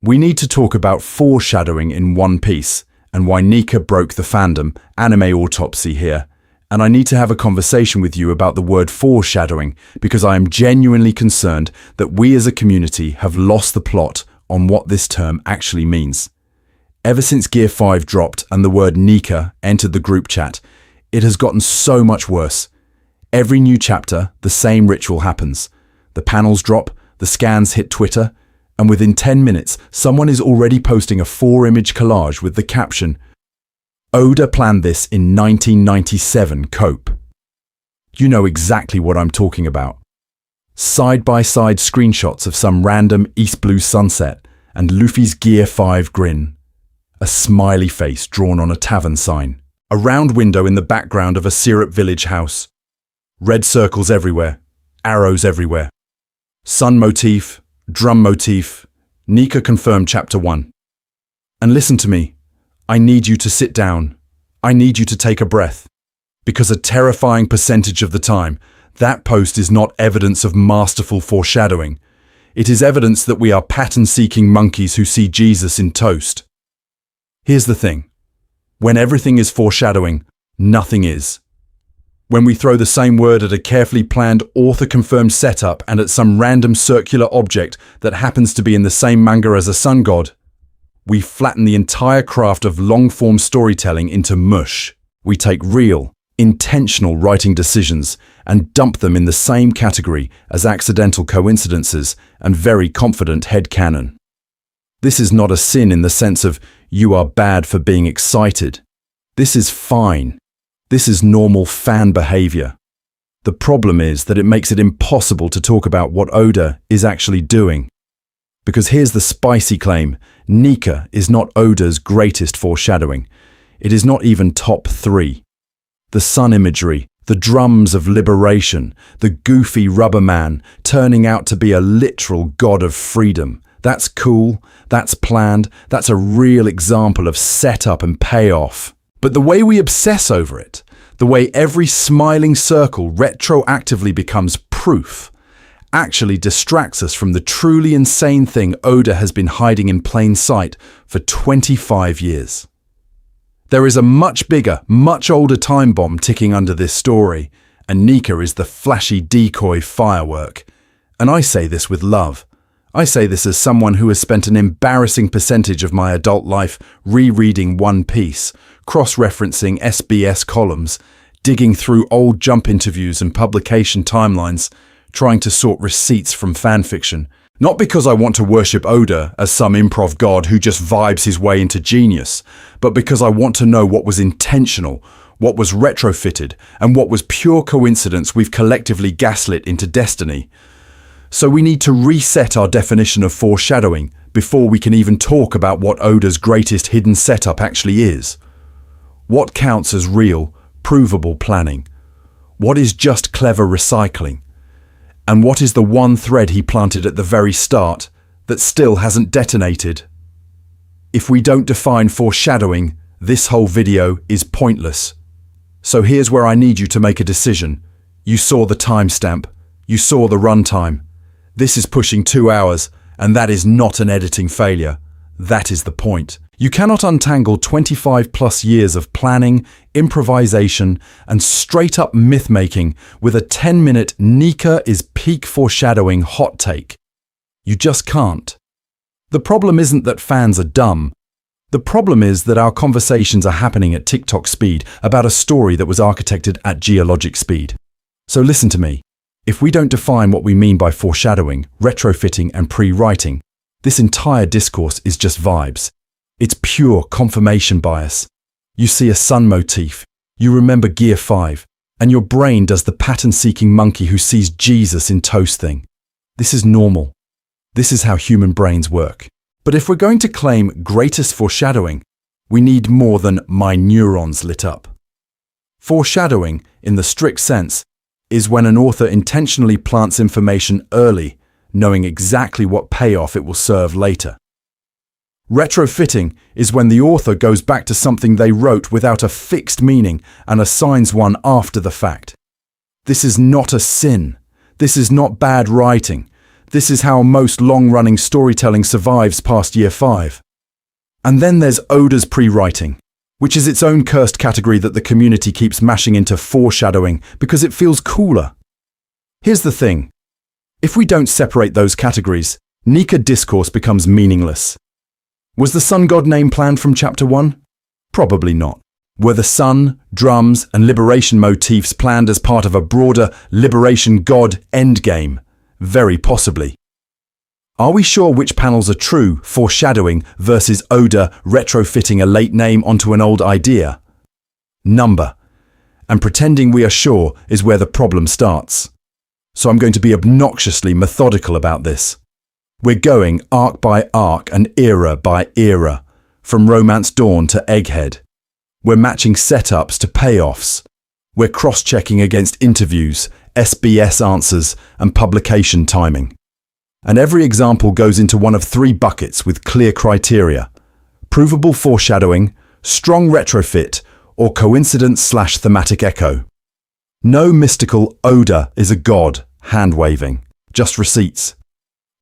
We need to talk about foreshadowing in One Piece and why Nika broke the fandom anime autopsy here. And I need to have a conversation with you about the word foreshadowing because I am genuinely concerned that we as a community have lost the plot on what this term actually means. Ever since Gear 5 dropped and the word Nika entered the group chat, it has gotten so much worse. Every new chapter, the same ritual happens. The panels drop, the scans hit Twitter, and within 10 minutes, someone is already posting a 4-image collage with the caption, "Oda planned this in 1997, cope." You know exactly what I'm talking about. Side-by-side screenshots of some random East Blue sunset and Luffy's Gear 5 grin. A smiley face drawn on a tavern sign. A round window in the background of a syrup village house. Red circles everywhere. Arrows everywhere. Sun motif, drum motif. Nika confirmed chapter 1. And listen to me. I need you to sit down. I need you to take a breath. Because a terrifying percentage of the time, that post is not evidence of masterful foreshadowing. It is evidence that we are pattern-seeking monkeys who see Jesus in toast. Here's the thing. When everything is foreshadowing, nothing is. When we throw the same word at a carefully planned, author-confirmed setup and at some random circular object that happens to be in the same manga as a sun god, we flatten the entire craft of long-form storytelling into mush. We take real, intentional writing decisions and dump them in the same category as accidental coincidences and very confident headcanon. This is not a sin in the sense of you are bad for being excited. This is fine. This is normal fan behavior. The problem is that it makes it impossible to talk about what Oda is actually doing. Because here's the spicy claim, Nika is not Oda's greatest foreshadowing. It is not even top 3. The sun imagery, the drums of liberation, the goofy rubber man turning out to be a literal god of freedom. That's cool, that's planned, that's a real example of setup and payoff. But the way we obsess over it, the way every smiling circle retroactively becomes proof, actually distracts us from the truly insane thing Oda has been hiding in plain sight for 25 years. There is a much bigger, much older time bomb ticking under this story, and Nika is the flashy decoy firework. And I say this with love. I say this as someone who has spent an embarrassing percentage of my adult life rereading One Piece, cross-referencing SBS columns, digging through old Jump interviews and publication timelines, trying to sort receipts from fanfiction. Not because I want to worship Oda as some improv god who just vibes his way into genius, but because I want to know what was intentional, what was retrofitted, and what was pure coincidence we've collectively gaslit into destiny. So we need to reset our definition of foreshadowing before we can even talk about what Oda's greatest hidden setup actually is. What counts as real, provable planning? What is just clever recycling? And what is the one thread he planted at the very start that still hasn't detonated? If we don't define foreshadowing, this whole video is pointless. So here's where I need you to make a decision. You saw the timestamp. You saw the runtime. This is pushing 2 hours, and that is not an editing failure. That is the point. You cannot untangle 25 plus years of planning, improvisation, and straight-up myth-making with a 10-minute Nika is peak foreshadowing hot take. You just can't. The problem isn't that fans are dumb. The problem is that our conversations are happening at TikTok speed about a story that was architected at geologic speed. So listen to me. If we don't define what we mean by foreshadowing, retrofitting, and pre-writing, this entire discourse is just vibes. It's pure confirmation bias. You see a sun motif, you remember Gear 5, and your brain does the pattern-seeking monkey who sees Jesus in toast thing. This is normal. This is how human brains work. But if we're going to claim greatest foreshadowing, we need more than my neurons lit up. Foreshadowing, in the strict sense, is when an author intentionally plants information early, knowing exactly what payoff it will serve later. Retrofitting is when the author goes back to something they wrote without a fixed meaning and assigns one after the fact. This is not a sin. This is not bad writing. This is how most long-running storytelling survives past year 5. And then there's Oda's pre-writing, which is its own cursed category that the community keeps mashing into foreshadowing because it feels cooler. Here's the thing. If we don't separate those categories, Nika discourse becomes meaningless. Was the sun god name planned from chapter 1? Probably not. Were the sun, drums, and liberation motifs planned as part of a broader liberation god endgame? Very possibly. Are we sure which panels are true foreshadowing versus Oda retrofitting a late name onto an old idea? Number. And pretending we are sure is where the problem starts. So I'm going to be obnoxiously methodical about this. We're going arc by arc and era by era, from Romance Dawn to Egghead. We're matching setups to payoffs. We're cross-checking against interviews, SBS answers, and publication timing. And every example goes into one of 3 buckets with clear criteria: provable foreshadowing, strong retrofit, or coincidence/thematic echo. No mystical Oda is a god, hand-waving, just receipts.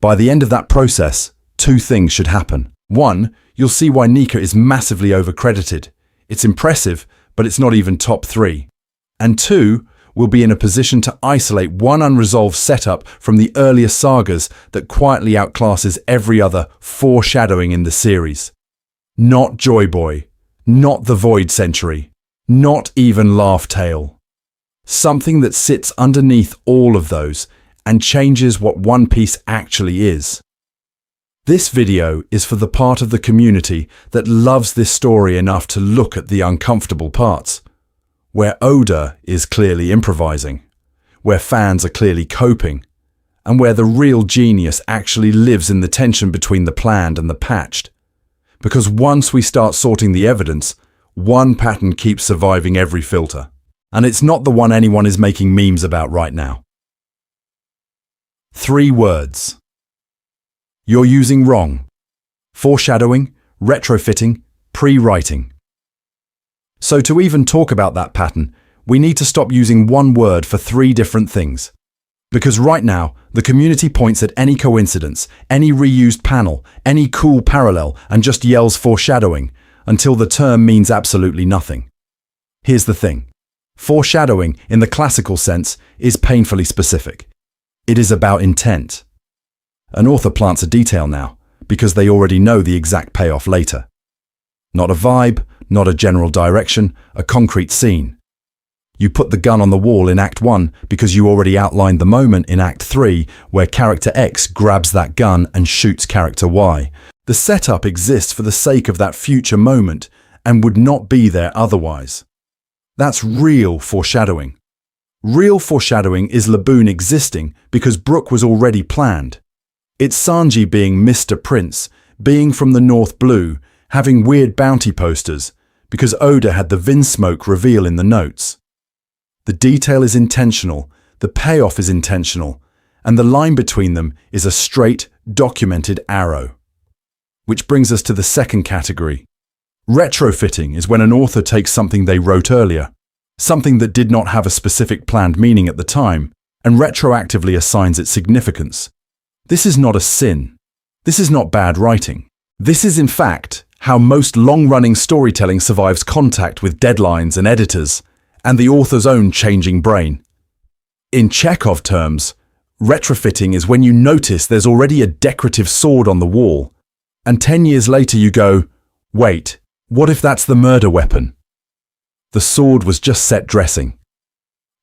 By the end of that process, 2 things should happen. 1, you'll see why Nika is massively overcredited. It's impressive, but it's not even top 3. And 2, we'll be in a position to isolate one unresolved setup from the earlier sagas that quietly outclasses every other foreshadowing in the series. Not Joy Boy, not the Void Century, not even Laugh Tale. Something that sits underneath all of those and changes what One Piece actually is. This video is for the part of the community that loves this story enough to look at the uncomfortable parts, where Oda is clearly improvising, where fans are clearly coping, and where the real genius actually lives in the tension between the planned and the patched. Because once we start sorting the evidence, one pattern keeps surviving every filter. And it's not the one anyone is making memes about right now. 3 words. You're using wrong. Foreshadowing, retrofitting, pre-writing. So to even talk about that pattern, we need to stop using one word for 3 different things. Because right now, the community points at any coincidence, any reused panel, any cool parallel, and just yells foreshadowing, until the term means absolutely nothing. Here's the thing. Foreshadowing, in the classical sense, is painfully specific. It is about intent. An author plants a detail now, because they already know the exact payoff later. Not a vibe, not a general direction, a concrete scene. You put the gun on the wall in Act 1 because you already outlined the moment in Act 3 where character X grabs that gun and shoots character Y. The setup exists for the sake of that future moment and would not be there otherwise. That's real foreshadowing. Real foreshadowing is Laboon existing because Brook was already planned. It's Sanji being Mr. Prince, being from the North Blue, having weird bounty posters, because Oda had the Vinsmoke reveal in the notes. The detail is intentional, the payoff is intentional, and the line between them is a straight, documented arrow. Which brings us to the second category. Retrofitting is when an author takes something they wrote earlier, something that did not have a specific planned meaning at the time, and retroactively assigns it significance. This is not a sin. This is not bad writing. This is, in fact, how most long-running storytelling survives contact with deadlines and editors, and the author's own changing brain. In Chekhov terms, retrofitting is when you notice there's already a decorative sword on the wall, and 10 years later you go, wait, what if that's the murder weapon? The sword was just set dressing.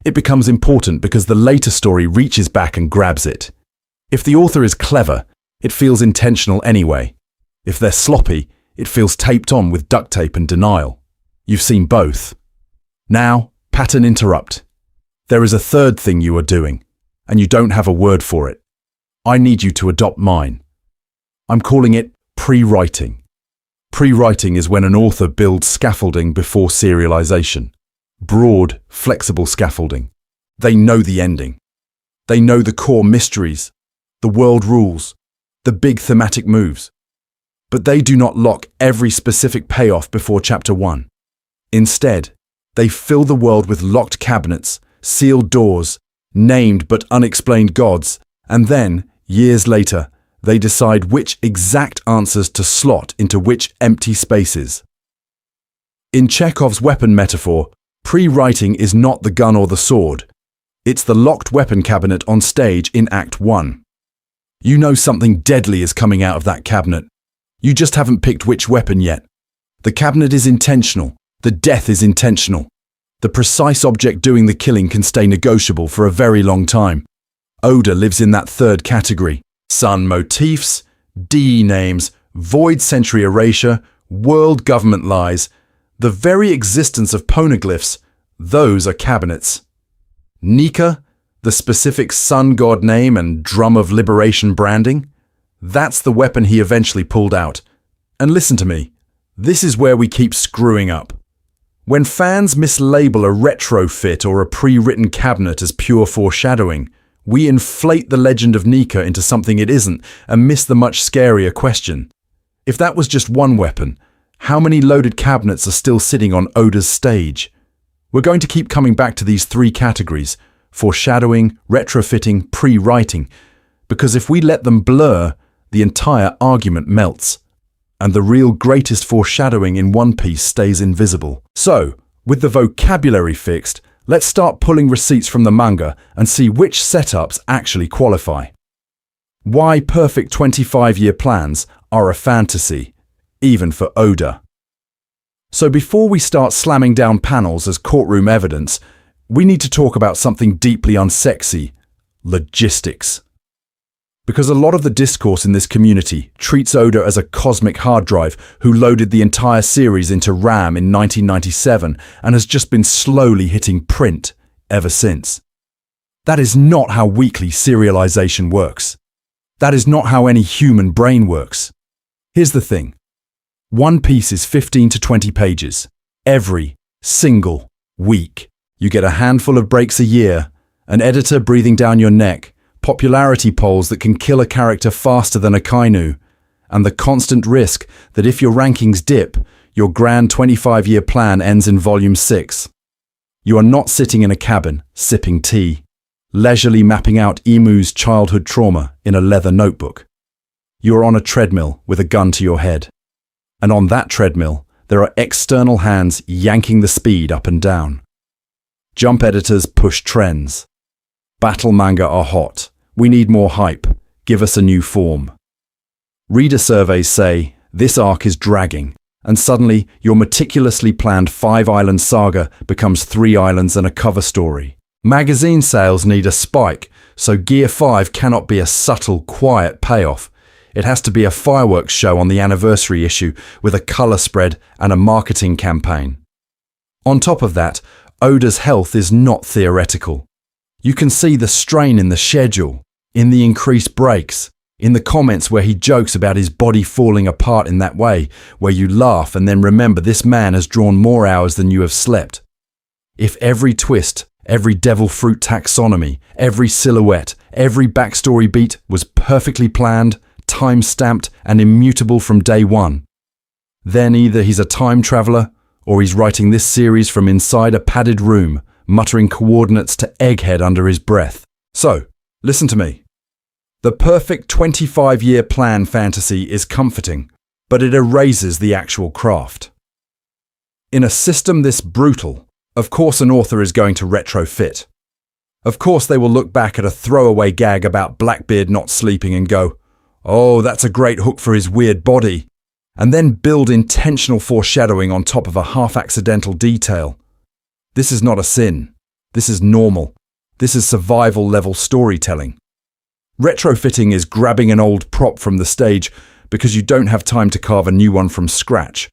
It becomes important because the later story reaches back and grabs it. If the author is clever, it feels intentional anyway. If they're sloppy, it feels taped on with duct tape and denial. You've seen both. Now, pattern interrupt. There is a third thing you are doing, and you don't have a word for it. I need you to adopt mine. I'm calling it pre-writing. Pre-writing is when an author builds scaffolding before serialization. Broad, flexible scaffolding. They know the ending. They know the core mysteries, the world rules, the big thematic moves. But they do not lock every specific payoff before chapter 1. Instead, they fill the world with locked cabinets, sealed doors, named but unexplained gods, and then, Years later, they decide which exact answers to slot into which empty spaces. In Chekhov's weapon metaphor, pre-writing is not the gun or the sword. It's the locked weapon cabinet on stage in Act 1. You know something deadly is coming out of that cabinet. You just haven't picked which weapon yet. The cabinet is intentional. The death is intentional. The precise object doing the killing can stay negotiable for a very long time. Oda lives in that third category. Sun motifs, D names, void century erasure, world government lies, the very existence of poneglyphs, those are cabinets. Nika, the specific sun god name and drum of liberation branding, that's the weapon he eventually pulled out. And listen to me, this is where we keep screwing up. When fans mislabel a retrofit or a pre-written cabinet as pure foreshadowing, we inflate the legend of Nika into something it isn't and miss the much scarier question. If that was just one weapon, how many loaded cabinets are still sitting on Oda's stage? We're going to keep coming back to these three categories, foreshadowing, retrofitting, pre-writing, because if we let them blur, the entire argument melts, and the real greatest foreshadowing in One Piece stays invisible. So, with the vocabulary fixed, let's start pulling receipts from the manga and see which setups actually qualify. Why perfect 25-year plans are a fantasy, even for Oda. So before we start slamming down panels as courtroom evidence, we need to talk about something deeply unsexy: logistics. Because a lot of the discourse in this community treats Oda as a cosmic hard drive who loaded the entire series into RAM in 1997 and has just been slowly hitting print ever since. That is not how weekly serialization works. That is not how any human brain works. Here's the thing. One Piece is 15 to 20 pages, every single week. You get a handful of breaks a year, an editor breathing down your neck, popularity polls that can kill a character faster than a kainu, and the constant risk that if your rankings dip, your grand 25-year plan ends in Volume 6. You are not sitting in a cabin, sipping tea, leisurely mapping out Emu's childhood trauma in a leather notebook. You are on a treadmill with a gun to your head. And on that treadmill, there are external hands yanking the speed up and down. Jump editors push trends. Battle manga are hot. We need more hype. Give us a new form. Reader surveys say, this arc is dragging, and suddenly your meticulously planned 5-island saga becomes 3 islands and a cover story. Magazine sales need a spike, so Gear 5 cannot be a subtle, quiet payoff. It has to be a fireworks show on the anniversary issue with a colour spread and a marketing campaign. On top of that, Oda's health is not theoretical. You can see the strain in the schedule, in the increased breaks, in the comments where he jokes about his body falling apart in that way, where you laugh and then remember this man has drawn more hours than you have slept. If every twist, every devil fruit taxonomy, every silhouette, every backstory beat was perfectly planned, time-stamped and immutable from day one, then either he's a time traveller or he's writing this series from inside a padded room, muttering coordinates to Egghead under his breath. So, listen to me. The perfect 25-year plan fantasy is comforting, but it erases the actual craft. In a system this brutal, of course an author is going to retrofit. Of course they will look back at a throwaway gag about Blackbeard not sleeping and go, oh, that's a great hook for his weird body, and then build intentional foreshadowing on top of a half-accidental detail. This is not a sin. This is normal. This is survival-level storytelling. Retrofitting is grabbing an old prop from the stage because you don't have time to carve a new one from scratch.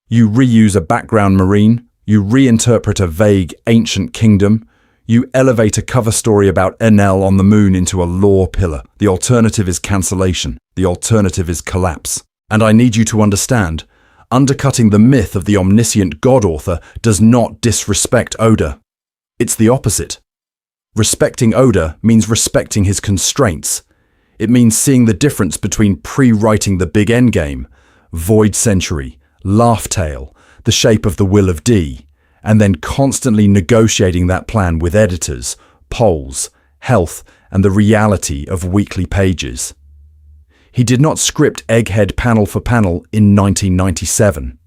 You reuse a background marine, you reinterpret a vague ancient kingdom, you elevate a cover story about Enel on the moon into a lore pillar. The alternative is cancellation. The alternative is collapse. And I need you to understand, undercutting the myth of the omniscient god author does not disrespect Oda. It's the opposite. Respecting Oda means respecting his constraints. It means seeing the difference between pre-writing the big endgame, Void Century, Laugh Tale, The Shape of the Will of D, and then constantly negotiating that plan with editors, polls, health, and the reality of weekly pages. He did not script Egghead panel for panel in 1997.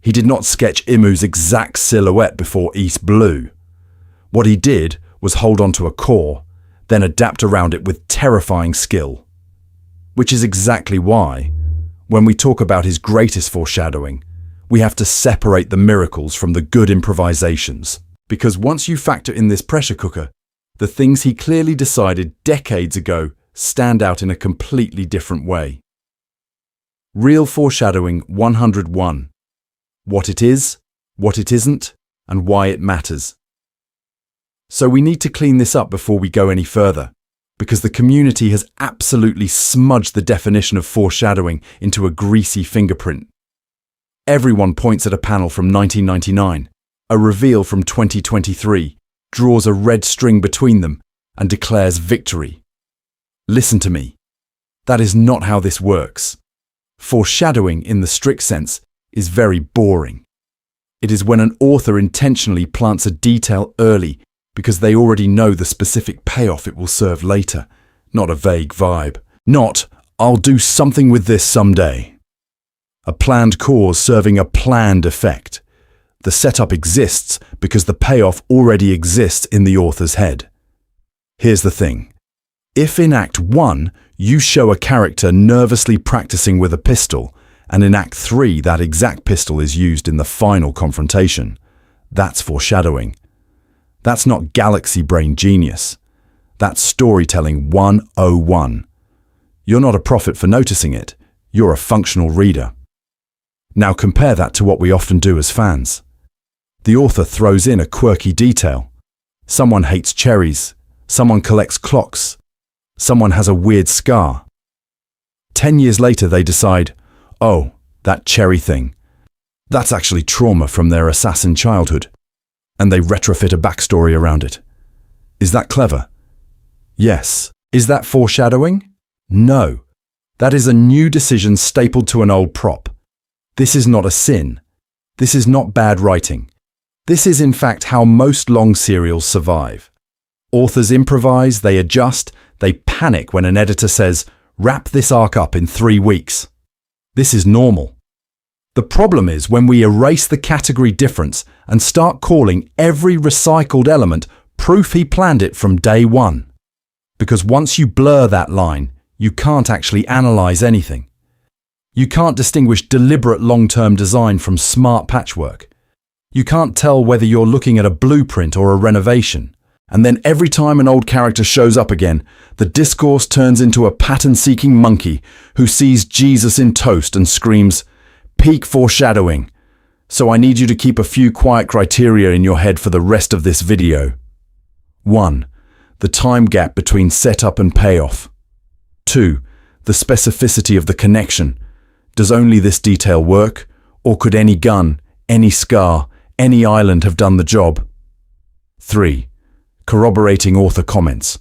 He did not sketch Imu's exact silhouette before East Blue. What he did was hold on to a core, then adapt around it with terrifying skill. Which is exactly why, when we talk about his greatest foreshadowing, we have to separate the miracles from the good improvisations. Because once you factor in this pressure cooker, the things he clearly decided decades ago stand out in a completely different way. Real Foreshadowing 101. What it is, what it isn't, and why it matters. So we need to clean this up before we go any further, because the community has absolutely smudged the definition of foreshadowing into a greasy fingerprint. Everyone points at a panel from 1999, a reveal from 2023, draws a red string between them, and declares victory. Listen to me. That is not how this works. Foreshadowing, in the strict sense, is very boring. It is when an author intentionally plants a detail early because they already know the specific payoff it will serve later, not a vague vibe. Not, I'll do something with this someday. A planned cause serving a planned effect. The setup exists because the payoff already exists in the author's head. Here's the thing. If in Act 1 you show a character nervously practicing with a pistol, and in Act 3 that exact pistol is used in the final confrontation, that's foreshadowing. That's not galaxy brain genius. That's storytelling 101. You're not a prophet for noticing it. You're a functional reader. Now compare that to what we often do as fans. The author throws in a quirky detail. Someone hates cherries. Someone collects clocks. Someone has a weird scar. 10 years later they decide, oh, that cherry thing. That's actually trauma from their assassin childhood. And they retrofit a backstory around it. Is that clever? Yes. Is that foreshadowing? No. That is a new decision stapled to an old prop. This is not a sin. This is not bad writing. This is in fact how most long serials survive. Authors improvise, they adjust, they panic when an editor says, wrap this arc up in 3 weeks. This is normal. The problem is when we erase the category difference and start calling every recycled element proof he planned it from day one. Because once you blur that line, you can't actually analyze anything. You can't distinguish deliberate long-term design from smart patchwork. You can't tell whether you're looking at a blueprint or a renovation. And then every time an old character shows up again, the discourse turns into a pattern-seeking monkey who sees Jesus in toast and screams, peak foreshadowing. So I need you to keep a few quiet criteria in your head for the rest of this video. 1. The time gap between setup and payoff. 2. The specificity of the connection. Does only this detail work? Or could any gun, any scar, any island have done the job? 3. Corroborating author comments.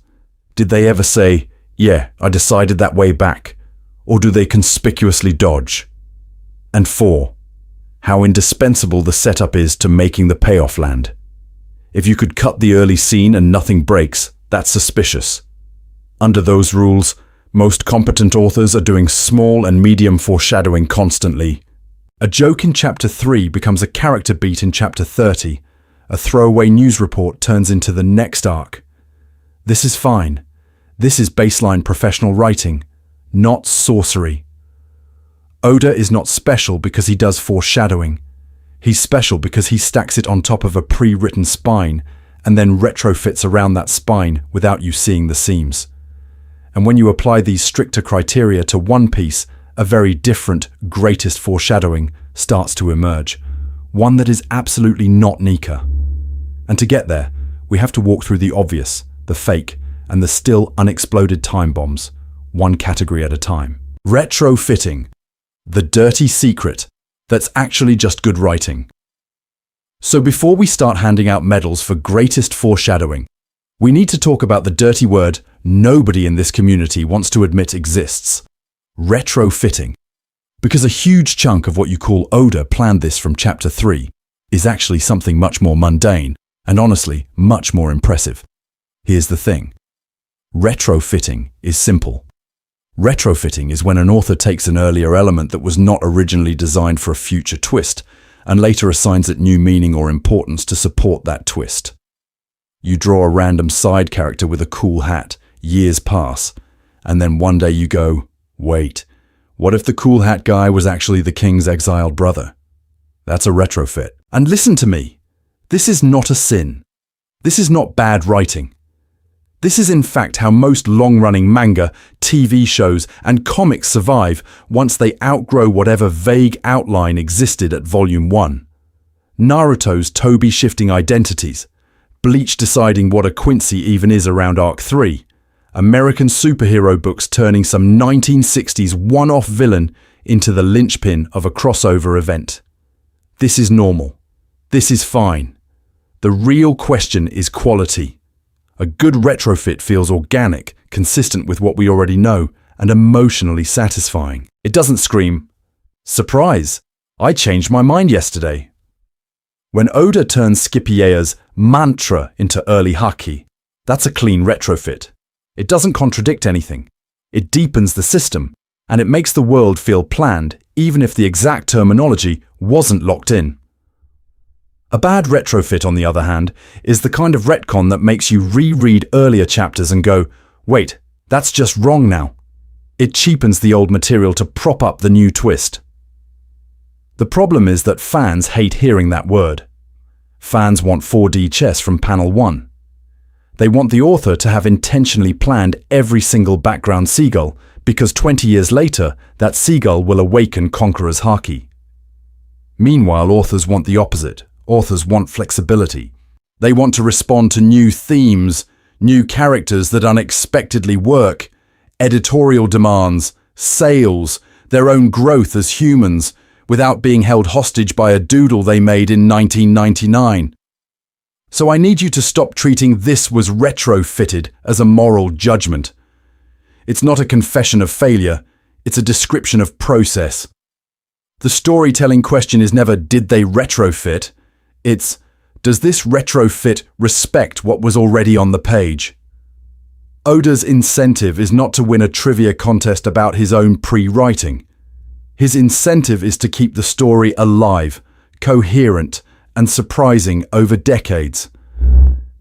Did they ever say, yeah, I decided that way back? Or do they conspicuously dodge? And 4. How indispensable the setup is to making the payoff land. If you could cut the early scene and nothing breaks, that's suspicious. Under those rules, most competent authors are doing small and medium foreshadowing constantly. A joke in Chapter 3 becomes a character beat in Chapter 30. A throwaway news report turns into the next arc. This is fine. This is baseline professional writing, not sorcery. Oda is not special because he does foreshadowing. He's special because he stacks it on top of a pre-written spine and then retrofits around that spine without you seeing the seams. And when you apply these stricter criteria to one piece, a very different greatest foreshadowing starts to emerge. One that is absolutely not Nika. And to get there, we have to walk through the obvious, the fake, and the still unexploded time bombs, one category at a time. Retrofitting. The dirty secret that's actually just good writing. So before we start handing out medals for greatest foreshadowing, we need to talk about the dirty word nobody in this community wants to admit exists. Retrofitting. Because a huge chunk of what you call Oda planned this from Chapter 3 is actually something much more mundane and honestly much more impressive. Here's the thing. Retrofitting is simple. Retrofitting is when an author takes an earlier element that was not originally designed for a future twist and later assigns it new meaning or importance to support that twist. You draw a random side character with a cool hat, years pass, and then one day you go, wait, what if the cool hat guy was actually the king's exiled brother? That's a retrofit. And listen to me, this is not a sin. This is not bad writing. This is in fact how most long-running manga, TV shows, and comics survive once they outgrow whatever vague outline existed at Volume 1. Naruto's Toby shifting identities, Bleach deciding what a Quincy even is around Arc 3, American superhero books turning some 1960s one-off villain into the linchpin of a crossover event. This is normal. This is fine. The real question is quality. A good retrofit feels organic, consistent with what we already know, and emotionally satisfying. It doesn't scream, surprise, I changed my mind yesterday. When Oda turns Skypiea's mantra into early haki, that's a clean retrofit. It doesn't contradict anything. It deepens the system, and it makes the world feel planned, even if the exact terminology wasn't locked in. A bad retrofit, on the other hand, is the kind of retcon that makes you reread earlier chapters and go, wait, that's just wrong now. It cheapens the old material to prop up the new twist. The problem is that fans hate hearing that word. Fans want 4D chess from panel 1. They want the author to have intentionally planned every single background seagull, because 20 years later, that seagull will awaken Conqueror's haki. Meanwhile, authors want the opposite. Authors want flexibility. They want to respond to new themes, new characters that unexpectedly work, editorial demands, sales, their own growth as humans, without being held hostage by a doodle they made in 1999. So I need you to stop treating "this was retrofitted" as a moral judgment. It's not a confession of failure, it's a description of process. The storytelling question is never, did they retrofit? It's, does this retrofit respect what was already on the page? Oda's incentive is not to win a trivia contest about his own pre-writing. His incentive is to keep the story alive, coherent, and surprising over decades.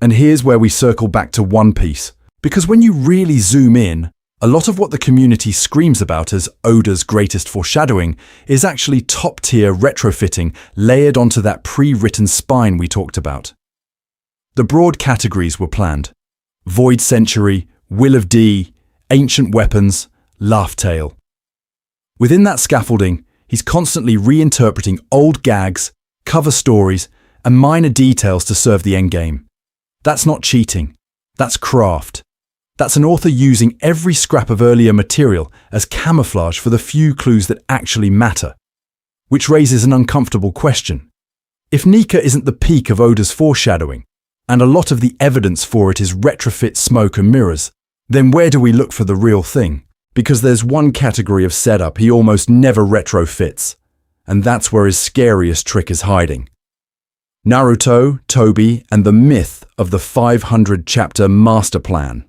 And here's where we circle back to One Piece, because when you really zoom in, a lot of what the community screams about as Oda's greatest foreshadowing is actually top-tier retrofitting layered onto that pre-written spine we talked about. The broad categories were planned: Void Century, Will of D, Ancient Weapons, Laugh Tale. Within that scaffolding, he's constantly reinterpreting old gags, cover stories, and minor details to serve the endgame. That's not cheating. That's craft. That's an author using every scrap of earlier material as camouflage for the few clues that actually matter. Which raises an uncomfortable question. If Nika isn't the peak of Oda's foreshadowing, and a lot of the evidence for it is retrofit smoke and mirrors, then where do we look for the real thing? Because there's one category of setup he almost never retrofits, and that's where his scariest trick is hiding. Naruto, Toby, and the myth of the 500-chapter master plan.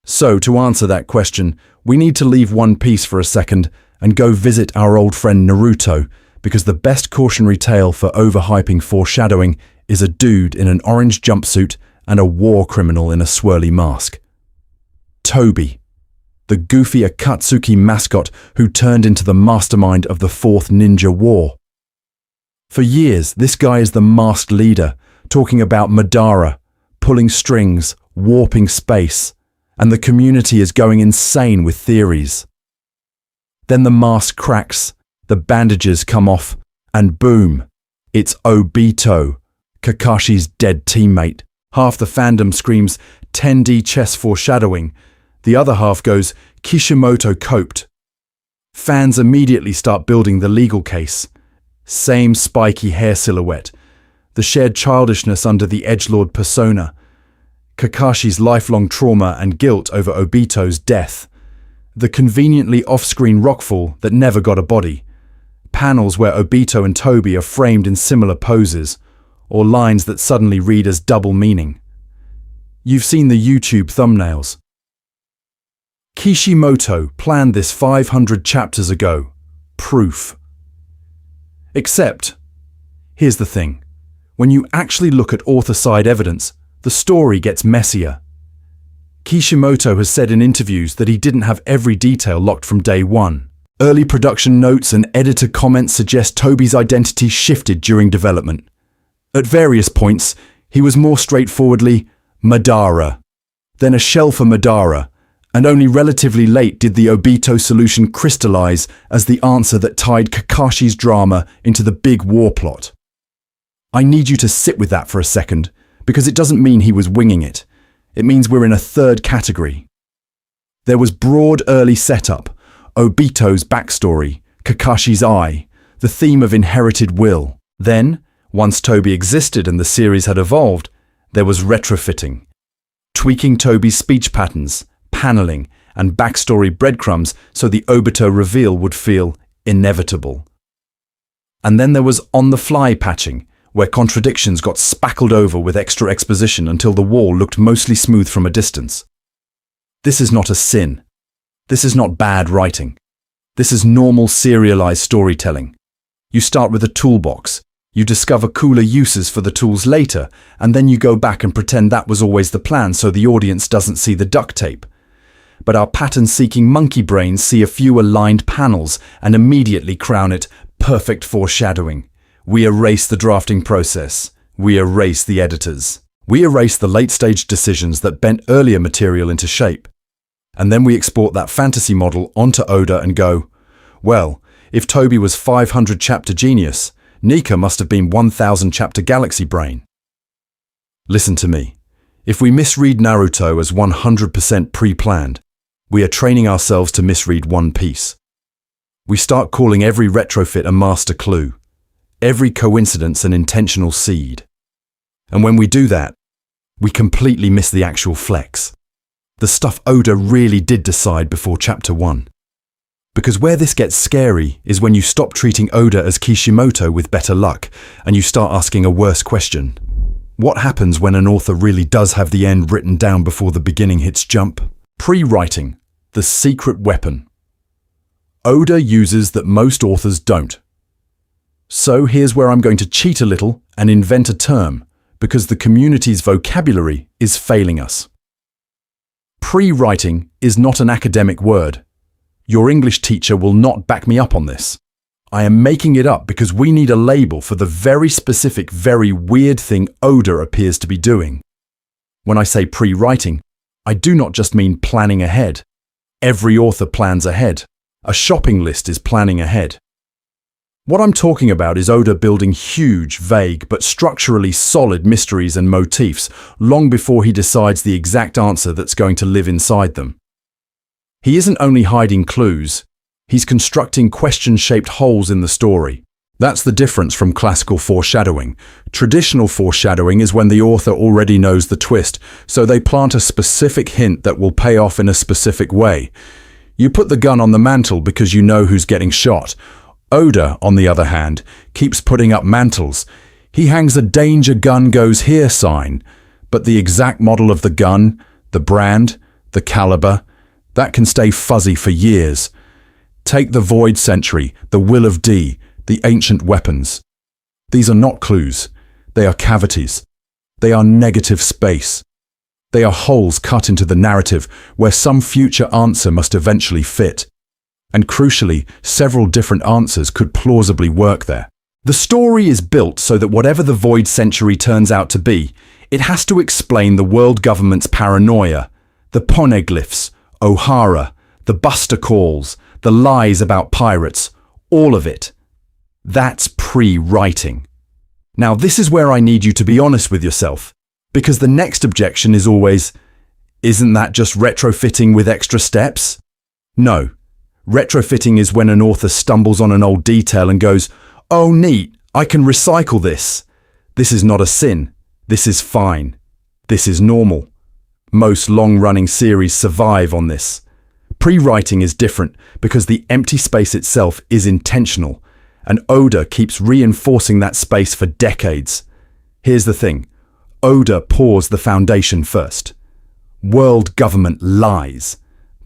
So, to answer that question, we need to leave One Piece for a second and go visit our old friend Naruto, because the best cautionary tale for overhyping foreshadowing is a dude in an orange jumpsuit and a war criminal in a swirly mask. Toby, the goofy Akatsuki mascot who turned into the mastermind of the Fourth Ninja War. For years, this guy is the masked leader, talking about Madara, pulling strings, warping space, and the community is going insane with theories. Then the mask cracks, the bandages come off, and boom, it's Obito, Kakashi's dead teammate. Half the fandom screams 10D chess foreshadowing, the other half goes Kishimoto coped. Fans immediately start building the legal case. Same spiky hair silhouette, the shared childishness under the edgelord persona, Kakashi's lifelong trauma and guilt over Obito's death, the conveniently off-screen rockfall that never got a body, panels where Obito and Toby are framed in similar poses, or lines that suddenly read as double meaning. You've seen the YouTube thumbnails. Kishimoto planned this 500 chapters ago. Proof. Except, here's the thing. When you actually look at author-side evidence, the story gets messier. Kishimoto has said in interviews that he didn't have every detail locked from day one. Early production notes and editor comments suggest Toby's identity shifted during development. At various points, he was more straightforwardly Madara, then a shell for Madara, and only relatively late did the Obito solution crystallize as the answer that tied Kakashi's drama into the big war plot. I need you to sit with that for a second, because it doesn't mean he was winging it. It means we're in a third category. There was broad early setup, Obito's backstory, Kakashi's eye, the theme of inherited will. Then, once Toby existed and the series had evolved, there was retrofitting, tweaking Toby's speech patterns, paneling, and backstory breadcrumbs so the Obito reveal would feel inevitable. And then there was on-the-fly patching, where contradictions got spackled over with extra exposition until the wall looked mostly smooth from a distance. This is not a sin. This is not bad writing. This is normal serialized storytelling. You start with a toolbox, you discover cooler uses for the tools later, and then you go back and pretend that was always the plan so the audience doesn't see the duct tape. But our pattern-seeking monkey brains see a few aligned panels and immediately crown it perfect foreshadowing. We erase the drafting process. We erase the editors. We erase the late-stage decisions that bent earlier material into shape. And then we export that fantasy model onto Oda and go, well, if Toby was 500-chapter genius, Nika must have been 1,000-chapter galaxy brain. Listen to me. If we misread Naruto as 100% pre-planned, we are training ourselves to misread One Piece. We start calling every retrofit a master clue, every coincidence an intentional seed. And when we do that, we completely miss the actual flex. The stuff Oda really did decide before Chapter 1. Because where this gets scary is when you stop treating Oda as Kishimoto with better luck, and you start asking a worse question. What happens when an author really does have the end written down before the beginning hits jump? Pre-writing, the secret weapon. Oda uses that most authors don't. So here's where I'm going to cheat a little and invent a term, because the community's vocabulary is failing us. Pre-writing is not an academic word. Your English teacher will not back me up on this. I am making it up because we need a label for the very specific, very weird thing Oda appears to be doing. When I say pre-writing, I do not just mean planning ahead. Every author plans ahead. A shopping list is planning ahead. What I'm talking about is Oda building huge, vague, but structurally solid mysteries and motifs long before he decides the exact answer that's going to live inside them. He isn't only hiding clues, he's constructing question-shaped holes in the story. That's the difference from classical foreshadowing. Traditional foreshadowing is when the author already knows the twist, so they plant a specific hint that will pay off in a specific way. You put the gun on the mantle because you know who's getting shot. Oda, on the other hand, keeps putting up mantles. He hangs a danger gun goes here sign, but the exact model of the gun, the brand, the caliber, that can stay fuzzy for years. Take the Void Century, the Will of D, the ancient weapons. These are not clues. They are cavities. They are negative space. They are holes cut into the narrative where some future answer must eventually fit. And crucially, several different answers could plausibly work there. The story is built so that whatever the Void Century turns out to be, it has to explain the world government's paranoia, the Poneglyphs, O'Hara, the Buster calls, the lies about pirates, all of it. That's pre-writing. Now this is where I need you to be honest with yourself, because the next objection is always, isn't that just retrofitting with extra steps? No. Retrofitting is when an author stumbles on an old detail and goes, oh neat, I can recycle this. This is not a sin. This is fine. This is normal. Most long-running series survive on this. Pre-writing is different because the empty space itself is intentional, and Oda keeps reinforcing that space for decades. Here's the thing. Oda pours the foundation first. World government lies.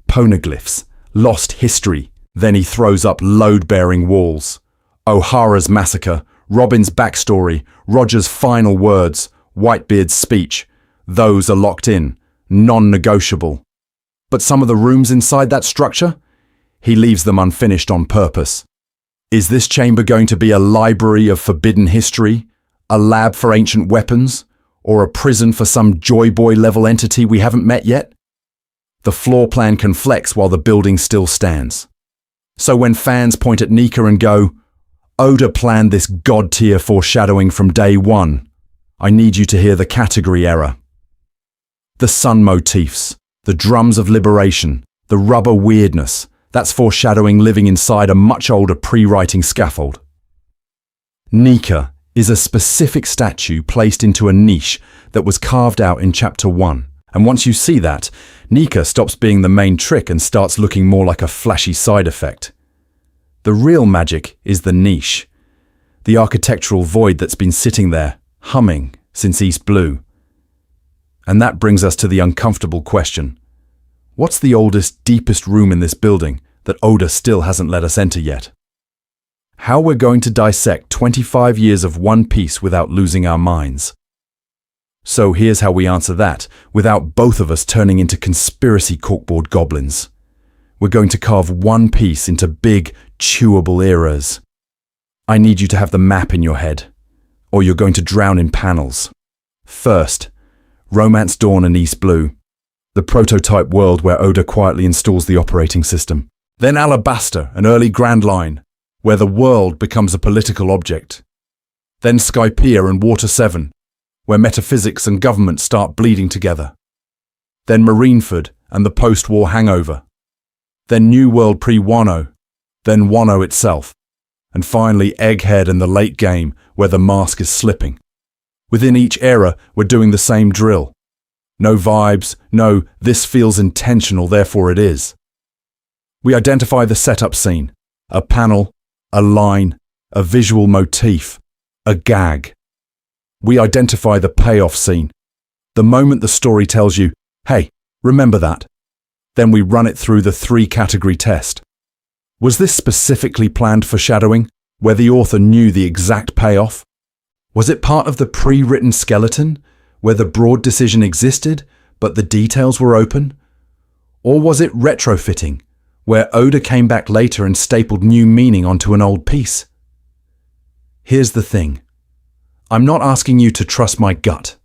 Poneglyphs, lost history. Then he throws up load-bearing walls. O'Hara's massacre, Robin's backstory, Roger's final words, Whitebeard's speech. Those are locked in, non-negotiable. But some of the rooms inside that structure? He leaves them unfinished on purpose. Is this chamber going to be a library of forbidden history, a lab for ancient weapons, or a prison for some Joy Boy level entity we haven't met yet? The floor plan can flex while the building still stands. So when fans point at Nika and go, Oda planned this god-tier foreshadowing from day one, I need you to hear the category error. The sun motifs, the drums of liberation, the rubber weirdness, that's foreshadowing living inside a much older pre-writing scaffold. Nika is a specific statue placed into a niche that was carved out in Chapter 1. And once you see that, Nika stops being the main trick and starts looking more like a flashy side effect. The real magic is the niche, the architectural void that's been sitting there, humming, since East Blue. And that brings us to the uncomfortable question. What's the oldest, deepest room in this building that Oda still hasn't let us enter yet? How we're going to dissect 25 years of One Piece without losing our minds. So here's how we answer that, without both of us turning into conspiracy corkboard goblins. We're going to carve One Piece into big, chewable eras. I need you to have the map in your head, or you're going to drown in panels. First, Romance Dawn and East Blue, the prototype world where Oda quietly installs the operating system. Then Alabasta, an early Grand Line, where the world becomes a political object. Then Skypiea and Water 7, where metaphysics and government start bleeding together. Then Marineford and the post-war hangover. Then New World pre-Wano. Then Wano itself. And finally Egghead and the late game, where the mask is slipping. Within each era, we're doing the same drill. No vibes, no, this feels intentional, therefore it is. We identify the setup scene, a panel, a line, a visual motif, a gag. We identify the payoff scene, the moment the story tells you, hey, remember that. Then we run it through the 3-category test. Was this specifically planned foreshadowing, where the author knew the exact payoff? Was it part of the pre-written skeleton, where the broad decision existed, but the details were open? Or was it retrofitting, where Oda came back later and stapled new meaning onto an old piece? Here's the thing. I'm not asking you to trust my gut.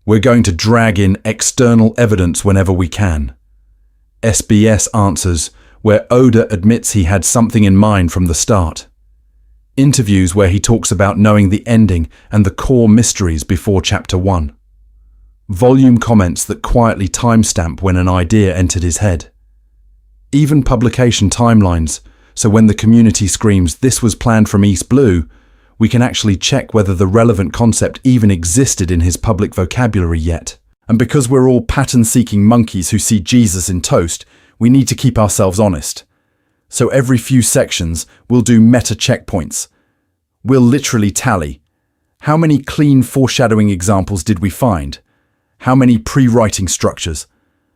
We're going to drag in external evidence whenever we can. SBS answers, where Oda admits he had something in mind from the start. Interviews where he talks about knowing the ending and the core mysteries before Chapter 1. Volume comments that quietly timestamp when an idea entered his head. Even publication timelines, so when the community screams this was planned from East Blue, we can actually check whether the relevant concept even existed in his public vocabulary yet. And because we're all pattern-seeking monkeys who see Jesus in toast, we need to keep ourselves honest. So every few sections, we'll do meta checkpoints. We'll literally tally. How many clean foreshadowing examples did we find? How many pre-writing structures?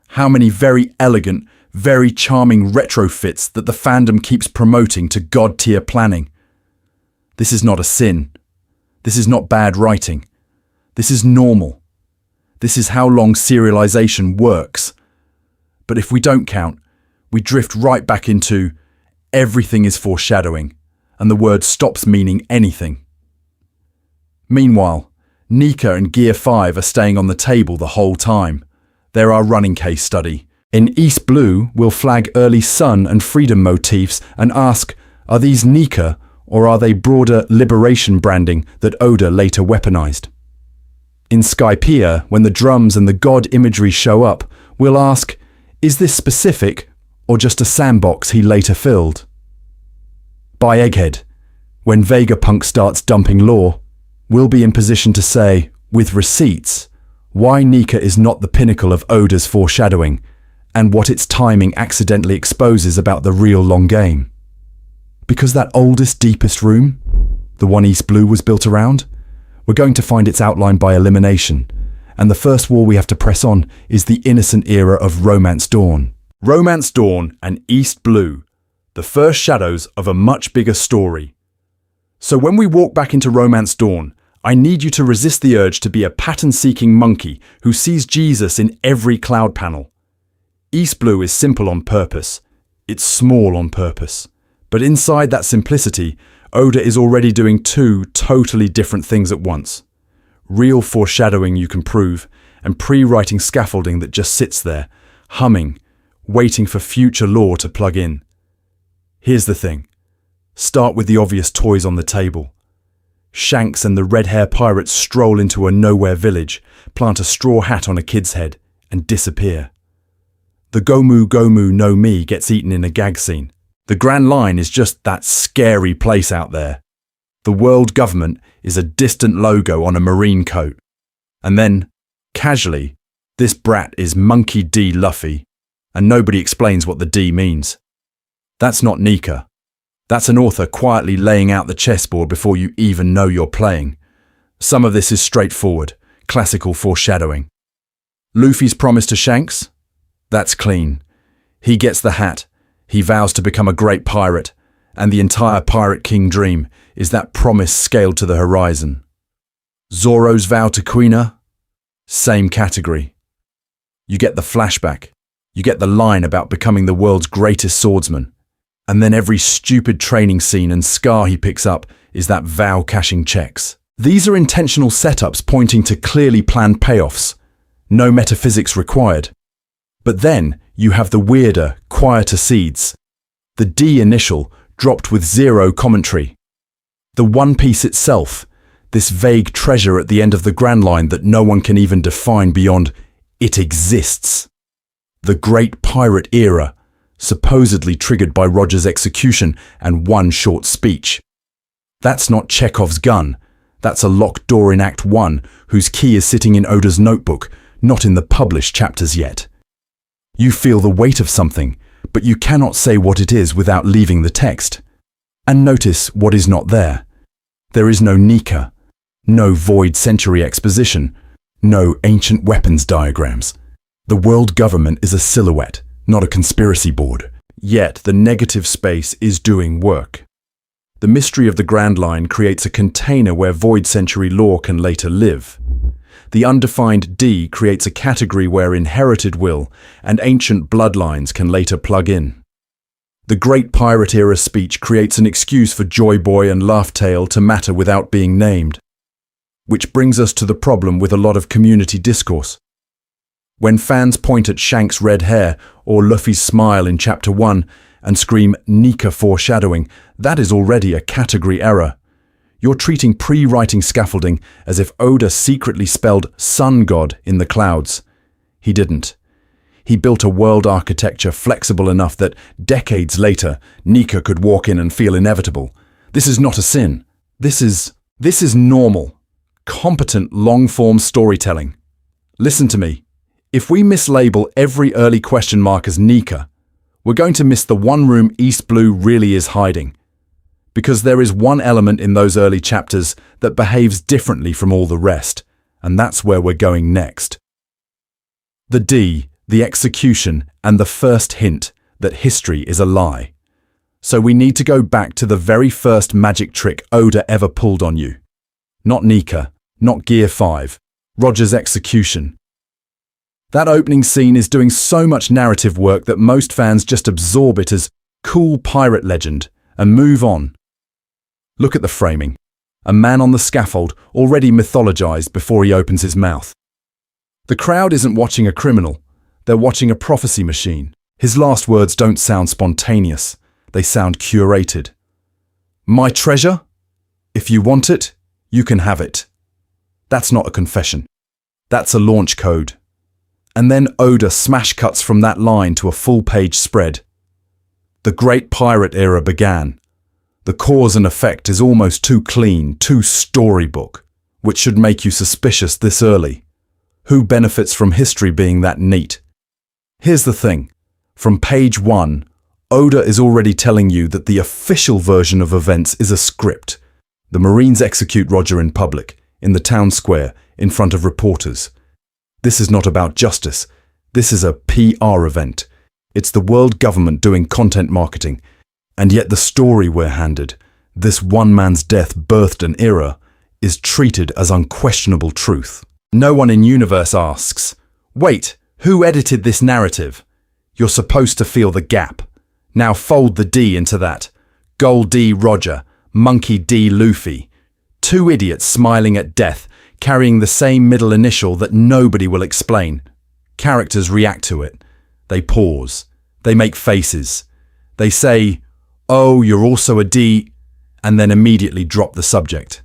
How many very elegant, very charming retrofits that the fandom keeps promoting to god-tier planning? This is not a sin. This is not bad writing. This is normal. This is how long serialization works. But if we don't count, we drift right back into everything is foreshadowing, and the word stops meaning anything. Meanwhile, Nika and Gear 5 are staying on the table the whole time. They're our running case study. In East Blue, we'll flag early sun and freedom motifs and ask, are these Nika or are they broader liberation branding that Oda later weaponized? In Skypiea, when the drums and the god imagery show up, we'll ask, is this specific or just a sandbox he later filled? By Egghead, when Vegapunk starts dumping lore, we'll be in position to say, with receipts, why Nika is not the pinnacle of Oda's foreshadowing, and what its timing accidentally exposes about the real long game. Because that oldest, deepest room, the one East Blue was built around, We're going to find its outline by elimination. And the first war we have to press on is the innocent era of Romance Dawn. Romance Dawn and East Blue, the first shadows of a much bigger story. So when we walk back into Romance Dawn, I need you to resist the urge to be a pattern-seeking monkey who sees Jesus in every cloud panel. East Blue is simple on purpose. It's small on purpose. But inside that simplicity, Oda is already doing two totally different things at once. Real foreshadowing you can prove, and pre-writing scaffolding that just sits there, humming, waiting for future lore to plug in. Here's the thing. Start with the obvious toys on the table. Shanks and the red-hair pirates stroll into a nowhere village, plant a straw hat on a kid's head, and disappear. The Gomu Gomu no Mi gets eaten in a gag scene. The Grand Line is just that scary place out there. The world government is a distant logo on a marine coat. And then, casually, this brat is Monkey D. Luffy, and nobody explains what the D means. That's not Nika. That's an author quietly laying out the chessboard before you even know you're playing. Some of this is straightforward, classical foreshadowing. Luffy's promise to Shanks? That's clean. He gets the hat, he vows to become a great pirate, and the entire Pirate King dream is that promise scaled to the horizon. Zoro's vow to Quina? Same category. You get the flashback, you get the line about becoming the world's greatest swordsman, and then every stupid training scene and scar he picks up is that vow cashing checks. These are intentional setups pointing to clearly planned payoffs. No metaphysics required. But then you have the weirder, quieter seeds. The D initial dropped with zero commentary. The One Piece itself, this vague treasure at the end of the Grand Line that no one can even define beyond it exists. The Great Pirate Era, supposedly triggered by Roger's execution and one short speech. That's not Chekhov's gun. That's a locked door in Act 1 whose key is sitting in Oda's notebook, not in the published chapters yet. You feel the weight of something, but you cannot say what it is without leaving the text. And notice what is not there. There is no Nika, no void century exposition, no ancient weapons diagrams. The world government is a silhouette, not a conspiracy board. Yet the negative space is doing work. The mystery of the Grand Line creates a container where void century lore can later live. The undefined D creates a category where inherited will and ancient bloodlines can later plug in. The Great Pirate Era speech creates an excuse for Joy Boy and Laugh Tale to matter without being named. Which brings us to the problem with a lot of community discourse. When fans point at Shanks' red hair or Luffy's smile in Chapter 1 and scream Nika foreshadowing, that is already a category error. You're treating pre-writing scaffolding as if Oda secretly spelled sun god in the clouds. He didn't. He built a world architecture flexible enough that decades later, Nika could walk in and feel inevitable. This is not a sin. This is normal, competent long-form storytelling. Listen to me. If we mislabel every early question mark as Nika, we're going to miss the one room East Blue really is hiding. Because there is one element in those early chapters that behaves differently from all the rest, and that's where we're going next. The D, the execution, and the first hint that history is a lie. So we need to go back to the very first magic trick Oda ever pulled on you. Not Nika, not Gear 5, Roger's execution. That opening scene is doing so much narrative work that most fans just absorb it as cool pirate legend and move on. Look at the framing. A man on the scaffold, already mythologized before he opens his mouth. The crowd isn't watching a criminal. They're watching a prophecy machine. His last words don't sound spontaneous. They sound curated. My treasure? If you want it, you can have it. That's not a confession. That's a launch code. And then Oda smash cuts from that line to a full-page spread. The Great Pirate Era began. The cause and effect is almost too clean, too storybook, which should make you suspicious this early. Who benefits from history being that neat? Here's the thing. From page 1, Oda is already telling you that the official version of events is a script. The Marines execute Roger in public. in the town square, in front of reporters. This is not about justice. This is a PR event. It's the world government doing content marketing. And yet the story we're handed, this one man's death birthed an era, is treated as unquestionable truth. No one in universe asks, wait, who edited this narrative? You're supposed to feel the gap. Now fold the D into that. Gold D Roger, Monkey D Luffy. Two idiots smiling at death, carrying the same middle initial that nobody will explain. Characters react to it. They pause. They make faces. They say, oh, you're also a D, and then immediately drop the subject.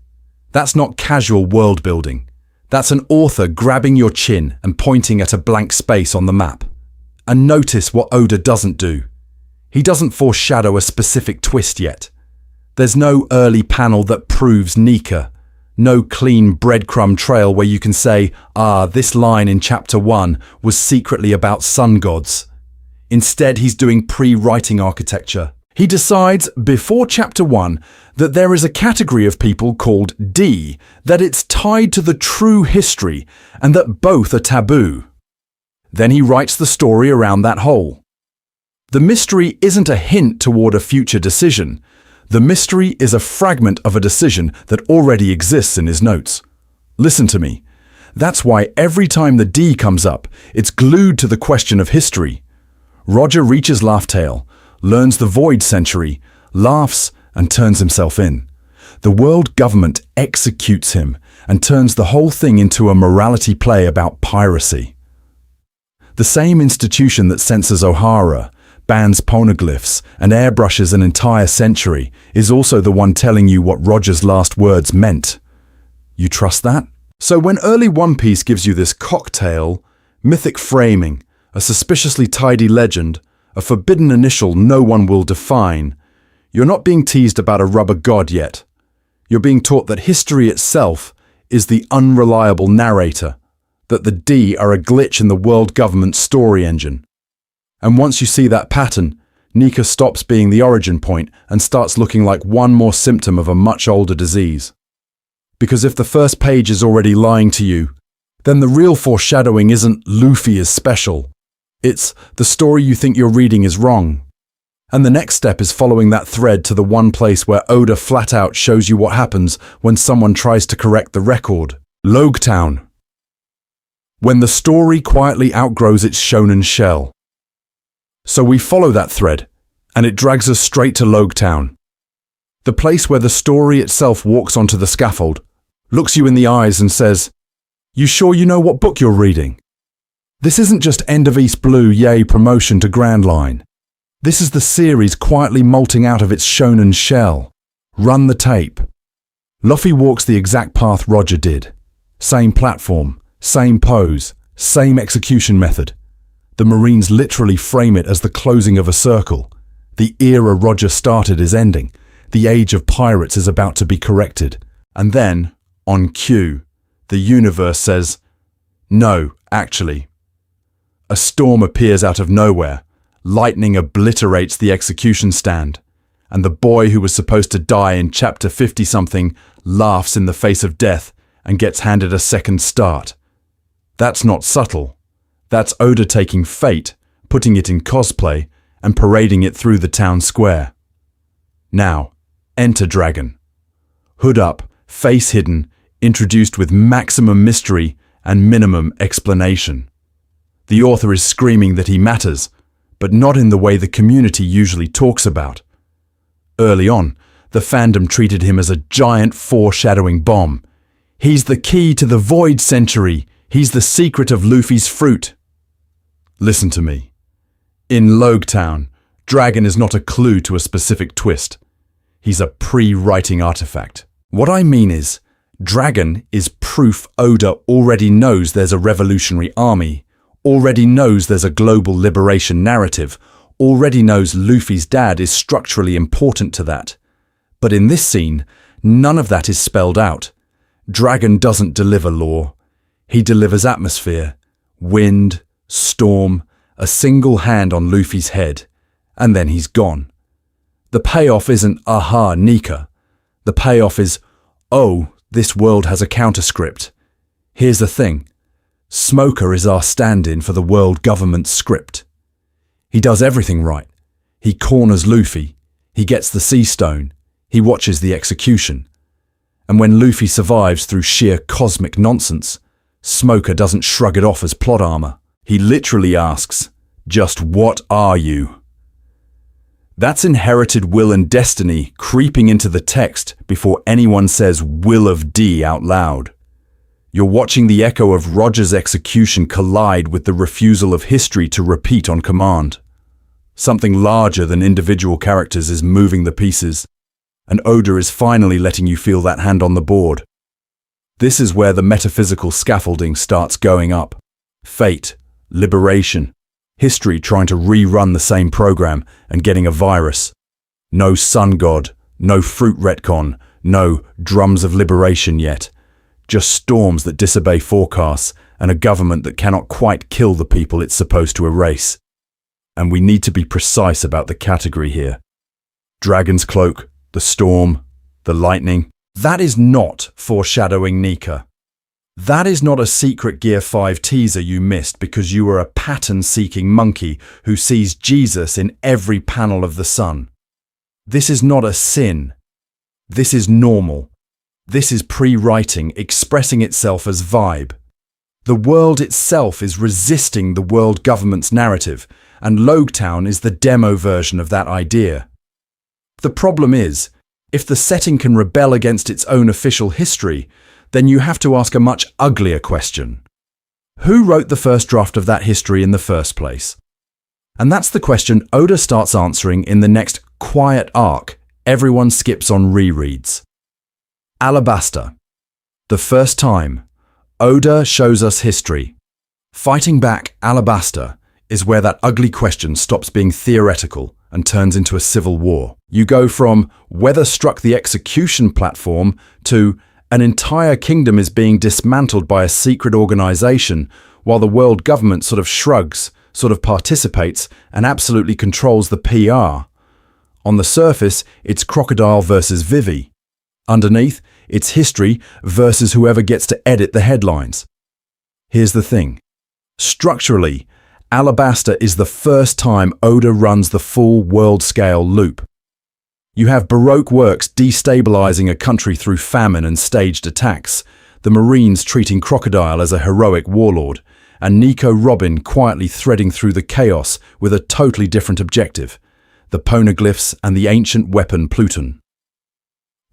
That's not casual world building. That's an author grabbing your chin and pointing at a blank space on the map. And notice what Oda doesn't do. He doesn't foreshadow a specific twist yet. There's no early panel that proves Nika. No clean breadcrumb trail where you can say, this line in chapter 1 was secretly about sun gods. Instead, he's doing pre-writing architecture. He decides, before chapter 1, that there is a category of people called D, that it's tied to the true history, and that both are taboo. Then he writes the story around that whole. The mystery isn't a hint toward a future decision. The mystery is a fragment of a decision that already exists in his notes. Listen to me. That's why every time the D comes up, it's glued to the question of history. Roger reaches Laugh-Tale, learns the Void Century, laughs and turns himself in. The world government executes him and turns the whole thing into a morality play about piracy. The same institution that censors Ohara, bans poneglyphs and airbrushes an entire century is also the one telling you what Roger's last words meant. You trust that? So when early One Piece gives you this cocktail, mythic framing, a suspiciously tidy legend, a forbidden initial no one will define, you're not being teased about a rubber god yet. You're being taught that history itself is the unreliable narrator, that the D are a glitch in the world government story engine. And once you see that pattern, Nika stops being the origin point and starts looking like one more symptom of a much older disease. Because if the first page is already lying to you, then the real foreshadowing isn't Luffy is special. It's the story you think you're reading is wrong. And the next step is following that thread to the one place where Oda flat out shows you what happens when someone tries to correct the record. Loguetown. When the story quietly outgrows its shonen shell. So we follow that thread, and it drags us straight to Loguetown. The place where the story itself walks onto the scaffold, looks you in the eyes and says, "You sure you know what book you're reading?" This isn't just End of East Blue, yay promotion to Grand Line. This is the series quietly molting out of its shonen shell. Run the tape. Luffy walks the exact path Roger did. Same platform, same pose, same execution method. The Marines literally frame it as the closing of a circle. The era Roger started is ending. The age of pirates is about to be corrected. And then, on cue, the universe says, "No, actually." A storm appears out of nowhere. Lightning obliterates the execution stand. And the boy who was supposed to die in chapter 50-something laughs in the face of death and gets handed a second start. That's not subtle. That's Oda taking fate, putting it in cosplay, and parading it through the town square. Now, enter Dragon. Hood up, face hidden, introduced with maximum mystery and minimum explanation. The author is screaming that he matters, but not in the way the community usually talks about. Early on, the fandom treated him as a giant foreshadowing bomb. He's the key to the Void Century. He's the secret of Luffy's fruit. Listen to me. In Loguetown, Dragon is not a clue to a specific twist. He's a pre-writing artifact. What I mean is, Dragon is proof Oda already knows there's a revolutionary army, already knows there's a global liberation narrative, already knows Luffy's dad is structurally important to that. But in this scene, none of that is spelled out. Dragon doesn't deliver lore. He delivers atmosphere, wind, storm, a single hand on Luffy's head, and then he's gone. The payoff isn't, aha, Nika. The payoff is, oh, This world has a counterscript. Here's the thing. Smoker is our stand-in for the world government script. He does everything right. He corners Luffy. He gets the sea stone. He watches the execution. And when Luffy survives through sheer cosmic nonsense, Smoker doesn't shrug it off as plot armor. He literally asks, "Just what are you?" That's inherited will and destiny creeping into the text before anyone says "will of D" out loud. You're watching the echo of Roger's execution collide with the refusal of history to repeat on command. Something larger than individual characters is moving the pieces, and Oda is finally letting you feel that hand on the board. This is where the metaphysical scaffolding starts going up. Fate, liberation, history trying to rerun the same program and getting a virus. No sun god, no fruit retcon, no drums of liberation yet. Just storms that disobey forecasts and a government that cannot quite kill the people it's supposed to erase. And we need to be precise about the category here. Dragon's cloak, the storm, the lightning. That is not foreshadowing Nika. That is not a secret Gear 5 teaser you missed because you were a pattern-seeking monkey who sees Jesus in every panel of the sun. This is not a sin. This is normal. This is pre-writing expressing itself as vibe. The world itself is resisting the world government's narrative, and Loguetown is the demo version of that idea. The problem is, if the setting can rebel against its own official history, then you have to ask a much uglier question. Who wrote the first draft of that history in the first place? And that's the question Oda starts answering in the next quiet arc everyone skips on rereads. Alabasta. The first time, Oda shows us history. Fighting back Alabasta is where that ugly question stops being theoretical and turns into a civil war. You go from weather struck the execution platform to an entire kingdom is being dismantled by a secret organization while the world government sort of shrugs, sort of participates and absolutely controls the PR. On the surface, it's Crocodile versus Vivi. Underneath, it's history versus whoever gets to edit the headlines. Here's the thing. Structurally, Alabasta is the first time Oda runs the full world-scale loop. You have Baroque works destabilizing a country through famine and staged attacks, the Marines treating Crocodile as a heroic warlord, and Nico Robin quietly threading through the chaos with a totally different objective, the Poneglyphs and the ancient weapon Pluton.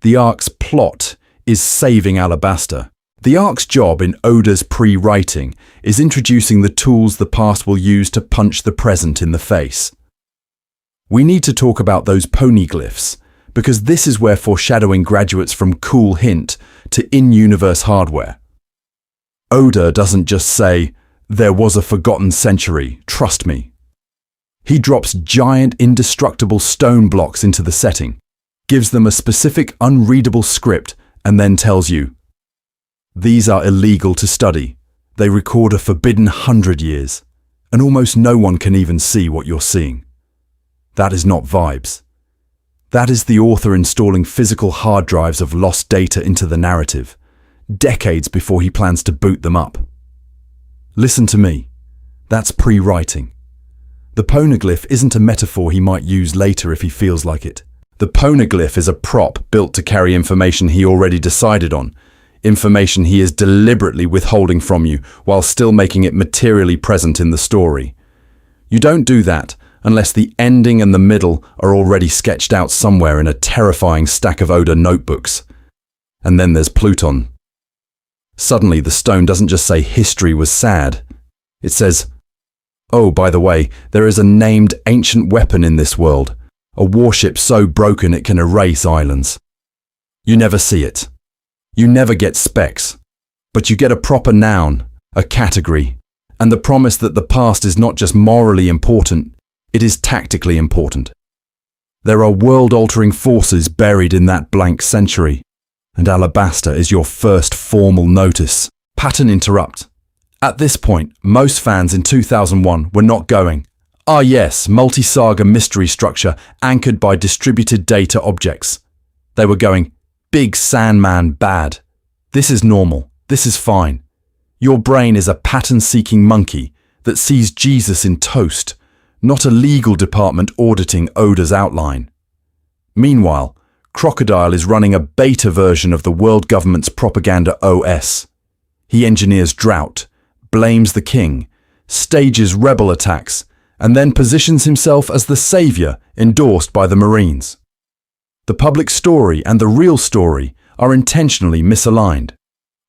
The arc's plot is saving Alabasta. The arc's job in Oda's pre-writing is introducing the tools the past will use to punch the present in the face. We need to talk about those poneglyphs, because this is where foreshadowing graduates from cool hint to in-universe hardware. Oda doesn't just say, "There was a forgotten century, trust me." He drops giant indestructible stone blocks into the setting, gives them a specific unreadable script, and then tells you, these are illegal to study. They record a forbidden 100 years, and almost no one can even see what you're seeing. That is not vibes. That is the author installing physical hard drives of lost data into the narrative, decades before he plans to boot them up. Listen to me. That's pre-writing. The poneglyph isn't a metaphor he might use later if he feels like it. The poneglyph is a prop built to carry information he already decided on, information he is deliberately withholding from you while still making it materially present in the story. You don't do that unless the ending and the middle are already sketched out somewhere in a terrifying stack of Oda notebooks. And then there's Pluton. Suddenly the stone doesn't just say history was sad. It says, oh, by the way, there is a named ancient weapon in this world, a warship so broken it can erase islands. You never see it. You never get specs, but you get a proper noun, a category, and the promise that the past is not just morally important, it is tactically important. There are world-altering forces buried in that blank century, and Alabasta is your first formal notice. Pattern interrupt. At this point, most fans in 2001 were not going, ah yes, multi-saga mystery structure anchored by distributed data objects. They were going, Big Sandman bad. This is normal. This is fine. Your brain is a pattern-seeking monkey that sees Jesus in toast, not a legal department auditing Oda's outline. Meanwhile, Crocodile is running a beta version of the world government's propaganda OS. He engineers drought, blames the king, stages rebel attacks, and then positions himself as the savior endorsed by the Marines. The public story and the real story are intentionally misaligned.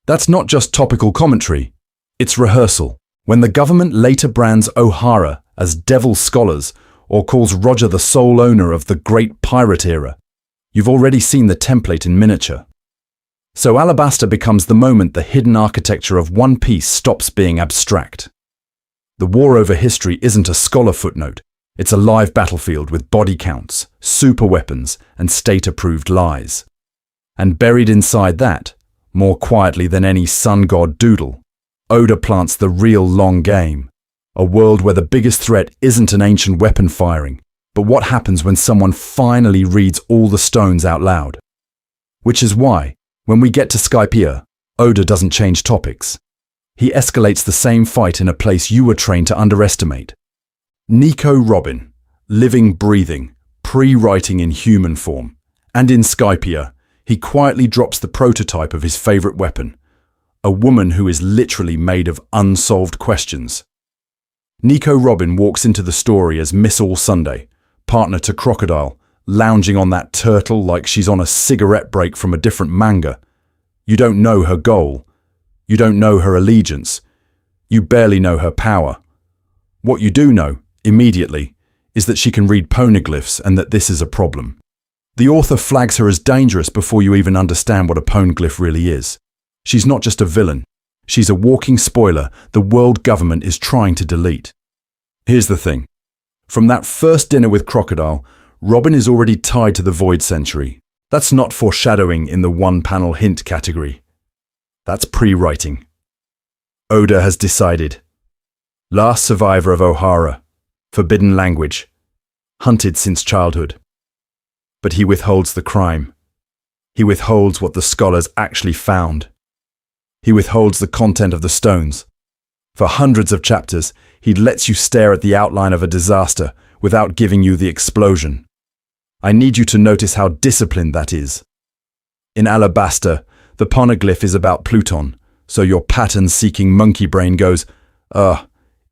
That's not just topical commentary, it's rehearsal. When the government later brands O'Hara as devil scholars or calls Roger the sole owner of the great pirate era, you've already seen the template in miniature. So Alabasta becomes the moment the hidden architecture of One Piece stops being abstract. The war over history isn't a scholar footnote, it's a live battlefield with body counts, super weapons, and state-approved lies. And buried inside that, more quietly than any sun god doodle, Oda plants the real long game. A world where the biggest threat isn't an ancient weapon firing, but what happens when someone finally reads all the stones out loud. Which is why, when we get to Skypiea, Oda doesn't change topics. He escalates the same fight in a place you were trained to underestimate. Nico Robin, living, breathing, pre-writing in human form. And in Skypiea, he quietly drops the prototype of his favorite weapon, a woman who is literally made of unsolved questions. Nico Robin walks into the story as Miss All Sunday, partner to Crocodile, lounging on that turtle like she's on a cigarette break from a different manga. You don't know her goal. You don't know her allegiance. You barely know her power. What you do know, immediately, is that she can read poneglyphs and that this is a problem. The author flags her as dangerous before you even understand what a poneglyph really is. She's not just a villain. She's a walking spoiler the world government is trying to delete. Here's the thing. From that first dinner with Crocodile, Robin is already tied to the Void Century. That's not foreshadowing in the one-panel hint category. That's pre-writing. Oda has decided. Last survivor of O'Hara. Forbidden language. Hunted since childhood. But he withholds the crime. He withholds what the scholars actually found. He withholds the content of the stones. For hundreds of chapters, he lets you stare at the outline of a disaster without giving you the explosion. I need you to notice how disciplined that is. In Alabasta, the Poneglyph is about Pluton, so your pattern-seeking monkey brain goes,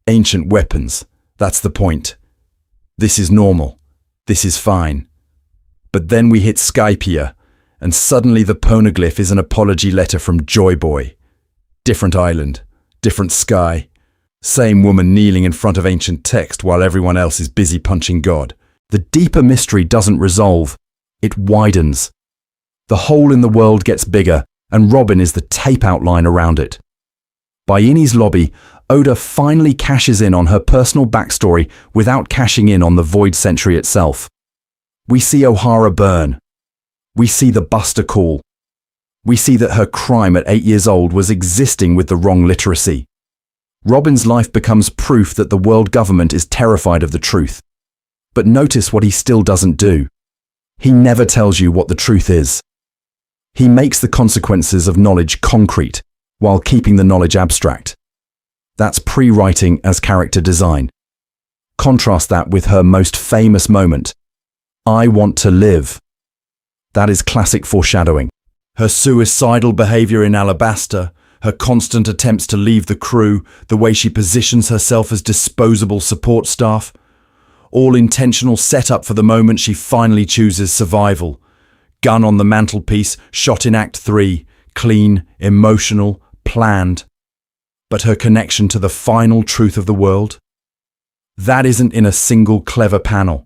ancient weapons, that's the point. This is normal. This is fine. But then we hit Skypiea, and suddenly the Poneglyph is an apology letter from Joy Boy. Different island, different sky, same woman kneeling in front of ancient text while everyone else is busy punching God. The deeper mystery doesn't resolve, it widens. The hole in the world gets bigger, and Robin is the tape outline around it. By Ini's lobby, Oda finally cashes in on her personal backstory without cashing in on the Void Century itself. We see O'Hara burn. We see the Buster call. We see that her crime at 8 years old was existing with the wrong literacy. Robin's life becomes proof that the world government is terrified of the truth. But notice what he still doesn't do. He never tells you what the truth is. He makes the consequences of knowledge concrete while keeping the knowledge abstract. That's pre-writing as character design. Contrast that with her most famous moment. I want to live. That is classic foreshadowing. Her suicidal behavior in Alabasta, her constant attempts to leave the crew, the way she positions herself as disposable support staff, all intentional setup for the moment she finally chooses survival. Gun on the mantelpiece, shot in Act 3, clean, emotional, planned. But her connection to the final truth of the world? That isn't in a single clever panel.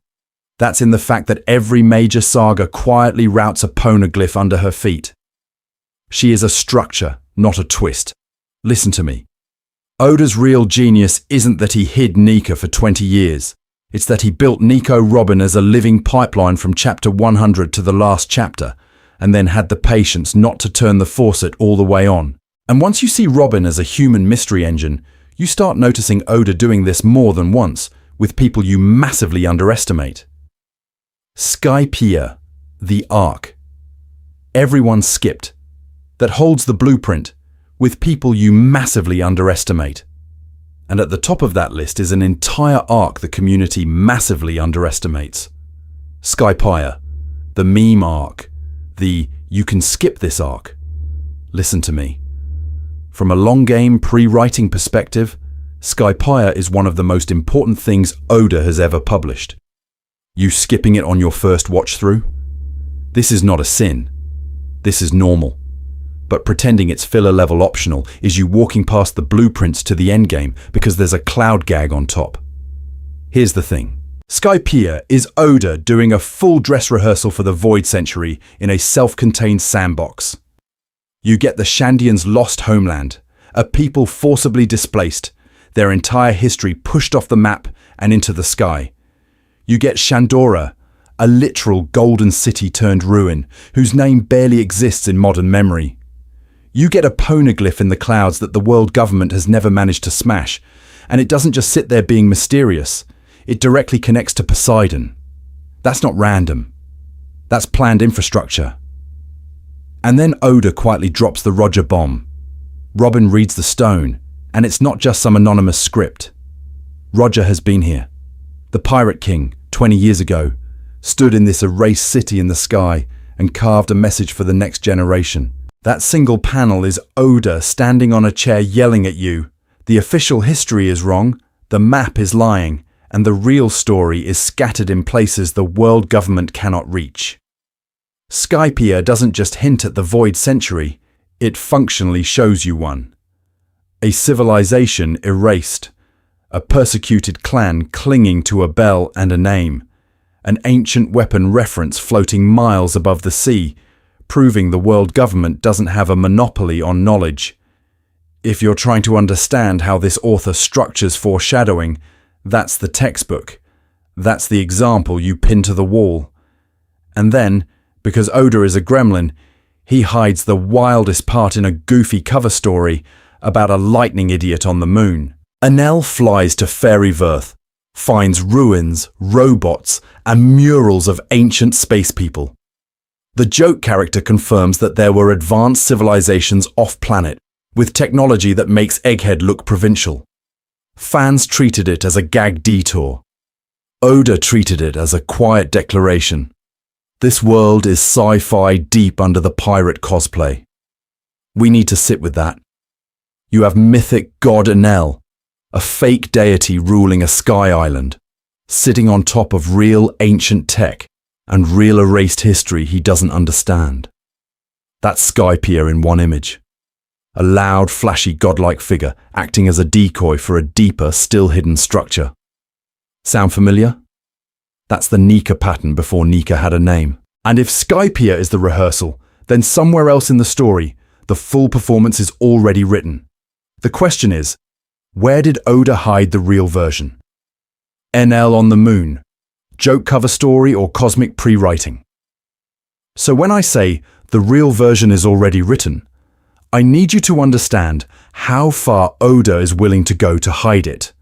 That's in the fact that every major saga quietly routes a poneglyph under her feet. She is a structure, not a twist. Listen to me. Oda's real genius isn't that he hid Nika for 20 years. It's that he built Nico Robin as a living pipeline from chapter 100 to the last chapter, and then had the patience not to turn the faucet all the way on. And once you see Robin as a human mystery engine, you start noticing Oda doing this more than once, with people you massively underestimate. Skypiea, the arc. Everyone skipped. that holds the blueprint, with people you massively underestimate. And at the top of that list is an entire arc the community massively underestimates. Skypiea, the meme arc, the "you can skip this" arc. Listen to me. From a long game pre-writing perspective, Skypiea is one of the most important things Oda has ever published. You skipping it on your first watch through? This is not a sin. This is normal. But pretending it's filler level optional is you walking past the blueprints to the endgame because there's a cloud gag on top. Here's the thing. Skypiea is Oda doing a full dress rehearsal for the Void Century in a self-contained sandbox. You get the Shandians' lost homeland, a people forcibly displaced, their entire history pushed off the map and into the sky. You get Shandora, a literal golden city turned ruin, whose name barely exists in modern memory. You get a Poneglyph in the clouds that the world government has never managed to smash, and it doesn't just sit there being mysterious, it directly connects to Poseidon. That's not random. That's planned infrastructure. And then Oda quietly drops the Roger bomb. Robin reads the stone, and it's not just some anonymous script. Roger has been here. The Pirate King, 20 years ago, stood in this erased city in the sky and carved a message for the next generation. That single panel is Oda standing on a chair yelling at you. The official history is wrong, the map is lying, and the real story is scattered in places the world government cannot reach. Skypiea doesn't just hint at the Void Century, it functionally shows you one. A civilization erased, a persecuted clan clinging to a bell and a name, an ancient weapon reference floating miles above the sea, proving the world government doesn't have a monopoly on knowledge. If you're trying to understand how this author structures foreshadowing, that's the textbook. That's the example you pin to the wall. And then, because Oda is a gremlin, he hides the wildest part in a goofy cover story about a lightning idiot on the moon. Enel flies to Fairyverse, finds ruins, robots, and murals of ancient space people. The joke character confirms that there were advanced civilizations off-planet, with technology that makes Egghead look provincial. Fans treated it as a gag detour. Oda treated it as a quiet declaration. This world is sci-fi deep under the pirate cosplay. We need to sit with that. You have mythic god Enel, a fake deity ruling a sky island, sitting on top of real ancient tech and real erased history he doesn't understand. That's Skypiea in one image. A loud, flashy, godlike figure acting as a decoy for a deeper, still hidden structure. Sound familiar? That's the Nika pattern before Nika had a name. And if Skypiea is the rehearsal, then somewhere else in the story, the full performance is already written. The question is, where did Oda hide the real version? Enel on the moon, joke cover story, or cosmic pre-writing? So when I say the real version is already written, I need you to understand how far Oda is willing to go to hide it.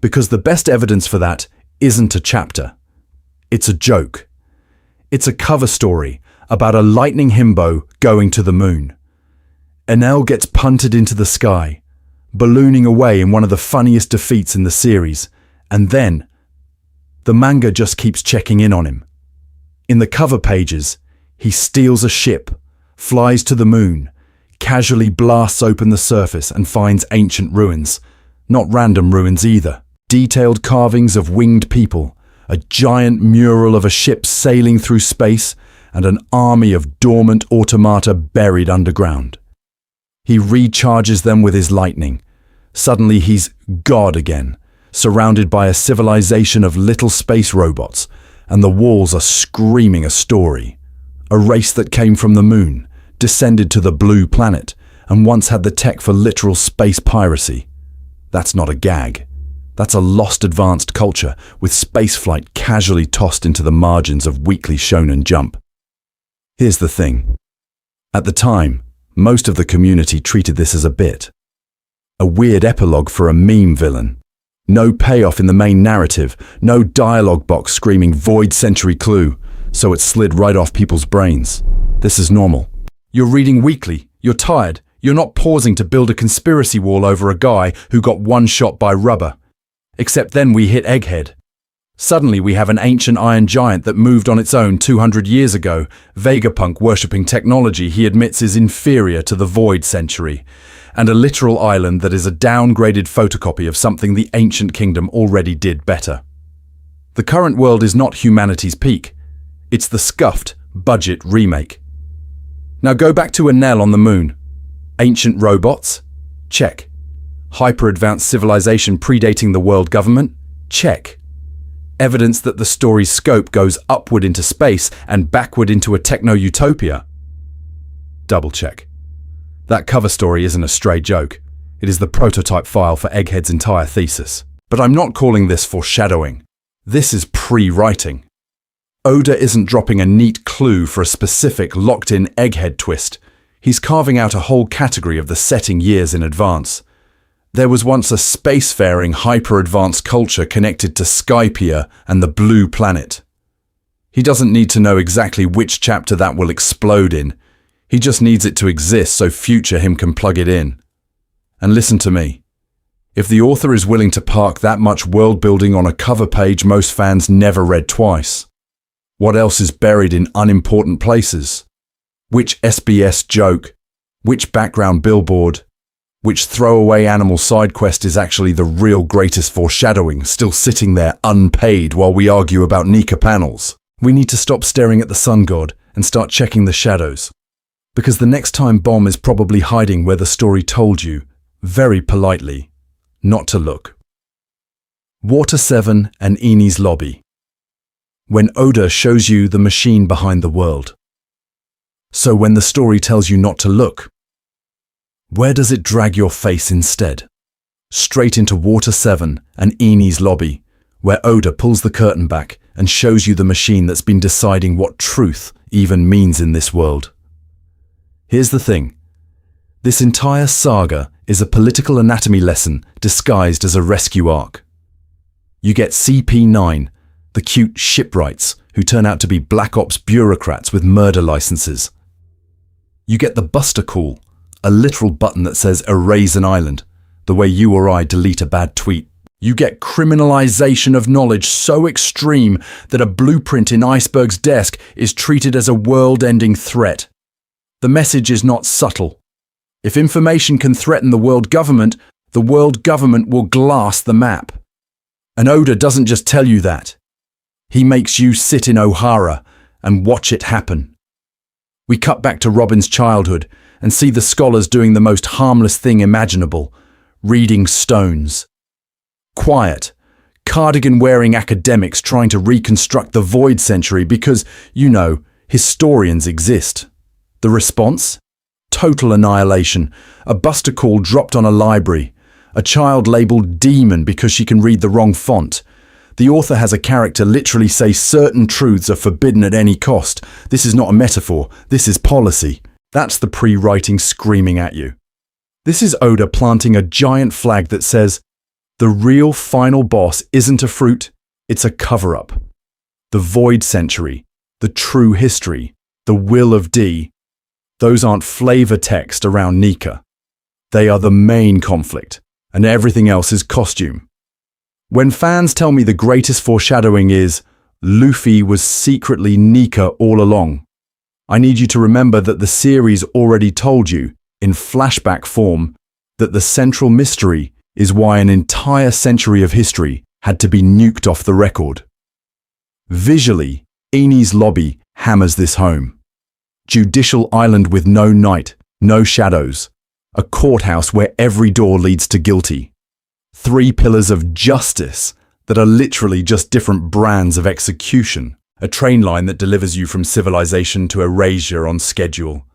Because the best evidence for that isn't a chapter. It's a joke. It's a cover story about a lightning himbo going to the moon. Enel gets punted into the sky, ballooning away in one of the funniest defeats in the series, and then the manga just keeps checking in on him. In the cover pages, he steals a ship, flies to the moon, casually blasts open the surface and finds ancient ruins. Not random ruins either. Detailed carvings of winged people, a giant mural of a ship sailing through space, and an army of dormant automata buried underground. He recharges them with his lightning. Suddenly he's God again, surrounded by a civilization of little space robots, and the walls are screaming a story. A race that came from the moon, descended to the blue planet, and once had the tech for literal space piracy. That's not a gag. That's a lost advanced culture with spaceflight casually tossed into the margins of Weekly Shonen Jump. Here's the thing. At the time, most of the community treated this as a bit. A weird epilogue for a meme villain. No payoff in the main narrative, no dialogue box screaming Void Century clue, so it slid right off people's brains. This is normal. You're reading Weekly, You're tired. You're not pausing to build a conspiracy wall over a guy who got one shot by rubber. Except then we hit Egghead. Suddenly we have an ancient iron giant that moved on its own 200 years ago, Vegapunk worshipping technology he admits is inferior to the Void Century, and a literal island that is a downgraded photocopy of something the ancient kingdom already did better. The current world is not humanity's peak. It's the scuffed, budget remake. Now go back to Enel on the moon. Ancient robots? Check. Hyper-advanced civilization predating the world government? Check. Evidence that the story's scope goes upward into space and backward into a techno-utopia? Double check. That cover story isn't a stray joke. It is the prototype file for Egghead's entire thesis. But I'm not calling this foreshadowing. This is pre-writing. Oda isn't dropping a neat clue for a specific locked-in Egghead twist. He's carving out a whole category of the setting years in advance. There was once a spacefaring, hyper-advanced culture connected to Skypiea and the Blue Planet. He doesn't need to know exactly which chapter that will explode in. He just needs it to exist so future him can plug it in. And listen to me. If the author is willing to park that much world-building on a cover page most fans never read twice, what else is buried in unimportant places? Which SBS joke? Which background billboard? Which throwaway animal side quest is actually the real greatest foreshadowing, still sitting there unpaid while we argue about Nika panels? We need to stop staring at the sun god and start checking the shadows. Because the next time Bomb is probably hiding where the story told you, very politely, not to look. Water 7 and Eni's Lobby. When Oda shows you the machine behind the world. So when the story tells you not to look, where does it drag your face instead? Straight into Water 7 and Eni's Lobby, where Oda pulls the curtain back and shows you the machine that's been deciding what truth even means in this world. Here's the thing. This entire saga is a political anatomy lesson disguised as a rescue arc. You get CP9, the cute shipwrights who turn out to be Black Ops bureaucrats with murder licenses. You get the Buster Call, a literal button that says erase an island, the way you or I delete a bad tweet. You get criminalization of knowledge so extreme that a blueprint in Iceberg's desk is treated as a world-ending threat. The message is not subtle. If information can threaten the world government will glass the map. And Oda doesn't just tell you that. He makes you sit in Ohara and watch it happen. We cut back to Robin's childhood and see the scholars doing the most harmless thing imaginable, reading stones. Quiet, cardigan-wearing academics trying to reconstruct the Void Century because, historians exist. The response? Total annihilation. A Buster Call dropped on a library. A child labelled demon because she can read the wrong font. The author has a character literally say certain truths are forbidden at any cost. This is not a metaphor. This is policy. That's the pre-writing screaming at you. This is Oda planting a giant flag that says, the real final boss isn't a fruit, it's a cover-up. The Void Century, the true history, the will of D, those aren't flavor text around Nika. They are the main conflict, and everything else is costume. When fans tell me the greatest foreshadowing is, Luffy was secretly Nika all along, I need you to remember that the series already told you, in flashback form, that the central mystery is why an entire century of history had to be nuked off the record. Visually, Eni's Lobby hammers this home. Judicial island with no night, no shadows. A courthouse where every door leads to guilty. 3 pillars of justice that are literally just different brands of execution. A train line that delivers you from civilization to erasure on schedule.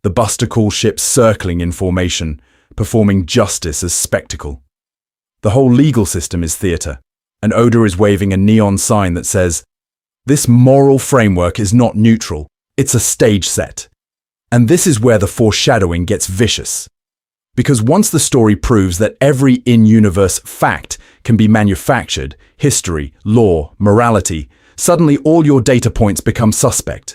The Buster Call ships circling in formation, performing justice as spectacle. The whole legal system is theatre, and Oda is waving a neon sign that says, this moral framework is not neutral, it's a stage set. And this is where the foreshadowing gets vicious. Because once the story proves that every in-universe fact can be manufactured, history, law, morality, suddenly all your data points become suspect.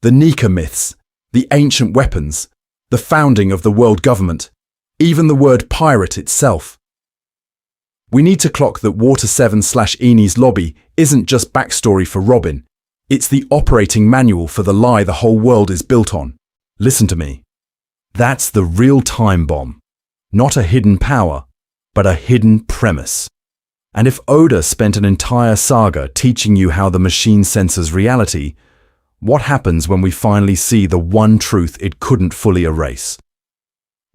The Nika myths, the ancient weapons, the founding of the world government, even the word pirate itself. We need to clock that Water 7/Enies lobby isn't just backstory for Robin. It's the operating manual for the lie the whole world is built on. Listen to me. That's the real time bomb. Not a hidden power, but a hidden premise. And if Oda spent an entire saga teaching you how the machine censors reality, what happens when we finally see the one truth it couldn't fully erase?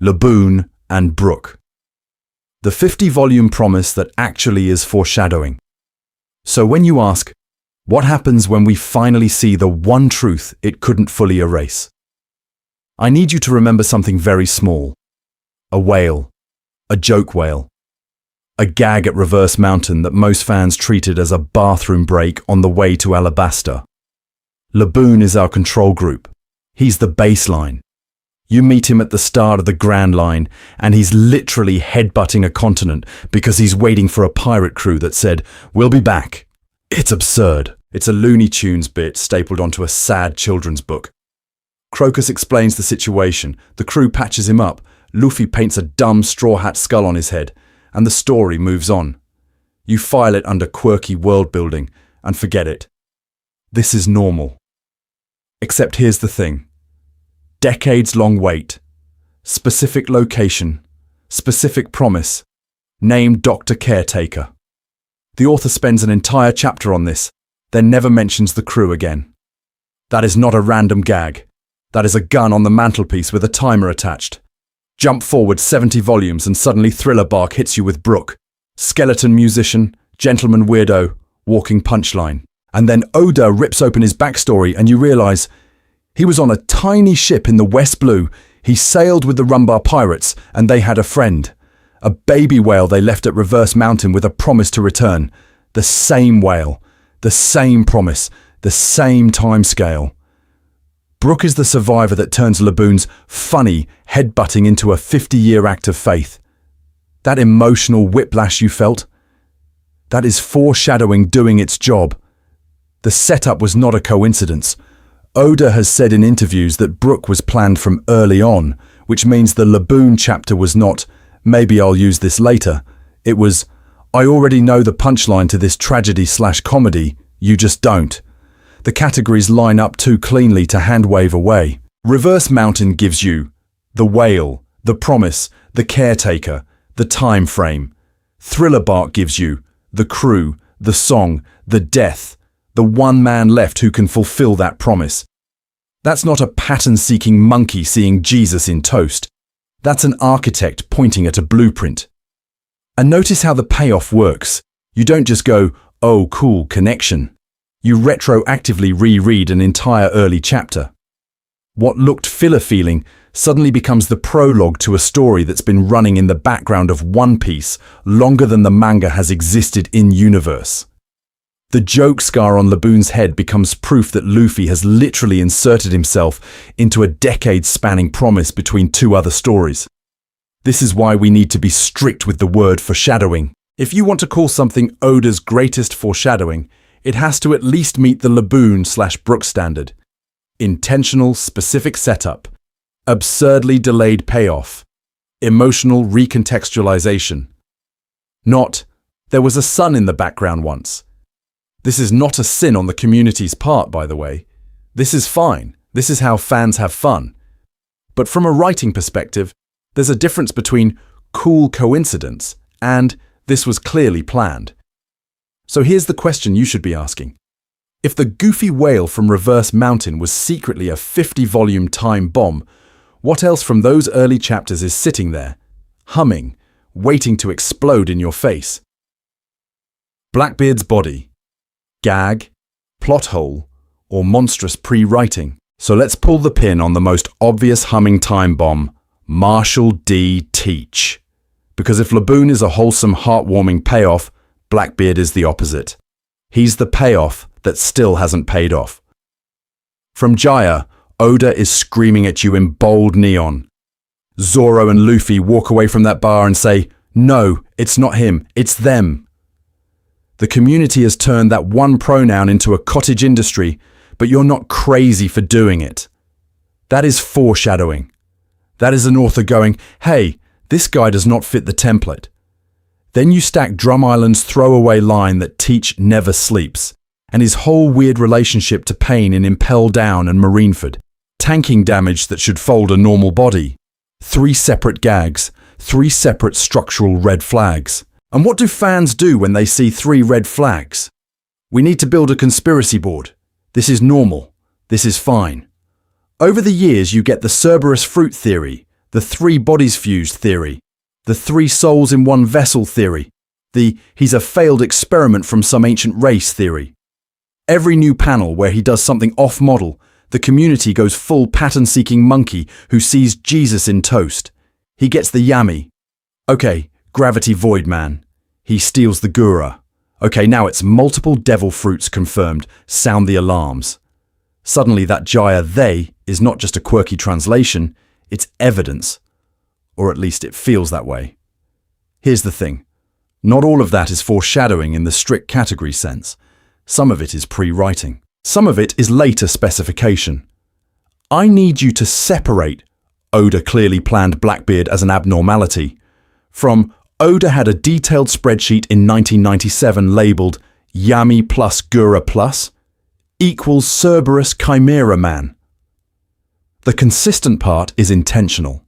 Laboon and Brook. The 50-volume promise that actually is foreshadowing. So when you ask, what happens when we finally see the one truth it couldn't fully erase? I need you to remember something very small. A whale. A joke whale. A gag at Reverse Mountain that most fans treated as a bathroom break on the way to Alabasta. Laboon is our control group. He's the baseline. You meet him at the start of the Grand Line, and he's literally headbutting a continent because he's waiting for a pirate crew that said, "We'll be back." It's absurd. It's a Looney Tunes bit stapled onto a sad children's book. Crocus explains the situation, the crew patches him up, Luffy paints a dumb straw hat skull on his head, and the story moves on. You file it under quirky world building and forget it. This is normal. Except here's the thing. Decades-long wait, specific location, specific promise, named Dr. Caretaker. The author spends an entire chapter on this, then never mentions the crew again. That is not a random gag. That is a gun on the mantelpiece with a timer attached. Jump forward 70 volumes and suddenly Thriller Bark hits you with Brook. Skeleton musician, gentleman weirdo, walking punchline. And then Oda rips open his backstory and you realize he was on a tiny ship in the West Blue. He sailed with the Rumbar pirates and they had a friend. A baby whale they left at Reverse Mountain with a promise to return. The same whale, the same promise, the same timescale. Brook is the survivor that turns Laboon's funny headbutting into a 50-year act of faith. That emotional whiplash you felt? That is foreshadowing doing its job. The setup was not a coincidence. Oda has said in interviews that Brook was planned from early on, which means the Laboon chapter was not, "Maybe I'll use this later." It was, "I already know the punchline to this tragedy/comedy, you just don't." The categories line up too cleanly to hand-wave away. Reverse Mountain gives you the whale, the promise, the caretaker, the time frame. Thriller Bark gives you the crew, the song, the death, the one man left who can fulfill that promise. That's not a pattern-seeking monkey seeing Jesus in toast. That's an architect pointing at a blueprint. And notice how the payoff works. You don't just go, "Oh, cool, connection." You retroactively reread an entire early chapter. What looked filler-feeling suddenly becomes the prologue to a story that's been running in the background of One Piece longer than the manga has existed in universe. The joke scar on Laboon's head becomes proof that Luffy has literally inserted himself into a decade-spanning promise between two other stories. This is why we need to be strict with the word foreshadowing. If you want to call something Oda's greatest foreshadowing, it has to at least meet the Laboon/Brook standard. Intentional, specific setup. Absurdly delayed payoff. Emotional recontextualization. Not, "There was a sun in the background once." This is not a sin on the community's part, by the way. This is fine. This is how fans have fun. But from a writing perspective, there's a difference between cool coincidence and this was clearly planned. So here's the question you should be asking. If the goofy whale from Reverse Mountain was secretly a 50-volume time bomb, what else from those early chapters is sitting there, humming, waiting to explode in your face? Blackbeard's body. Gag, plot hole, or monstrous pre-writing. So let's pull the pin on the most obvious humming time bomb, Marshall D. Teach. Because if Laboon is a wholesome, heartwarming payoff, Blackbeard is the opposite. He's the payoff that still hasn't paid off. From Jaya, Oda is screaming at you in bold neon. Zoro and Luffy walk away from that bar and say, "No, it's not him, it's them." The community has turned that one pronoun into a cottage industry, but you're not crazy for doing it. That is foreshadowing. That is an author going, hey, this guy does not fit the template. Then you stack Drum Island's throwaway line that Teach never sleeps, and his whole weird relationship to pain in Impel Down and Marineford, tanking damage that should fold a normal body. 3 separate gags, 3 separate structural red flags. And what do fans do when they see 3 red flags? We need to build a conspiracy board. This is normal. This is fine. Over the years, you get the Cerberus fruit theory, the 3 bodies fused theory, the 3 souls in one vessel theory, the he's a failed experiment from some ancient race theory. Every new panel where he does something off-model, the community goes full pattern-seeking monkey who sees Jesus in toast. He gets the yummy. Okay, Gravity Void Man. He steals the Gura. Okay, now it's multiple devil fruits confirmed. Sound the alarms. Suddenly that Jaya they is not just a quirky translation, it's evidence. Or at least it feels that way. Here's the thing. Not all of that is foreshadowing in the strict category sense. Some of it is pre-writing. Some of it is later specification. I need you to separate Oda clearly planned Blackbeard as an abnormality from Oda had a detailed spreadsheet in 1997 labeled Yami plus Gura plus equals Cerberus Chimera Man. The consistent part is intentional.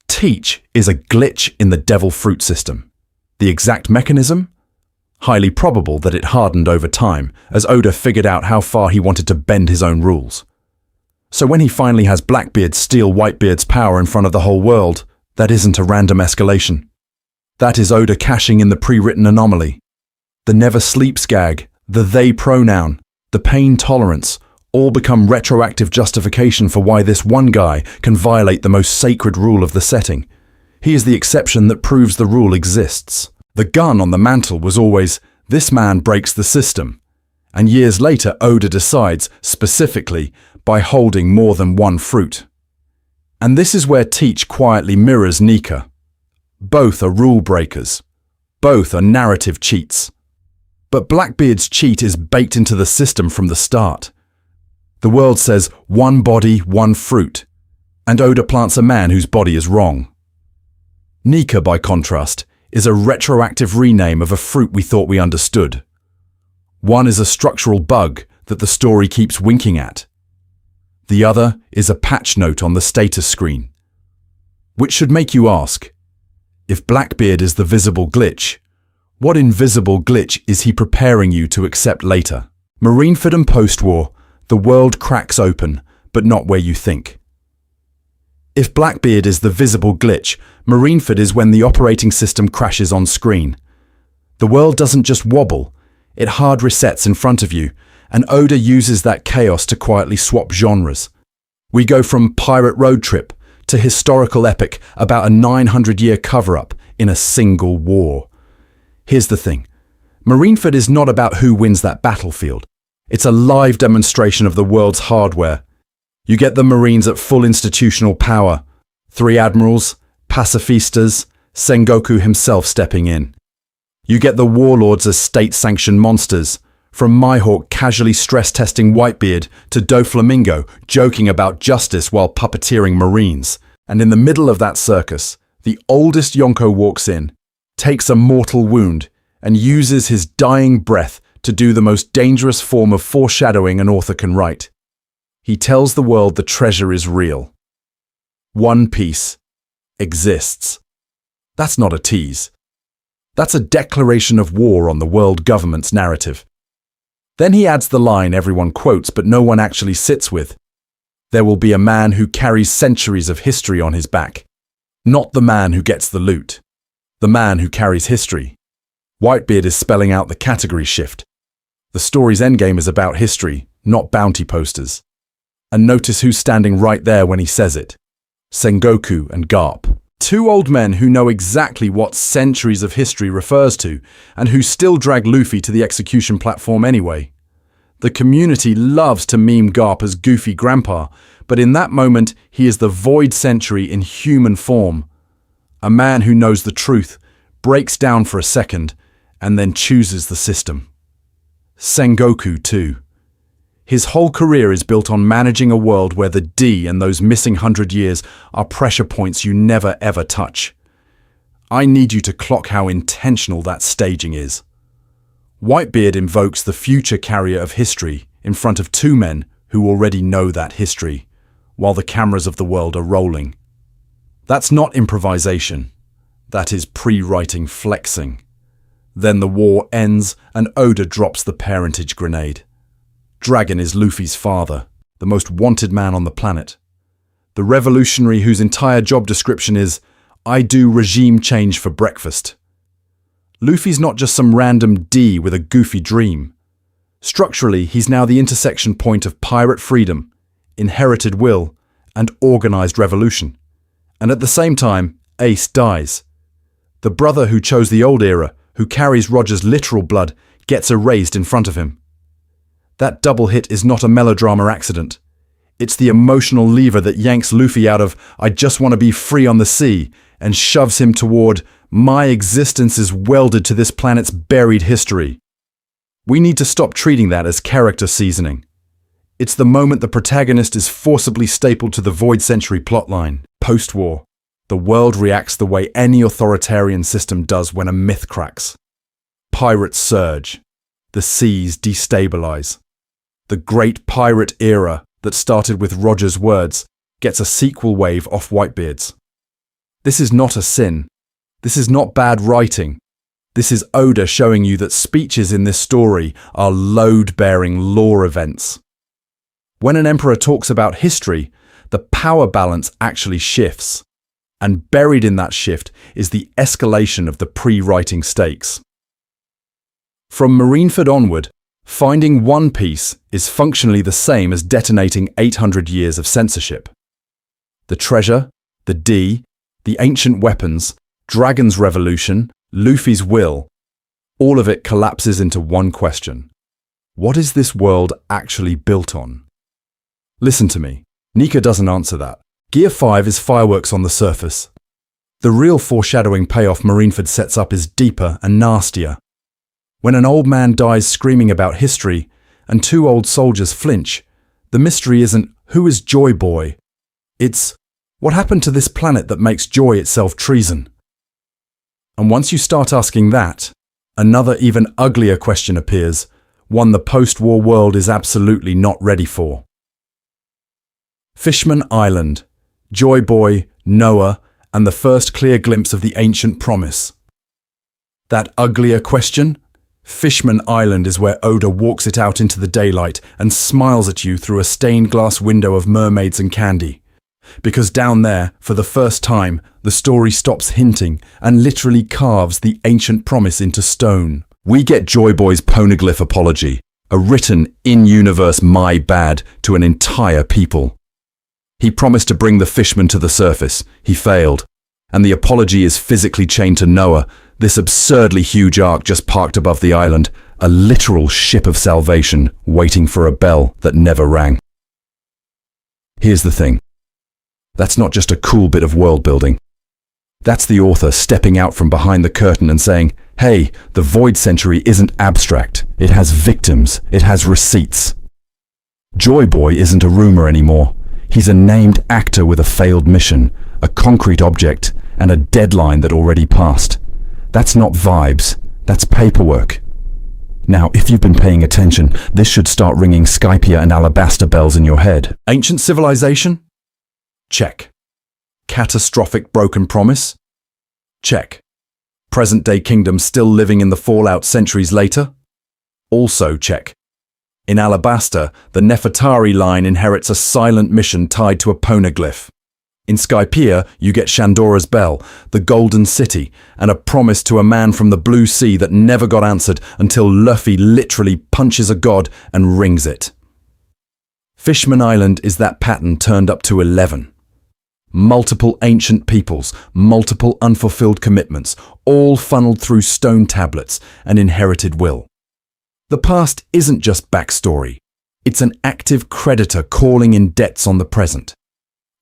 Teach is a glitch in the devil fruit system. The exact mechanism? Highly probable that it hardened over time as Oda figured out how far he wanted to bend his own rules. So when he finally has Blackbeard steal Whitebeard's power in front of the whole world, that isn't a random escalation. That is Oda cashing in the pre-written anomaly. The never sleeps gag, the they pronoun, the pain tolerance, all become retroactive justification for why this one guy can violate the most sacred rule of the setting. He is the exception that proves the rule exists. The gun on the mantle was always, this man breaks the system. And years later, Oda decides, specifically, by holding more than one fruit. And this is where Teach quietly mirrors Nika. Both are rule breakers. Both are narrative cheats. But Blackbeard's cheat is baked into the system from the start. The world says, one body, one fruit. And Oda plants a man whose body is wrong. Nika, by contrast, is a retroactive rename of a fruit we thought we understood. One is a structural bug that the story keeps winking at. The other is a patch note on the status screen. Which should make you ask, if Blackbeard is the visible glitch, what invisible glitch is he preparing you to accept later? Marineford and postwar, the world cracks open, but not where you think. If Blackbeard is the visible glitch, Marineford is when the operating system crashes on screen. The world doesn't just wobble, it hard resets in front of you, and Oda uses that chaos to quietly swap genres. We go from pirate road trip to historical epic about a 900-year cover-up in a single war. Here's the thing. Marineford is not about who wins that battlefield. It's a live demonstration of the world's hardware. You get the Marines at full institutional power. 3 admirals, pacifistas, Sengoku himself stepping in. You get the warlords as state-sanctioned monsters, from Mihawk casually stress-testing Whitebeard to Doflamingo joking about justice while puppeteering Marines. And in the middle of that circus, the oldest Yonko walks in, takes a mortal wound, and uses his dying breath to do the most dangerous form of foreshadowing an author can write. He tells the world the treasure is real. One Piece exists. That's not a tease. That's a declaration of war on the world government's narrative. Then he adds the line everyone quotes but no one actually sits with. There will be a man who carries centuries of history on his back. Not the man who gets the loot. The man who carries history. Whitebeard is spelling out the category shift. The story's endgame is about history, not bounty posters. And notice who's standing right there when he says it. Sengoku and Garp. 2 old men who know exactly what centuries of history refers to, and who still drag Luffy to the execution platform anyway. The community loves to meme Garp as goofy grandpa, but in that moment he is the void century in human form. A man who knows the truth, breaks down for a second, and then chooses the system. Sengoku too. His whole career is built on managing a world where the D and those missing 100 years are pressure points you never ever touch. I need you to clock how intentional that staging is. Whitebeard invokes the future carrier of history in front of two men who already know that history, while the cameras of the world are rolling. That's not improvisation. That is pre-writing flexing. Then the war ends and Oda drops the parentage grenade. Dragon is Luffy's father, the most wanted man on the planet. The revolutionary whose entire job description is, "I do regime change for breakfast." Luffy's not just some random D with a goofy dream. Structurally, he's now the intersection point of pirate freedom, inherited will, and organized revolution. And at the same time, Ace dies. The brother who chose the old era, who carries Roger's literal blood, gets erased in front of him. That double hit is not a melodrama accident. It's the emotional lever that yanks Luffy out of "I just want to be free on the sea" and shoves him toward "my existence is welded to this planet's buried history." We need to stop treating that as character seasoning. It's the moment the protagonist is forcibly stapled to the Void Century plotline. Post-war, the world reacts the way any authoritarian system does when a myth cracks. Pirates surge. The seas destabilize. The great pirate era that started with Roger's words gets a sequel wave off Whitebeard's. This is not a sin. This is not bad writing. This is Oda showing you that speeches in this story are load-bearing lore events. When an emperor talks about history, the power balance actually shifts. And buried in that shift is the escalation of the pre-writing stakes. From Marineford onward, finding One Piece is functionally the same as detonating 800 years of censorship. The treasure, the D, the ancient weapons, Dragon's revolution, Luffy's will, all of it collapses into one question. What is this world actually built on? Listen to me. Nika doesn't answer that. Gear 5 is fireworks on the surface. The real foreshadowing payoff Marineford sets up is deeper and nastier. When an old man dies screaming about history and two old soldiers flinch, the mystery isn't "who is Joy Boy?" It's "what happened to this planet that makes joy itself treason?" And once you start asking that, another even uglier question appears, one the post-war world is absolutely not ready for. Fishman Island, Joy Boy, Noah, and the first clear glimpse of the ancient promise. That uglier question? Fishman Island is where Oda walks it out into the daylight and smiles at you through a stained glass window of mermaids and candy. Because down there, for the first time, the story stops hinting and literally carves the ancient promise into stone. We get Joy Boy's Poneglyph apology, a written, in-universe my bad to an entire people. He promised to bring the fishmen to the surface. He failed. And the apology is physically chained to Noah, this absurdly huge ark just parked above the island, a literal ship of salvation waiting for a bell that never rang. Here's the thing. That's not just a cool bit of world building. That's the author stepping out from behind the curtain and saying, hey, the Void Century isn't abstract. It has victims. It has receipts. Joy Boy isn't a rumor anymore. He's a named actor with a failed mission, a concrete object, and a deadline that already passed. That's not vibes. That's paperwork. Now, if you've been paying attention, this should start ringing Skypiea and Alabasta bells in your head. Ancient civilization? Check. Catastrophic broken promise? Check. Present-day kingdom still living in the fallout centuries later? Also check. In Alabasta, the Nefertari line inherits a silent mission tied to a poneglyph. In Skypiea, you get Shandora's bell, the golden city, and a promise to a man from the blue sea that never got answered until Luffy literally punches a god and rings it. Fishman Island is that pattern turned up to 11. Multiple ancient peoples, multiple unfulfilled commitments, all funneled through stone tablets and inherited will. The past isn't just backstory. It's an active creditor calling in debts on the present.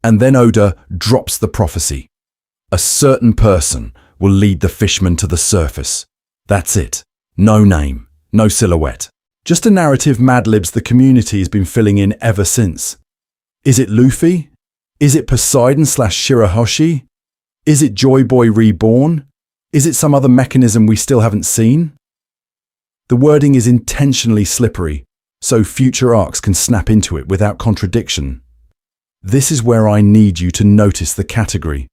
And then Oda drops the prophecy. A certain person will lead the fishmen to the surface. That's it. No name, no silhouette, Just a narrative Mad Libs the community has been filling in ever since. Is it Luffy? Is it Poseidon/Shirahoshi? Is it Joy Boy reborn? Is it some other mechanism we still haven't seen? The wording is intentionally slippery, so future arcs can snap into it without contradiction. This is where I need you to notice the category.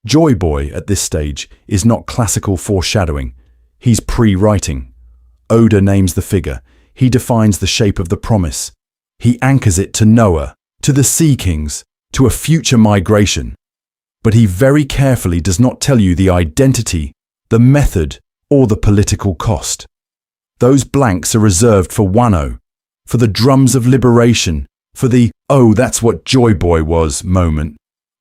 Joy Boy, at this stage, is not classical foreshadowing. He's pre-writing. Oda names the figure. He defines the shape of the promise. He anchors it to Noah, to the Sea Kings, to a future migration. But he very carefully does not tell you the identity, the method, or the political cost. Those blanks are reserved for Wano, for the drums of liberation, for the, oh, that's what Joy Boy was moment.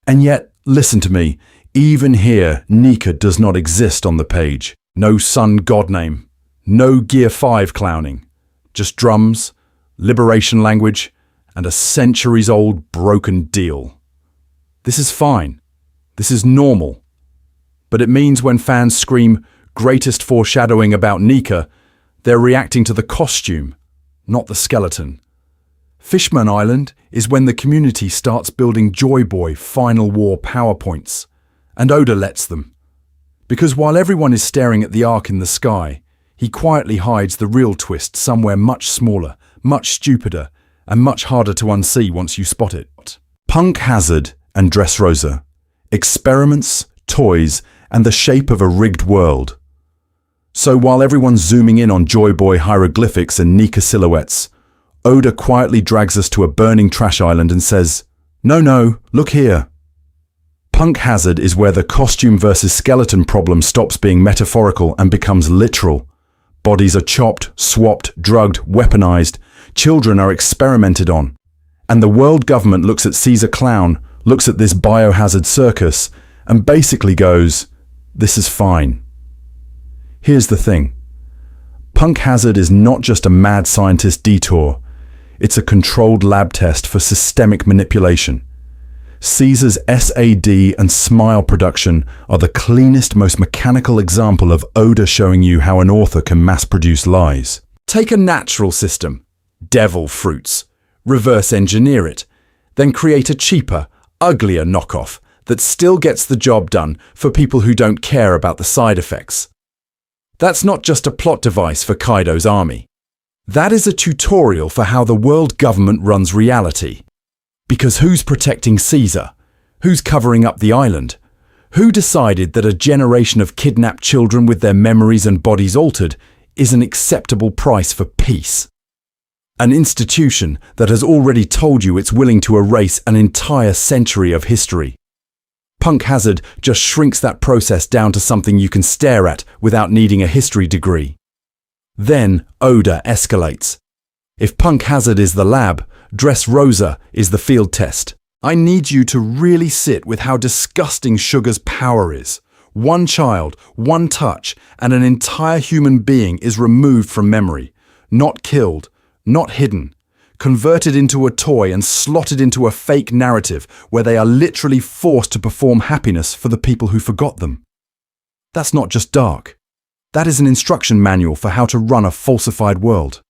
And yet, listen to me, even here, Nika does not exist on the page. No sun god name, no Gear 5 clowning, just drums, liberation language, and a centuries-old broken deal. This is fine. This is normal. But it means when fans scream, greatest foreshadowing about Nika, they're reacting to the costume, not the skeleton. Fishman Island is when the community starts building Joy Boy Final War PowerPoints, and Oda lets them. Because while everyone is staring at the arc in the sky, he quietly hides the real twist somewhere much smaller, much stupider, and much harder to unsee once you spot it. Punk Hazard and Dressrosa. Experiments, toys, and the shape of a rigged world. So while everyone's zooming in on Joy Boy hieroglyphics and Nika silhouettes, Oda quietly drags us to a burning trash island and says, no, look here. Punk Hazard is where the costume versus skeleton problem stops being metaphorical and becomes literal. Bodies are chopped, swapped, drugged, weaponized. Children are experimented on. And the world government looks at Caesar Clown, looks at this biohazard circus, and basically goes, this is fine. Here's the thing. Punk Hazard is not just a mad scientist detour. It's a controlled lab test for systemic manipulation. Caesar's SAD and Smile production are the cleanest, most mechanical example of Oda showing you how an author can mass-produce lies. Take a natural system, devil fruits, reverse engineer it, then create a cheaper, uglier knockoff that still gets the job done for people who don't care about the side effects. That's not just a plot device for Kaido's army. That is a tutorial for how the world government runs reality. Because who's protecting Caesar? Who's covering up the island? Who decided that a generation of kidnapped children with their memories and bodies altered is an acceptable price for peace? An institution that has already told you it's willing to erase an entire century of history. Punk Hazard just shrinks that process down to something you can stare at without needing a history degree. Then Oda escalates. If Punk Hazard is the lab, Dressrosa is the field test. I need you to really sit with how disgusting Sugar's power is. One child, one touch, and an entire human being is removed from memory, not killed, not hidden, converted into a toy and slotted into a fake narrative where they are literally forced to perform happiness for the people who forgot them. That's not just dark. That is an instruction manual for how to run a falsified world.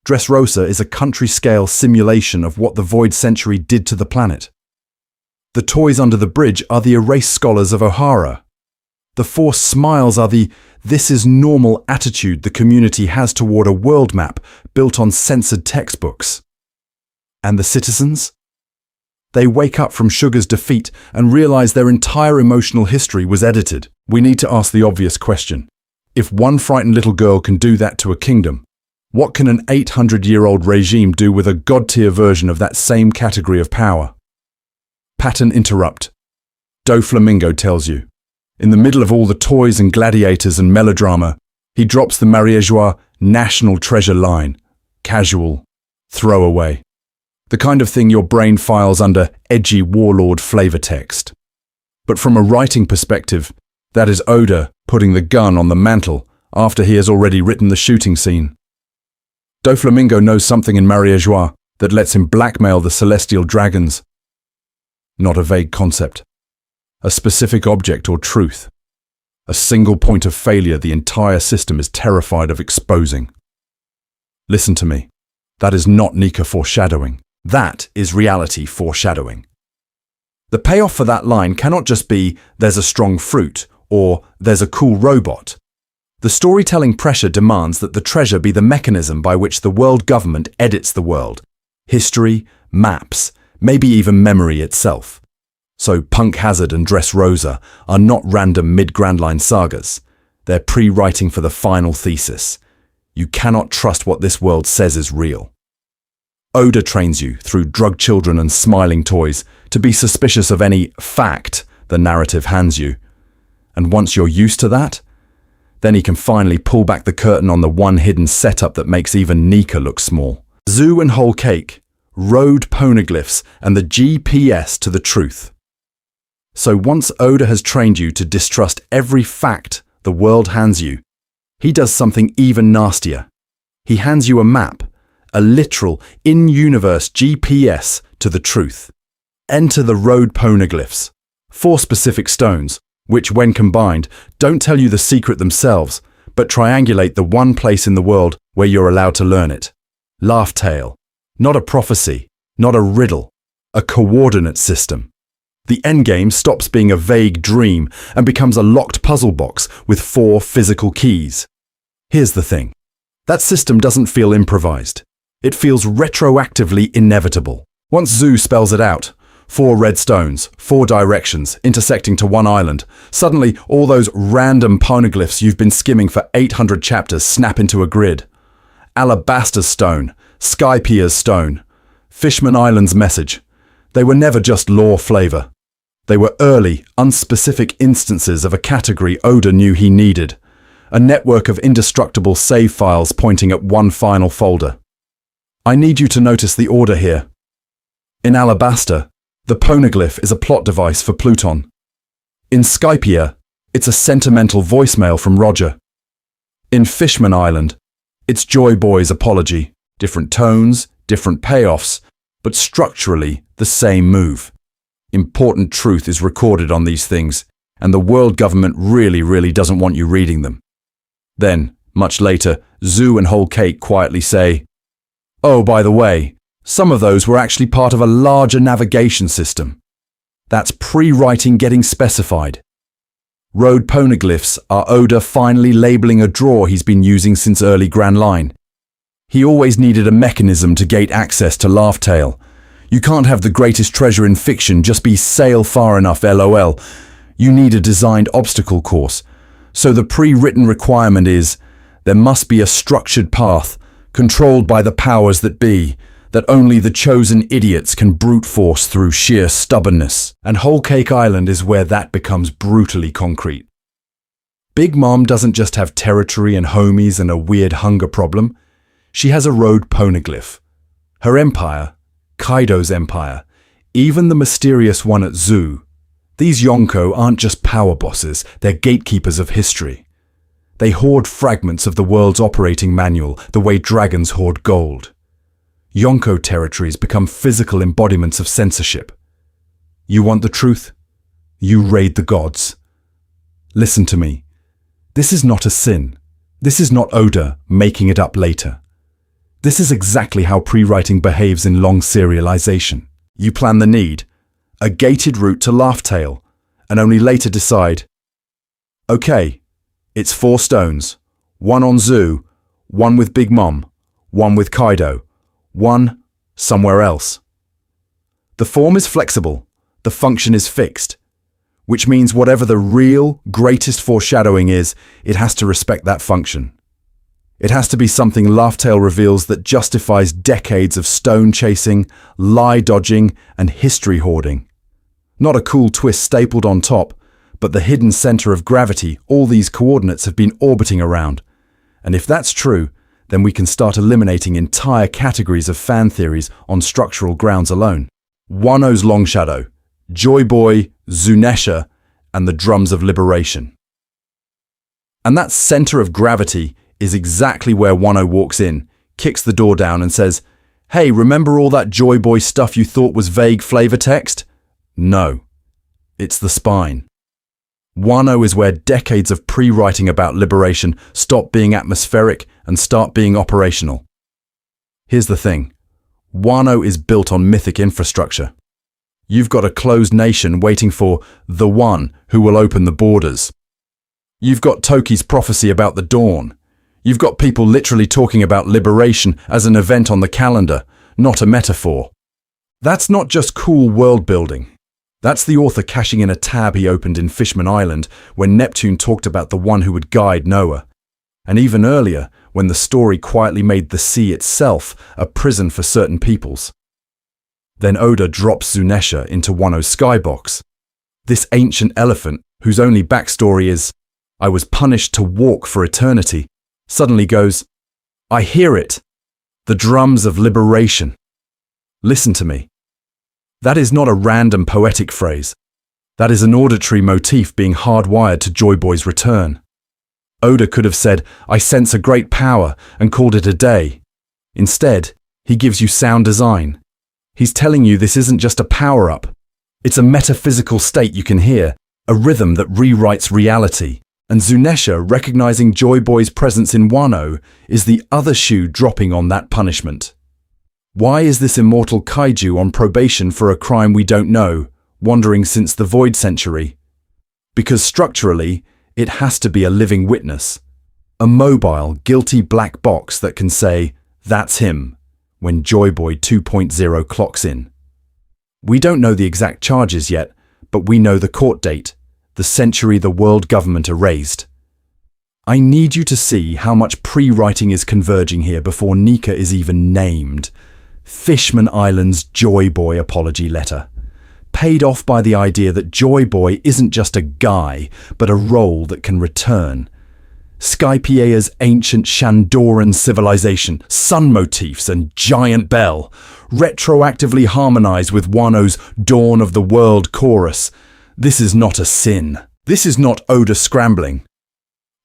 Dressrosa is a country-scale simulation of what the Void Century did to the planet. The toys under the bridge are the erased scholars of Ohara. The forced smiles are the "this is normal" attitude the community has toward a world map built on censored textbooks. And the citizens? They wake up from Sugar's defeat and realize their entire emotional history was edited. We need to ask the obvious question. If one frightened little girl can do that to a kingdom, what can an 800-year-old regime do with a god-tier version of that same category of power? Pattern interrupt. Doflamingo tells you. In the middle of all the toys and gladiators and melodrama, he drops the Mary Geoise national treasure line. Casual. Throwaway. The kind of thing your brain files under edgy warlord flavor text. But from a writing perspective, that is Oda putting the gun on the mantle after he has already written the shooting scene. Doflamingo knows something in Mary Geoise that lets him blackmail the celestial dragons. Not a vague concept. A specific object or truth. A single point of failure the entire system is terrified of exposing. Listen to me. That is not Nika foreshadowing. That is reality foreshadowing. The payoff for that line cannot just be, there's a strong fruit, or there's a cool robot. The storytelling pressure demands that the treasure be the mechanism by which the world government edits the world. History, maps, maybe even memory itself. So Punk Hazard and Dressrosa are not random mid-Grand Line sagas. They're pre-writing for the final thesis. You cannot trust what this world says is real. Oda trains you, through drug children and smiling toys, to be suspicious of any fact the narrative hands you. And once you're used to that, then he can finally pull back the curtain on the one hidden setup that makes even Nika look small. Zoo and Whole Cake, road poneglyphs, and the GPS to the truth. So once Oda has trained you to distrust every fact the world hands you, he does something even nastier. He hands you a map, a literal, in-universe GPS to the truth. Enter the road poneglyphs, 4 specific stones, which when combined, don't tell you the secret themselves, but triangulate the one place in the world where you're allowed to learn it. Laugh Tale. Not a prophecy, not a riddle, a coordinate system. The endgame stops being a vague dream and becomes a locked puzzle box with 4 physical keys. Here's the thing. That system doesn't feel improvised. It feels retroactively inevitable. Once Zoo spells it out, 4 red stones, 4 directions, intersecting to one island, suddenly all those random poneglyphs you've been skimming for 800 chapters snap into a grid. Alabasta's stone, Skypiea's stone, Fishman Island's message. They were never just lore flavor. They were early, unspecific instances of a category Oda knew he needed. A network of indestructible save files pointing at one final folder. I need you to notice the order here. In Alabasta, the poneglyph is a plot device for Pluton. In Skypiea, it's a sentimental voicemail from Roger. In Fishman Island, it's Joy Boy's apology. Different tones, different payoffs, but structurally the same move. Important truth is recorded on these things, and the world government really doesn't want you reading them. Then, much later, Zoo and Whole Cake quietly say, "Oh, by the way, some of those were actually part of a larger navigation system." That's pre-writing getting specified. Road poneglyphs are Oda finally labeling a drawer he's been using since early Grand Line. He always needed a mechanism to gate access to Laugh Tale. You can't have the greatest treasure in fiction just be sail far enough LOL. You need a designed obstacle course. So the pre-written requirement is, there must be a structured path, controlled by the powers that be, that only the chosen idiots can brute force through sheer stubbornness. And Whole Cake Island is where that becomes brutally concrete. Big Mom doesn't just have territory and homies and a weird hunger problem. She has a road poneglyph. Her empire, Kaido's empire, even the mysterious one at Zoo. These Yonko aren't just power bosses, they're gatekeepers of history. They hoard fragments of the world's operating manual, the way dragons hoard gold. Yonko territories become physical embodiments of censorship. You want the truth? You raid the gods. Listen to me. This is not a sin. This is not Oda making it up later. This is exactly how pre-writing behaves in long serialization. You plan the need, a gated route to Laugh Tale, and only later decide, okay, it's 4 stones, 1 on Zoo, 1 with Big Mom, 1 with Kaido, 1 somewhere else. The form is flexible, the function is fixed, which means whatever the real, greatest foreshadowing is, it has to respect that function. It has to be something Laugh Tale reveals that justifies decades of stone chasing, lie dodging, and history hoarding. Not a cool twist stapled on top, but the hidden center of gravity all these coordinates have been orbiting around. And if that's true, then we can start eliminating entire categories of fan theories on structural grounds alone. Wano's Long Shadow, Joy Boy, Zunesha, and the Drums of Liberation. And that center of gravity is exactly where Wano walks in, kicks the door down and says, "Hey, remember all that Joy Boy stuff you thought was vague flavor text?" No, it's the spine. Wano is where decades of pre-writing about liberation stop being atmospheric and start being operational. Here's the thing. Wano is built on mythic infrastructure. You've got a closed nation waiting for the one who will open the borders. You've got Toki's prophecy about the dawn. You've got people literally talking about liberation as an event on the calendar, not a metaphor. That's not just cool world building. That's the author cashing in a tab he opened in Fishman Island when Neptune talked about the one who would guide Noah. And even earlier, when the story quietly made the sea itself a prison for certain peoples. Then Oda drops Zunesha into Wano's skybox. This ancient elephant, whose only backstory is, "I was punished to walk for eternity," suddenly goes, "I hear it. The drums of liberation. Listen to me." That is not a random poetic phrase. That is an auditory motif being hardwired to Joy Boy's return. Oda could have said, "I sense a great power," and called it a day. Instead, he gives you sound design. He's telling you this isn't just a power-up. It's a metaphysical state you can hear, a rhythm that rewrites reality. And Zunesha, recognizing Joy Boy's presence in Wano, is the other shoe dropping on that punishment. Why is this immortal kaiju on probation for a crime we don't know, wandering since the Void Century? Because structurally, it has to be a living witness. A mobile, guilty black box that can say, "That's him," when Joy Boy 2.0 clocks in. We don't know the exact charges yet, but we know the court date, the century the world government erased. I need you to see how much pre-writing is converging here before Nika is even named. Fishman Island's Joy Boy apology letter. Paid off by the idea that Joy Boy isn't just a guy, but a role that can return. Skypiea's ancient Shandoran civilization, sun motifs and giant bell, retroactively harmonized with Wano's Dawn of the World chorus. This is not a sin. This is not Oda scrambling.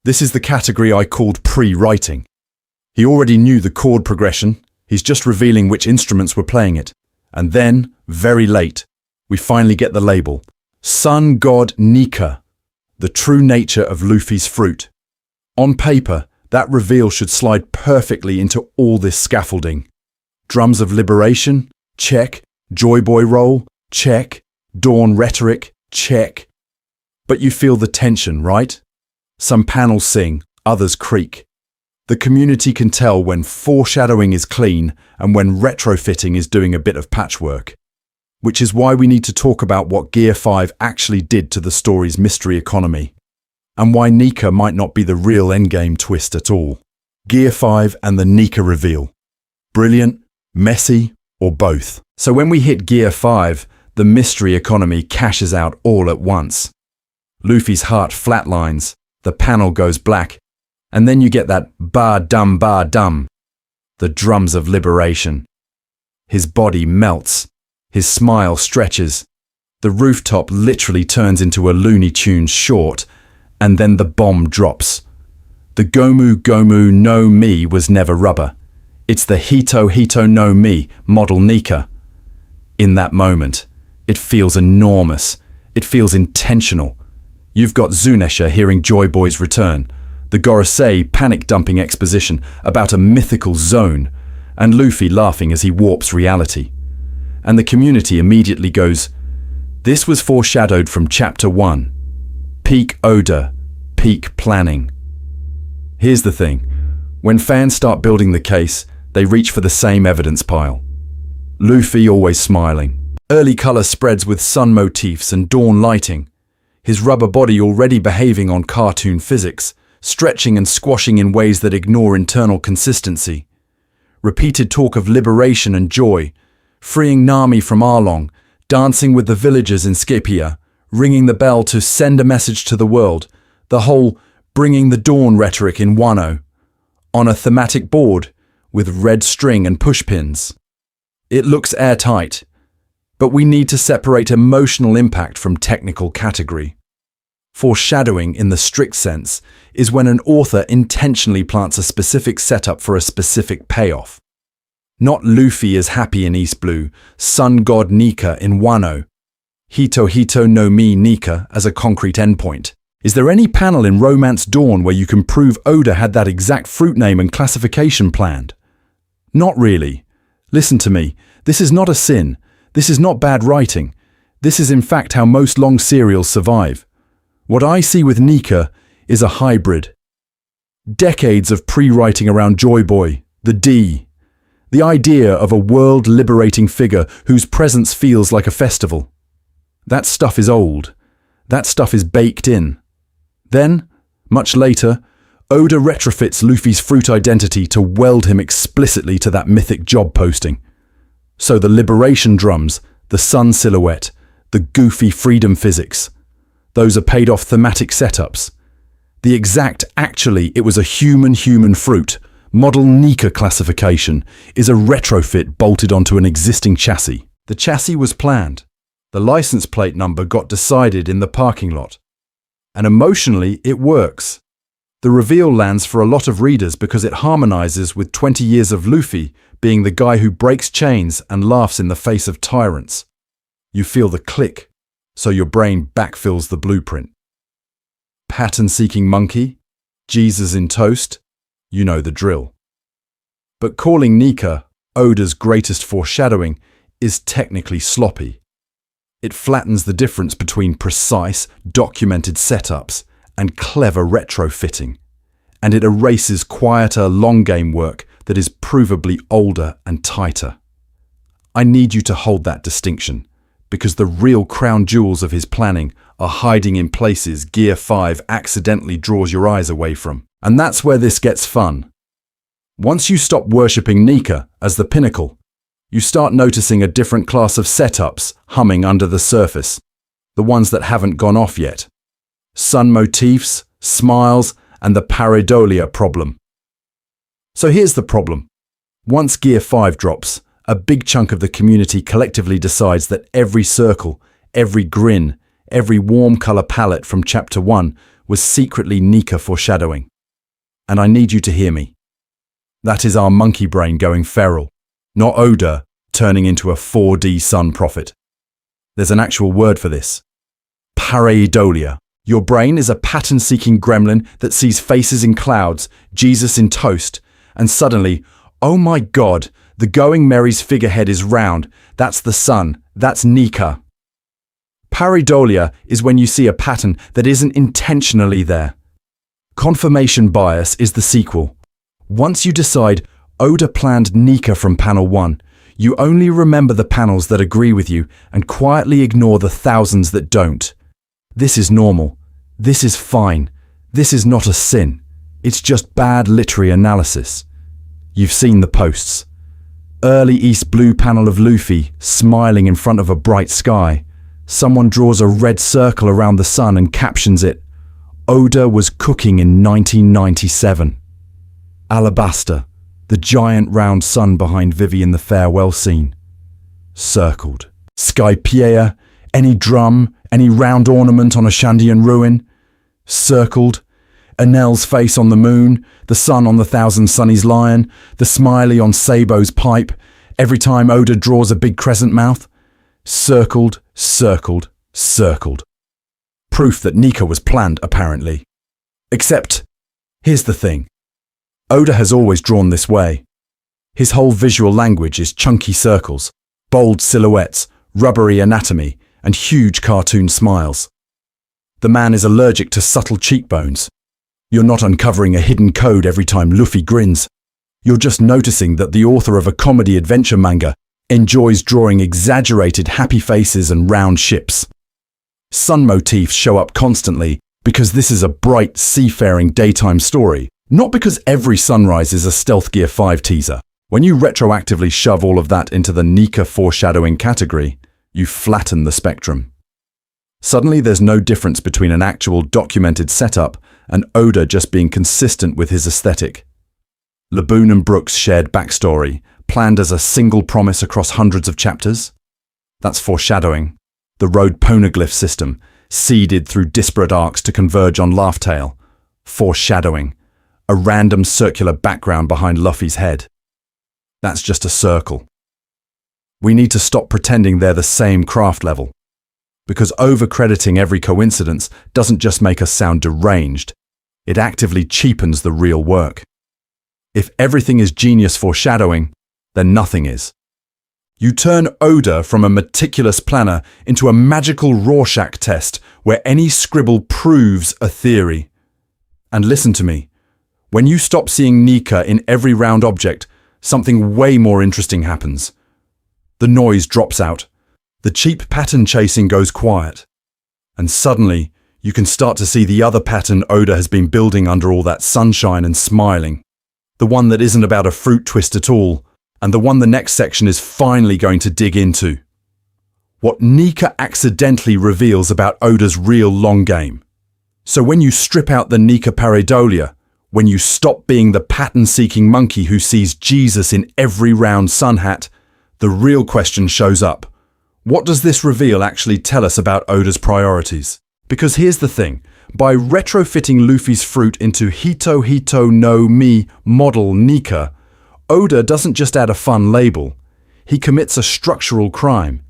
This is the category I called pre-writing. He already knew the chord progression. He's just revealing which instruments were playing it. And then, very late, we finally get the label. Sun God Nika, the true nature of Luffy's fruit. On paper, that reveal should slide perfectly into all this scaffolding. Drums of liberation? Check. Joy Boy role? Check. Dawn rhetoric? Check. But you feel the tension, right? Some panels sing, others creak. The community can tell when foreshadowing is clean and when retrofitting is doing a bit of patchwork. Which is why we need to talk about what Gear 5 actually did to the story's mystery economy. And why Nika might not be the real endgame twist at all. Gear 5 and the Nika reveal. Brilliant, messy, or both. So when we hit Gear 5, the mystery economy cashes out all at once. Luffy's heart flatlines, the panel goes black, and then you get that bar dum, the drums of liberation. His body melts, his smile stretches, the rooftop literally turns into a Looney Tunes short, and then the bomb drops. The Gomu Gomu no Mi was never rubber. It's the Hito Hito no Mi model Nika. In that moment, it feels enormous. It feels intentional. You've got Zunesha hearing Joy Boy's return, the Gorosei panic-dumping exposition about a mythical zone, and Luffy laughing as he warps reality. And the community immediately goes, "This was foreshadowed from Chapter 1. Peak Oda, peak planning." Here's the thing. When fans start building the case, they reach for the same evidence pile. Luffy always smiling. Early color spreads with sun motifs and dawn lighting. His rubber body already behaving on cartoon physics, stretching and squashing in ways that ignore internal consistency. Repeated talk of liberation and joy, freeing Nami from Arlong, dancing with the villagers in Skypiea, ringing the bell to send a message to the world, the whole bringing the dawn rhetoric in Wano, on a thematic board with red string and pushpins. It looks airtight, but we need to separate emotional impact from technical category. Foreshadowing, in the strict sense, is when an author intentionally plants a specific setup for a specific payoff. Not Luffy is happy in East Blue, Sun God Nika in Wano, Hito Hito no Mi Nika as a concrete endpoint. Is there any panel in Romance Dawn where you can prove Oda had that exact fruit name and classification planned? Not really. Listen to me. This is not a sin. This is not bad writing. This is in fact how most long serials survive. What I see with Nika is a hybrid. Decades of pre-writing around Joy Boy, the D. The idea of a world-liberating figure whose presence feels like a festival. That stuff is old. That stuff is baked in. Then, much later, Oda retrofits Luffy's fruit identity to weld him explicitly to that mythic job posting. So the liberation drums, the sun silhouette, the goofy freedom physics, those are paid off thematic setups. The exact actually it was a human fruit, model Nika classification, is a retrofit bolted onto an existing chassis. The chassis was planned. The license plate number got decided in the parking lot. And emotionally, it works. The reveal lands for a lot of readers because it harmonizes with 20 years of Luffy being the guy who breaks chains and laughs in the face of tyrants. You feel the click, so your brain backfills the blueprint. Pattern-seeking monkey, Jesus in toast, you know the drill. But calling Nika Oda's greatest foreshadowing is technically sloppy. It flattens the difference between precise, documented setups and clever retrofitting, and it erases quieter, long-game work that is provably older and tighter. I need you to hold that distinction, because the real crown jewels of his planning are hiding in places Gear 5 accidentally draws your eyes away from. And that's where this gets fun. Once you stop worshipping Nika as the pinnacle, you start noticing a different class of setups humming under the surface, the ones that haven't gone off yet. Sun motifs, smiles, and the pareidolia problem. So here's the problem. Once Gear 5 drops, a big chunk of the community collectively decides that every circle, every grin, every warm color palette from Chapter 1 was secretly Nika foreshadowing. And I need you to hear me. That is our monkey brain going feral, not Oda turning into a 4D sun prophet. There's an actual word for this. Pareidolia. Your brain is a pattern-seeking gremlin that sees faces in clouds, Jesus in toast, and suddenly, oh my God, the going Mary's figurehead is round. That's the sun. That's Nika. Pareidolia is when you see a pattern that isn't intentionally there. Confirmation bias is the sequel. Once you decide Oda planned Nika from panel 1, you only remember the panels that agree with you and quietly ignore the thousands that don't. This is normal. This is fine. This is not a sin. It's just bad literary analysis. You've seen the posts. Early East Blue panel of Luffy smiling in front of a bright sky. Someone draws a red circle around the sun and captions it, Oda was cooking in 1997. Alabasta, the giant round sun behind Vivi in the farewell scene. Circled. Skypiea, any drum, any round ornament on a Shandian ruin. Circled. Enel's face on the moon, the sun on the Thousand Sunnies lion, the smiley on Sabo's pipe, every time Oda draws a big crescent mouth. Circled, circled, circled. Proof that Nika was planned, apparently. Except, here's the thing. Oda has always drawn this way. His whole visual language is chunky circles, bold silhouettes, rubbery anatomy, and huge cartoon smiles. The man is allergic to subtle cheekbones. You're not uncovering a hidden code every time Luffy grins. You're just noticing that the author of a comedy adventure manga enjoys drawing exaggerated happy faces and round ships. Sun motifs show up constantly because this is a bright, seafaring daytime story, not because every sunrise is a Stealth Gear 5 teaser. When you retroactively shove all of that into the Nika foreshadowing category, you flatten the spectrum. Suddenly there's no difference between an actual documented setup and Oda just being consistent with his aesthetic. Laboon and Brook's shared backstory, planned as a single promise across hundreds of chapters? That's foreshadowing. The road Poneglyph system, seeded through disparate arcs to converge on Laugh-Tale. Foreshadowing. A random circular background behind Luffy's head. That's just a circle. We need to stop pretending they're the same craft level. Because over-crediting every coincidence doesn't just make us sound deranged, it actively cheapens the real work. If everything is genius foreshadowing, then nothing is. You turn Oda from a meticulous planner into a magical Rorschach test where any scribble proves a theory. And listen to me, when you stop seeing Nika in every round object, something way more interesting happens. The noise drops out, the cheap pattern chasing goes quiet, and suddenly you can start to see the other pattern Oda has been building under all that sunshine and smiling. The one that isn't about a fruit twist at all, and the one the next section is finally going to dig into. What Nika accidentally reveals about Oda's real long game. So when you strip out the Nika pareidolia, when you stop being the pattern-seeking monkey who sees Jesus in every round sun hat, the real question shows up. What does this reveal actually tell us about Oda's priorities? Because here's the thing, by retrofitting Luffy's fruit into Hito Hito no Mi model Nika, Oda doesn't just add a fun label, he commits a structural crime.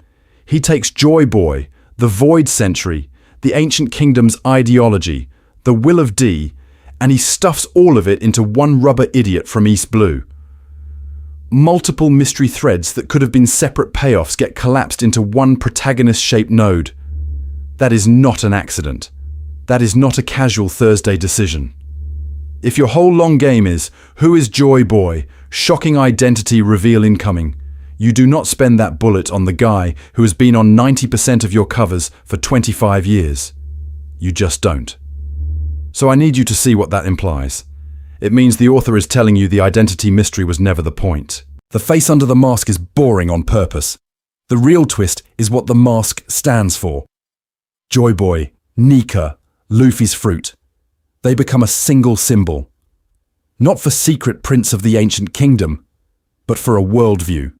He takes Joy Boy, the Void Century, the Ancient Kingdom's ideology, the Will of D, and he stuffs all of it into one rubber idiot from East Blue. Multiple mystery threads that could have been separate payoffs get collapsed into one protagonist-shaped node. That is not an accident. That is not a casual Thursday decision. If your whole long game is, who is Joy Boy, shocking identity reveal incoming, you do not spend that bullet on the guy who has been on 90% of your covers for 25 years. You just don't. So I need you to see what that implies. It means the author is telling you the identity mystery was never the point. The face under the mask is boring on purpose. The real twist is what the mask stands for. Joy Boy, Nika, Luffy's fruit. They become a single symbol. Not for secret prince of the ancient kingdom, but for a worldview,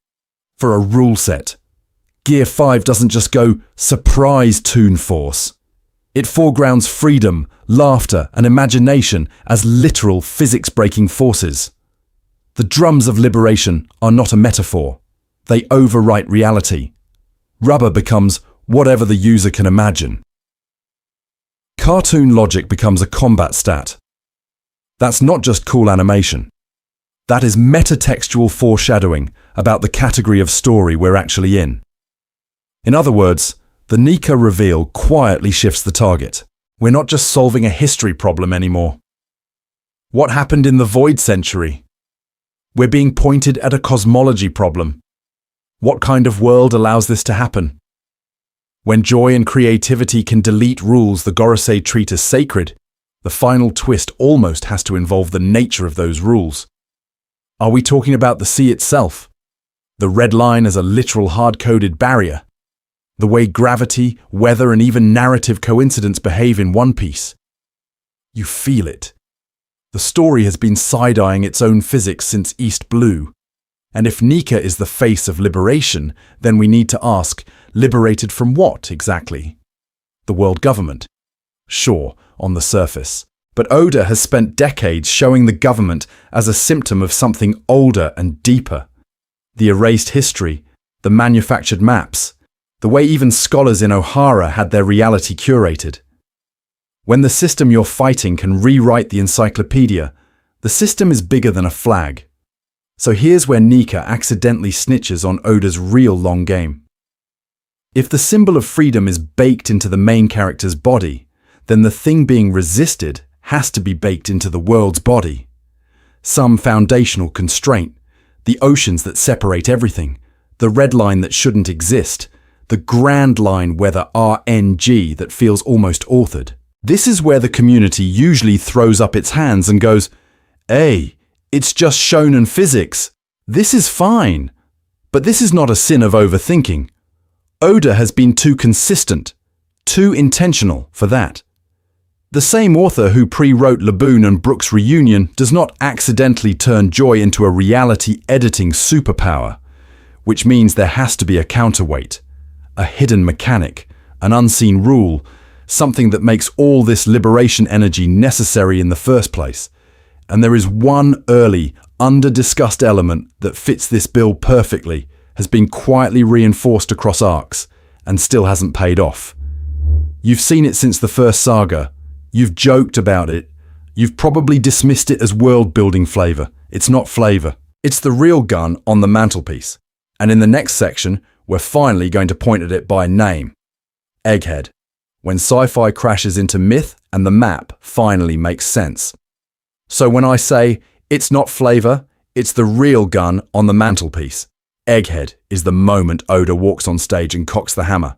for a rule set. Gear 5 doesn't just go surprise Toon Force. It foregrounds freedom, laughter, and imagination as literal physics-breaking forces. The drums of liberation are not a metaphor. They overwrite reality. Rubber becomes whatever the user can imagine. Cartoon logic becomes a combat stat. That's not just cool animation. That is metatextual foreshadowing about the category of story we're actually in. In other words, the Nika reveal quietly shifts the target. We're not just solving a history problem anymore. What happened in the Void Century? We're being pointed at a cosmology problem. What kind of world allows this to happen? When joy and creativity can delete rules the Gorosei treat as sacred, the final twist almost has to involve the nature of those rules. Are we talking about the sea itself? The red line as a literal hard-coded barrier? The way gravity, weather, and even narrative coincidence behave in One Piece? You feel it. The story has been side-eyeing its own physics since East Blue. And if Nika is the face of liberation, then we need to ask, liberated from what exactly? The world government? Sure, on the surface. But Oda has spent decades showing the government as a symptom of something older and deeper. The erased history, the manufactured maps, the way even scholars in Ohara had their reality curated. When the system you're fighting can rewrite the encyclopedia, the system is bigger than a flag. So here's where Nika accidentally snitches on Oda's real long game. If the symbol of freedom is baked into the main character's body, then the thing being resisted has to be baked into the world's body. Some foundational constraint, the oceans that separate everything, the red line that shouldn't exist, the grand line whether RNG that feels almost authored. This is where the community usually throws up its hands and goes, "Hey, it's just shonen physics. This is fine." But this is not a sin of overthinking. Oda has been too consistent, too intentional for that. The same author who pre-wrote Laboon and Brook's reunion does not accidentally turn joy into a reality editing superpower, which means there has to be a counterweight, a hidden mechanic, an unseen rule, something that makes all this liberation energy necessary in the first place. And there is one early, under-discussed element that fits this bill perfectly, has been quietly reinforced across arcs, and still hasn't paid off. You've seen it since the first saga. You've joked about it. You've probably dismissed it as world-building flavor. It's not flavor. It's the real gun on the mantelpiece. And in the next section, we're finally going to point at it by name. Egghead. When sci-fi crashes into myth and the map finally makes sense. So when I say, it's not flavor, it's the real gun on the mantelpiece, Egghead is the moment Oda walks on stage and cocks the hammer.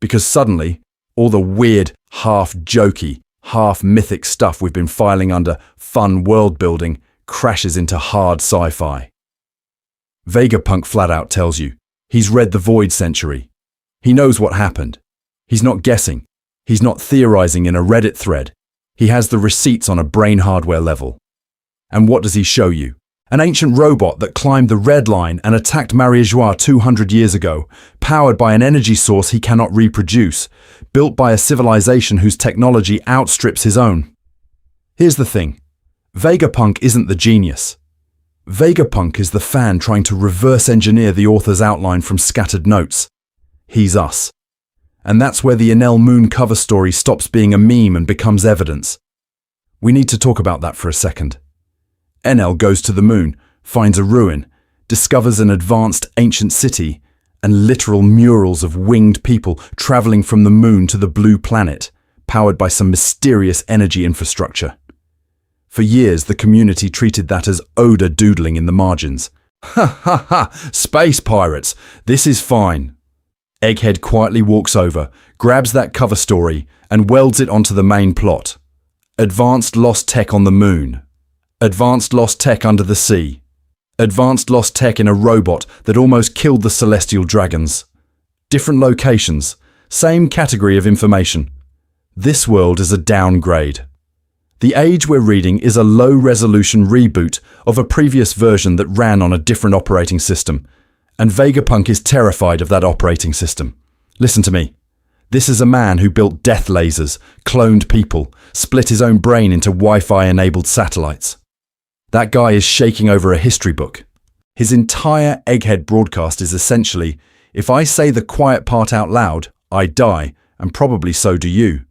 Because suddenly, all the weird, half-jokey, half-mythic stuff we've been filing under fun world-building crashes into hard sci-fi. Vegapunk flat out tells you, he's read the Void Century. He knows what happened. He's not guessing. He's not theorizing in a Reddit thread. He has the receipts on a brain hardware level. And what does he show you? An ancient robot that climbed the Red Line and attacked Mary Geoise 200 years ago, powered by an energy source he cannot reproduce, built by a civilization whose technology outstrips his own. Here's the thing. Vegapunk isn't the genius. Vegapunk is the fan trying to reverse engineer the author's outline from scattered notes. He's us. And that's where the Enel Moon cover story stops being a meme and becomes evidence. We need to talk about that for a second. Enel goes to the moon, finds a ruin, discovers an advanced ancient city, and literal murals of winged people traveling from the moon to the blue planet, powered by some mysterious energy infrastructure. For years, the community treated that as Oda doodling in the margins. Ha ha ha! Space pirates! This is fine. Egghead quietly walks over, grabs that cover story, and welds it onto the main plot. Advanced lost tech on the moon. Advanced lost tech under the sea. Advanced lost tech in a robot that almost killed the celestial dragons. Different locations, same category of information. This world is a downgrade. The age we're reading is a low-resolution reboot of a previous version that ran on a different operating system, and Vegapunk is terrified of that operating system. Listen to me. This is a man who built death lasers, cloned people, split his own brain into Wi-Fi-enabled satellites. That guy is shaking over a history book. His entire Egghead broadcast is essentially, if I say the quiet part out loud, I die, and probably so do you.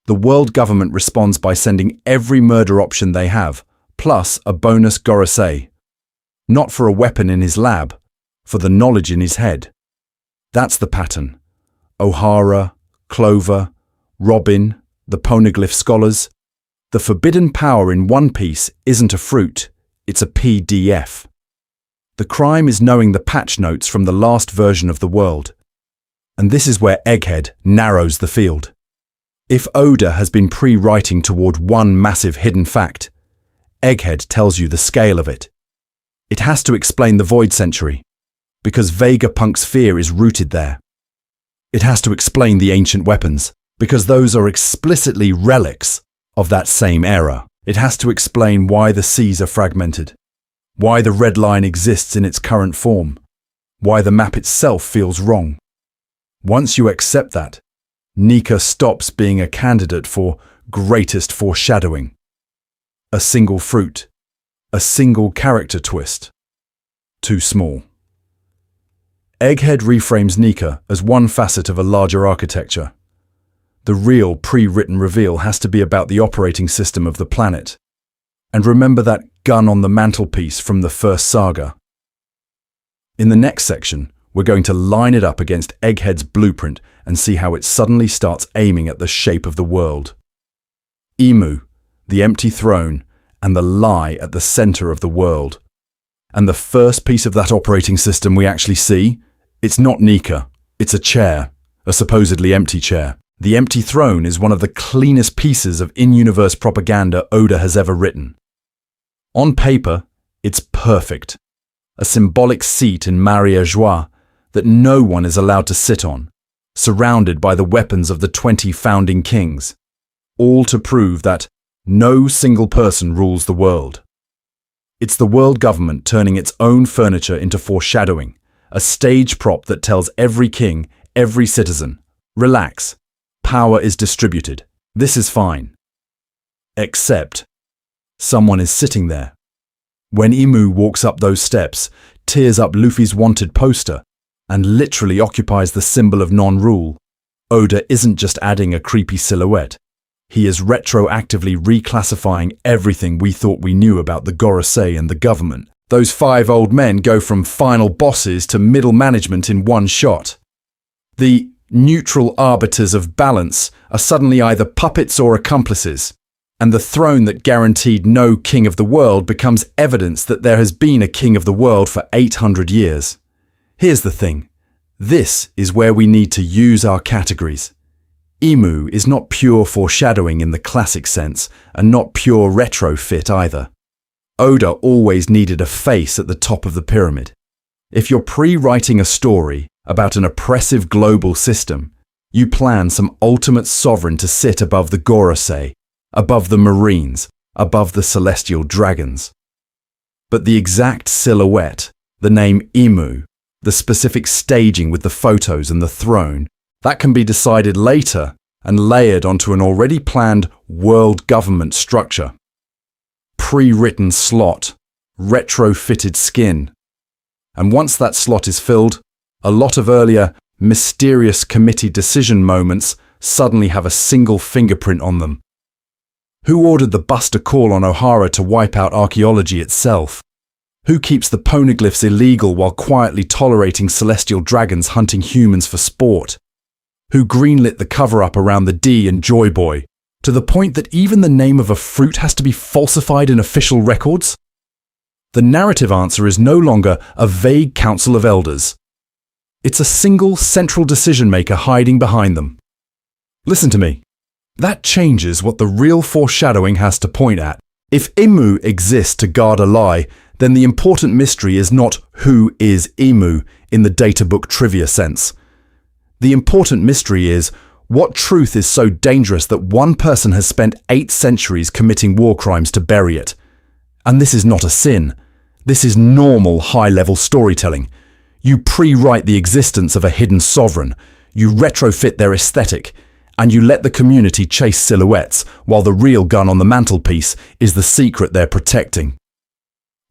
The world government responds by sending every murder option they have, plus a bonus Gorosei. Not for a weapon in his lab, for the knowledge in his head. That's the pattern. O'Hara, Clover, Robin, the Poneglyph scholars. The forbidden power in One Piece isn't a fruit, it's a PDF. The crime is knowing the patch notes from the last version of the world. And this is where Egghead narrows the field. If Oda has been pre-writing toward one massive hidden fact, Egghead tells you the scale of it. It has to explain the Void Century, because Vegapunk's fear is rooted there. It has to explain the ancient weapons, because those are explicitly relics of that same era. It has to explain why the seas are fragmented, why the Red Line exists in its current form, why the map itself feels wrong. Once you accept that, Nika stops being a candidate for greatest foreshadowing. A single fruit, a single character twist. Too small. Egghead reframes Nika as one facet of a larger architecture. The real pre-written reveal has to be about the operating system of the planet. And remember that gun on the mantelpiece from the first saga. In the next section, we're going to line it up against Egghead's blueprint and see how it suddenly starts aiming at the shape of the world. Emu, the empty throne, and the lie at the center of the world. And the first piece of that operating system we actually see, it's not Nika, it's a chair, a supposedly empty chair. The empty throne is one of the cleanest pieces of in-universe propaganda Oda has ever written. On paper, it's perfect. A symbolic seat in Mary Geoise that no one is allowed to sit on, surrounded by the weapons of the 20 founding kings, all to prove that no single person rules the world. It's the world government turning its own furniture into foreshadowing, a stage prop that tells every king, every citizen, relax. Power is distributed. This is fine. Except, someone is sitting there. When Emu walks up those steps, tears up Luffy's wanted poster, and literally occupies the symbol of non-rule, Oda isn't just adding a creepy silhouette. He is retroactively reclassifying everything we thought we knew about the Gorosei and the government. Those 5 old men go from final bosses to middle management in one shot. The neutral arbiters of balance are suddenly either puppets or accomplices, and the throne that guaranteed no king of the world becomes evidence that there has been a king of the world for 800 years. Here's the thing. This is where we need to use our categories. Imu is not pure foreshadowing in the classic sense, and not pure retrofit either. Oda always needed a face at the top of the pyramid. If you're pre-writing a story about an oppressive global system, you plan some ultimate sovereign to sit above the Gorosei, above the Marines, above the celestial dragons. But the exact silhouette, the name Imu, the specific staging with the photos and the throne, that can be decided later and layered onto an already planned world government structure. Pre-written slot, retrofitted skin. And once that slot is filled, a lot of earlier mysterious committee decision moments suddenly have a single fingerprint on them. Who ordered the Buster call on Ohara to wipe out archaeology itself? Who keeps the Poneglyphs illegal while quietly tolerating celestial dragons hunting humans for sport? Who greenlit the cover-up around the D and Joy Boy, to the point that even the name of a fruit has to be falsified in official records? The narrative answer is no longer a vague council of elders. It's a single central decision-maker hiding behind them. Listen to me. That changes what the real foreshadowing has to point at. If Imu exists to guard a lie, then the important mystery is not who is Imu in the databook trivia sense. The important mystery is what truth is so dangerous that one person has spent 8 centuries committing war crimes to bury it. And this is not a sin. This is normal high-level storytelling. You pre-write the existence of a hidden sovereign, you retrofit their aesthetic, and you let the community chase silhouettes while the real gun on the mantelpiece is the secret they're protecting.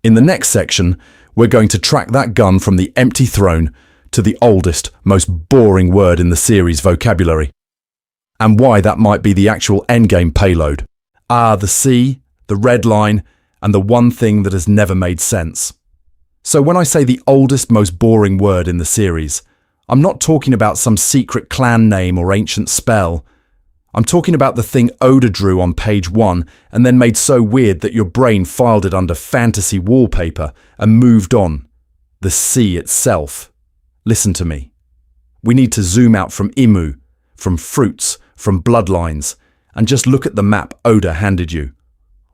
In the next section, we're going to track that gun from the empty throne to the oldest, most boring word in the series vocabulary, and why that might be the actual endgame payload. The sea, the red line, and the one thing that has never made sense. So when I say the oldest, most boring word in the series, I'm not talking about some secret clan name or ancient spell. I'm talking about the thing Oda drew on page 1 and then made so weird that your brain filed it under fantasy wallpaper and moved on. The sea itself. Listen to me. We need to zoom out from Imu, from fruits, from bloodlines, and just look at the map Oda handed you.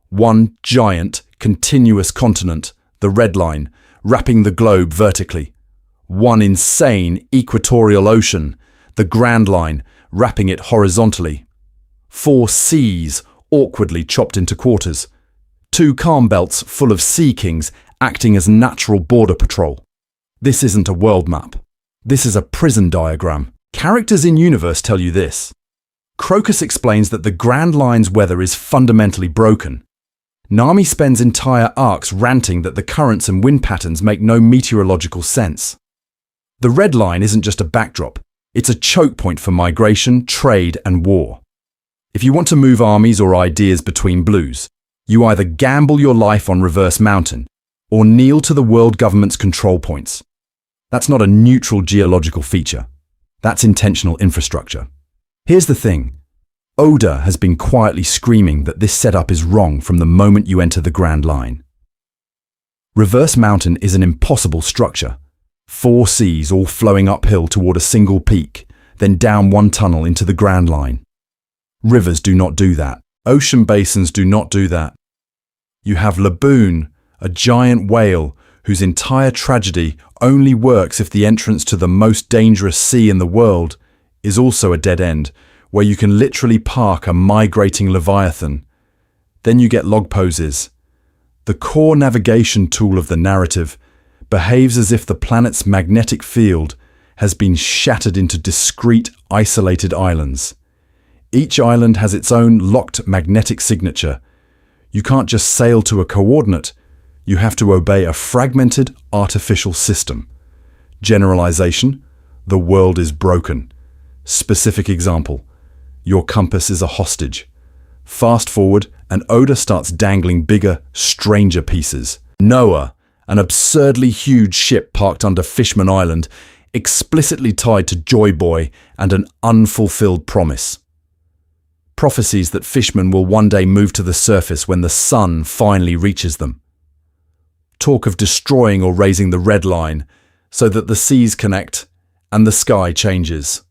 One giant, continuous continent, the red line, wrapping the globe vertically. One insane equatorial ocean, the Grand Line, wrapping it horizontally. 4 seas, awkwardly chopped into quarters. 2 calm belts full of sea kings acting as natural border patrol. This isn't a world map. This is a prison diagram. Characters in universe tell you this. Crocus explains that the Grand Line's weather is fundamentally broken. Nami spends entire arcs ranting that the currents and wind patterns make no meteorological sense. The red line isn't just a backdrop, it's a choke point for migration, trade, and war. If you want to move armies or ideas between blues, you either gamble your life on Reverse Mountain or kneel to the world government's control points. That's not a neutral geological feature. That's intentional infrastructure. Here's the thing. Oda has been quietly screaming that this setup is wrong from the moment you enter the Grand Line. Reverse Mountain is an impossible structure. 4 seas all flowing uphill toward a single peak, then down one tunnel into the Grand Line. Rivers do not do that. Ocean basins do not do that. You have Laboon, a giant whale whose entire tragedy only works if the entrance to the most dangerous sea in the world is also a dead end, where you can literally park a migrating leviathan. Then you get log poses. The core navigation tool of the narrative behaves as if the planet's magnetic field has been shattered into discrete, isolated islands. Each island has its own locked magnetic signature. You can't just sail to a coordinate. You have to obey a fragmented, artificial system. Generalization: the world is broken. Specific example: your compass is a hostage. Fast forward, and Oda starts dangling bigger, stranger pieces. Noah, an absurdly huge ship parked under Fishman Island, explicitly tied to Joy Boy and an unfulfilled promise. Prophecies that fishmen will one day move to the surface when the sun finally reaches them. Talk of destroying or raising the red line so that the seas connect and the sky changes.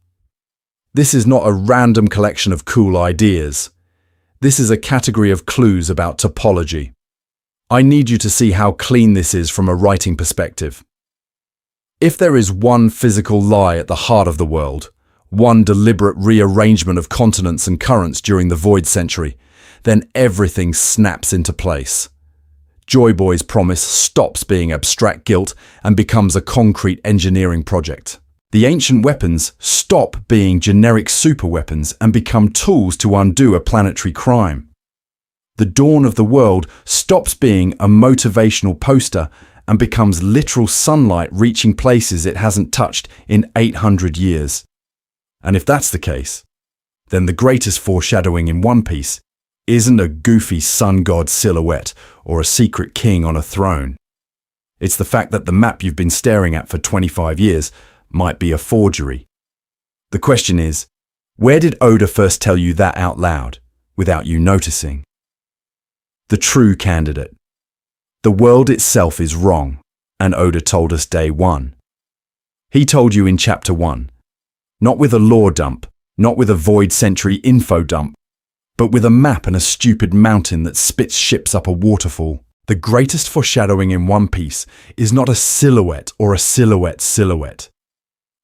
This is not a random collection of cool ideas. This is a category of clues about topology. I need you to see how clean this is from a writing perspective. If there is one physical lie at the heart of the world, one deliberate rearrangement of continents and currents during the Void Century, then everything snaps into place. Joy Boy's promise stops being abstract guilt and becomes a concrete engineering project. The ancient weapons stop being generic superweapons and become tools to undo a planetary crime. The dawn of the world stops being a motivational poster and becomes literal sunlight reaching places it hasn't touched in 800 years. And if that's the case, then the greatest foreshadowing in One Piece isn't a goofy sun god silhouette or a secret king on a throne. It's the fact that the map you've been staring at for 25 years might be a forgery. The question is, where did Oda first tell you that out loud, without you noticing? The true candidate. The world itself is wrong, and Oda told us day one. He told you in chapter 1, not with a lore dump, not with a Void Century info dump, but with a map and a stupid mountain that spits ships up a waterfall. The greatest foreshadowing in One Piece is not a silhouette or a silhouette.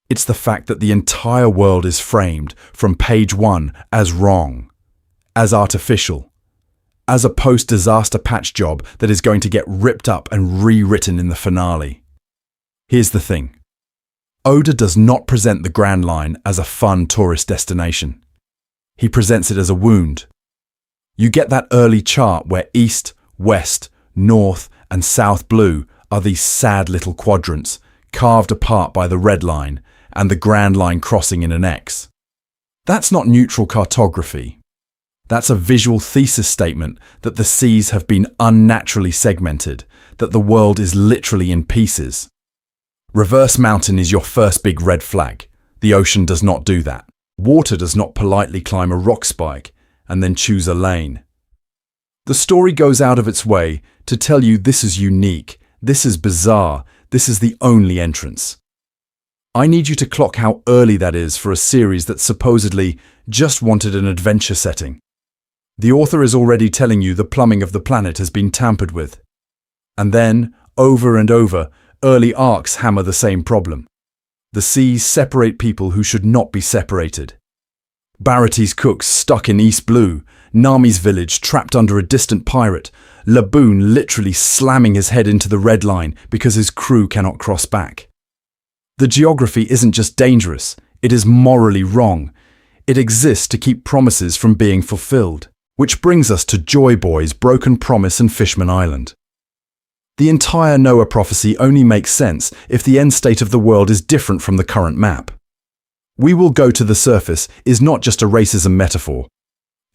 It's the fact that the entire world is framed from page 1 as wrong, as artificial, as a post-disaster patch job that is going to get ripped up and rewritten in the finale. Here's the thing. Oda does not present the Grand Line as a fun tourist destination. He presents it as a wound. You get that early chart where East, West, North and South Blue are these sad little quadrants, carved apart by the red line and the Grand Line crossing in an X. That's not neutral cartography. That's a visual thesis statement that the seas have been unnaturally segmented, that the world is literally in pieces. Reverse mountain is your first big red flag. The ocean does not do that. Water does not politely climb a rock spike and then choose a lane. The story goes out of its way to tell you this is unique, this is bizarre, this is the only entrance. I need you to clock how early that is for a series that supposedly just wanted an adventure setting. The author is already telling you the plumbing of the planet has been tampered with. And then, over and over, early arcs hammer the same problem. The seas separate people who should not be separated. Baraty's cooks stuck in East Blue, Nami's village trapped under a distant pirate, Laboon literally slamming his head into the red line because his crew cannot cross back. The geography isn't just dangerous, it is morally wrong. It exists to keep promises from being fulfilled. Which brings us to Joy Boy's broken promise and Fishman Island. The entire Noah prophecy only makes sense if the end state of the world is different from the current map. We will go to the surface is not just a racism metaphor.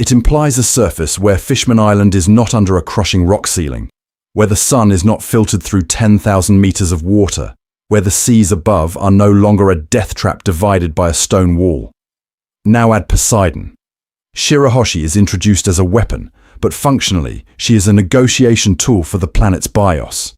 It implies a surface where Fishman Island is not under a crushing rock ceiling, where the sun is not filtered through 10,000 meters of water, where the seas above are no longer a death trap divided by a stone wall. Now add Poseidon. Shirahoshi is introduced as a weapon, but functionally, she is a negotiation tool for the planet's bios.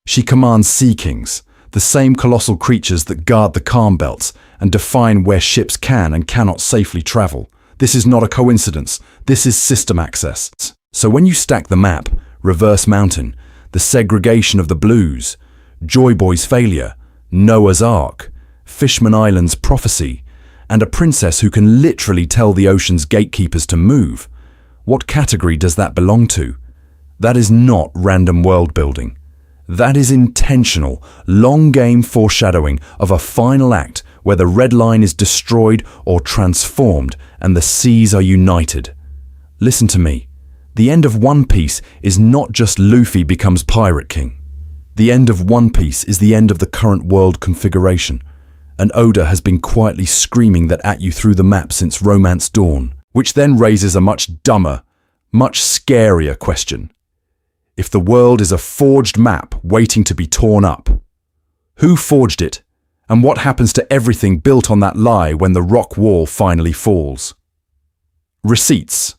She commands Sea Kings, the same colossal creatures that guard the calm belts and define where ships can and cannot safely travel. This is not a coincidence, this is system access. So when you stack the map, Reverse Mountain, the segregation of the blues, Joy Boy's failure, Noah's Ark, Fishman Island's prophecy, and a princess who can literally tell the ocean's gatekeepers to move, what category does that belong to? That is not random world building. That is intentional, long-game foreshadowing of a final act where the red line is destroyed or transformed and the seas are united. Listen to me. The end of One Piece is not just Luffy becomes Pirate King. The end of One Piece is the end of the current world configuration. And Oda has been quietly screaming that at you through the map since Romance Dawn, which then raises a much dumber, much scarier question. if the world is a forged map waiting to be torn up? Who forged it? And what happens to everything built on that lie when the rock wall finally falls? Receipts.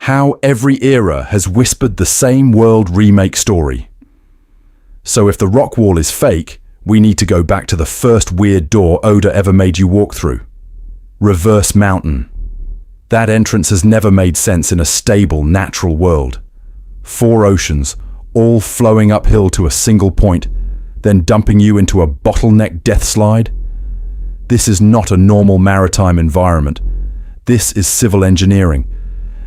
How every era has whispered the same world remake story. So if the rock wall is fake, we need to go back to the first weird door Oda ever made you walk through. Reverse Mountain. That entrance has never made sense in a stable, natural world. 4 oceans, all flowing uphill to a single point, then dumping you into a bottleneck death slide? This is not a normal maritime environment. This is civil engineering.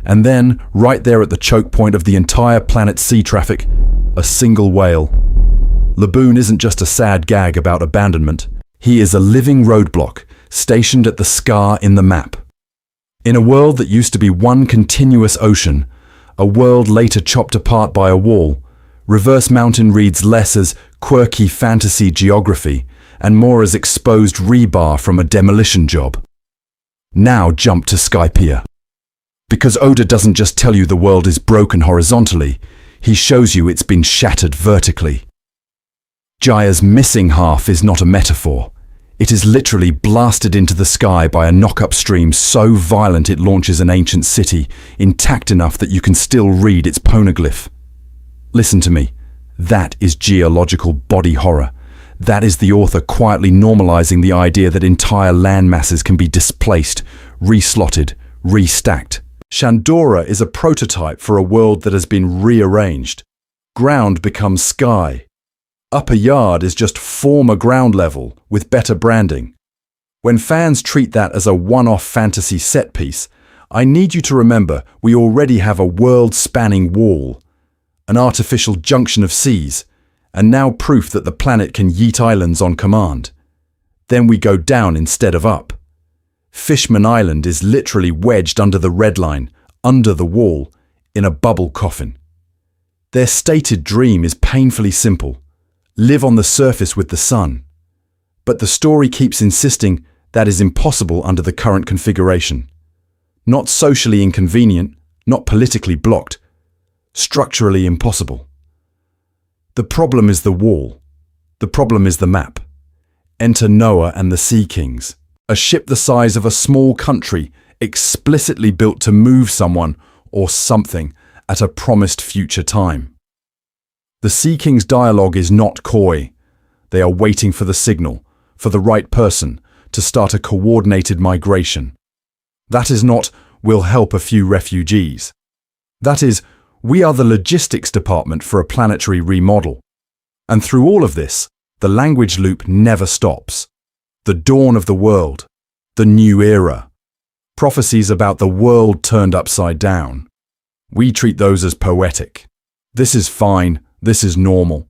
And then, right there at the choke point of the entire planet's sea traffic, a single whale. Laboon isn't just a sad gag about abandonment. He is a living roadblock, stationed at the scar in the map. In a world that used to be one continuous ocean, a world later chopped apart by a wall, Reverse Mountain reads less as quirky fantasy geography and more as exposed rebar from a demolition job. Now jump to Skypiea. Because Oda doesn't just tell you the world is broken horizontally, he shows you it's been shattered vertically. Jaya's missing half is not a metaphor. It is literally blasted into the sky by a knock-up stream so violent it launches an ancient city, intact enough that you can still read its Poneglyph. Listen to me. That is geological body horror. That is the author quietly normalizing the idea that entire land masses can be displaced, reslotted, restacked. Shandora is a prototype for a world that has been rearranged. Ground becomes sky. Upper Yard is just former ground level with better branding. When fans treat that as a one-off fantasy set piece, I need you to remember we already have a world-spanning wall, an artificial junction of seas, and now proof that the planet can yeet islands on command. Then we go down instead of up. Fishman Island is literally wedged under the red line, under the wall, in a bubble coffin. Their stated dream is painfully simple: live on the surface with the sun. But the story keeps insisting that is impossible under the current configuration. Not socially inconvenient, not politically blocked, structurally impossible. The problem is the wall. The problem is the map. Enter Noah and the Sea Kings, a ship the size of a small country explicitly built to move someone or something at a promised future time. The Sea Kings' dialogue is not coy. They are waiting for the signal, for the right person, to start a coordinated migration. That is not, "we'll help a few refugees." That is, "we are the logistics department for a planetary remodel." And through all of this, the language loop never stops. The dawn of the world, the new era, prophecies about the world turned upside down. We treat those as poetic. This is fine, this is normal.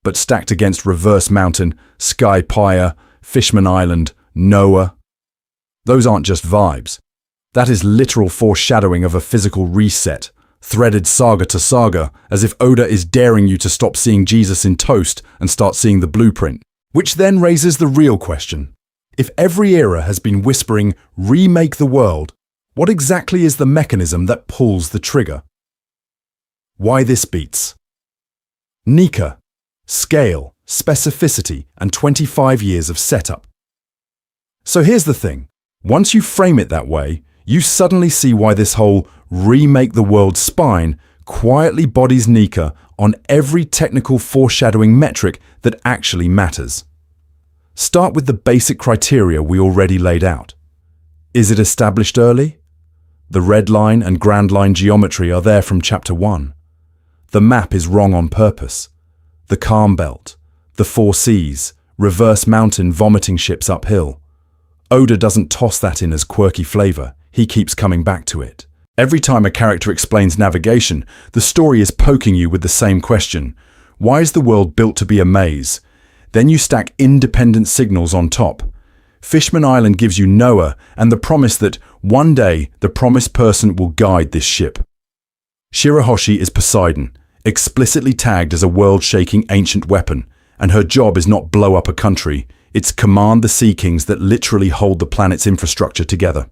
But stacked against Reverse Mountain, Skypiea, Fishman Island, Noah, those aren't just vibes. That is literal foreshadowing of a physical reset, threaded saga to saga, as if Oda is daring you to stop seeing Jesus in toast and start seeing the blueprint. Which then raises the real question. If every era has been whispering, remake the world, what exactly is the mechanism that pulls the trigger? Why this beats? Nika. Scale, specificity, and 25 years of setup. So here's the thing. Once you frame it that way, you suddenly see why this whole remake the world spine quietly bodies Nika on every technical foreshadowing metric that actually matters. Start with the basic criteria we already laid out. Is it established early? The red line and grand line geometry are there from chapter 1. The map is wrong on purpose. The calm belt, the 4 seas, Reverse Mountain vomiting ships uphill. Oda doesn't toss that in as quirky flavor. He keeps coming back to it. Every time a character explains navigation, the story is poking you with the same question. Why is the world built to be a maze? Then you stack independent signals on top. Fishman Island gives you Noah and the promise that one day the promised person will guide this ship. Shirahoshi is Poseidon, explicitly tagged as a world-shaking ancient weapon, and her job is not blow up a country, it's command the Sea Kings that literally hold the planet's infrastructure together.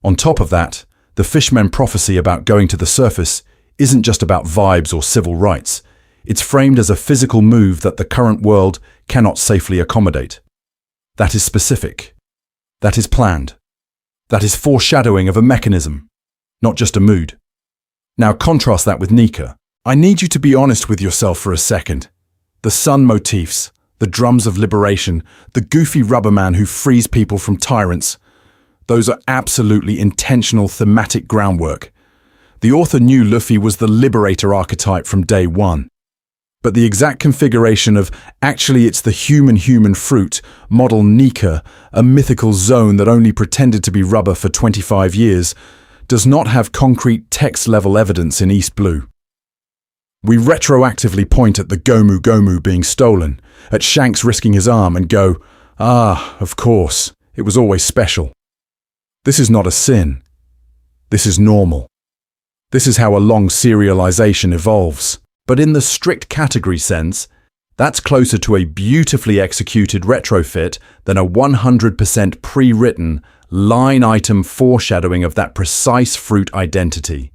On top of that, the Fishman prophecy about going to the surface isn't just about vibes or civil rights, It's framed as a physical move that the current world cannot safely accommodate. That is specific. That is planned. That is foreshadowing of a mechanism, not just a mood. Now contrast that with Nika. I need you to be honest with yourself for a second. The sun motifs, the drums of liberation, the goofy rubber man who frees people from tyrants. Those are absolutely intentional thematic groundwork. The author knew Luffy was the liberator archetype from day one. But the exact configuration of actually it's the human fruit model Nika, a mythical zone that only pretended to be rubber for 25 years, does not have concrete text-level evidence in East Blue. We retroactively point at the Gomu Gomu being stolen, at Shanks risking his arm and go, "Ah, of course, it was always special." This is not a sin. This is normal. This is how a long serialization evolves. But in the strict category sense, that's closer to a beautifully executed retrofit than a 100% pre-written, line-item foreshadowing of that precise fruit identity.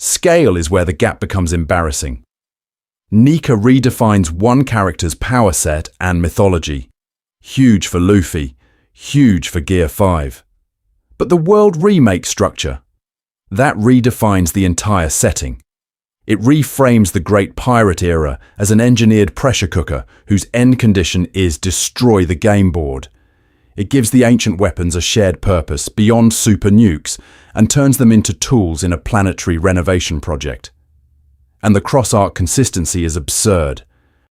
Scale is where the gap becomes embarrassing. Nika redefines one character's power set and mythology. Huge for Luffy, huge for Gear 5. But the world remake structure, that redefines the entire setting. It reframes the Great Pirate era as an engineered pressure cooker whose end condition is destroy the game board. It gives the ancient weapons a shared purpose beyond super nukes and turns them into tools in a planetary renovation project. And the cross-arc consistency is absurd.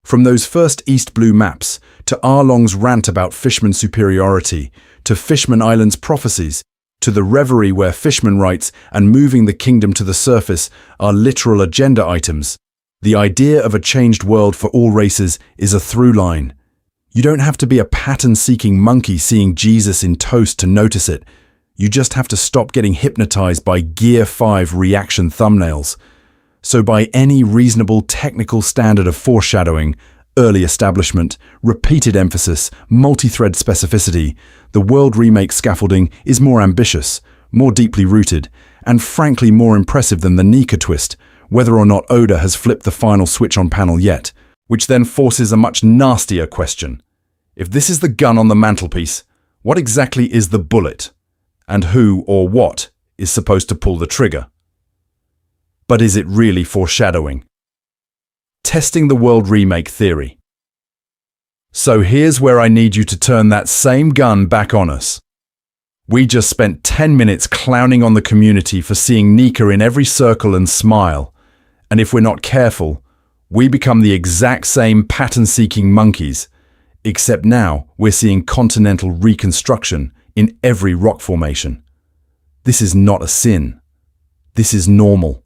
From those first East Blue maps, to Arlong's rant about Fishman superiority, to Fishman Island's prophecies, to the Reverie where Fishman writes and moving the kingdom to the surface are literal agenda items. The idea of a changed world for all races is a through line. You don't have to be a pattern-seeking monkey seeing Jesus in toast to notice it. You just have to stop getting hypnotized by Gear 5 reaction thumbnails. So by any reasonable technical standard of foreshadowing, early establishment, repeated emphasis, multi-thread specificity, the world remake scaffolding is more ambitious, more deeply rooted, and frankly more impressive than the Nika twist, whether or not Oda has flipped the final switch on panel yet, which then forces a much nastier question. If this is the gun on the mantelpiece, what exactly is the bullet? And who or what is supposed to pull the trigger? But is it really foreshadowing? Testing the world remake theory. So here's where I need you to turn that same gun back on us. We just spent 10 minutes clowning on the community for seeing Nika in every circle and smile, and if we're not careful, we become the exact same pattern-seeking monkeys, except now we're seeing continental reconstruction in every rock formation. This is not a sin. This is normal.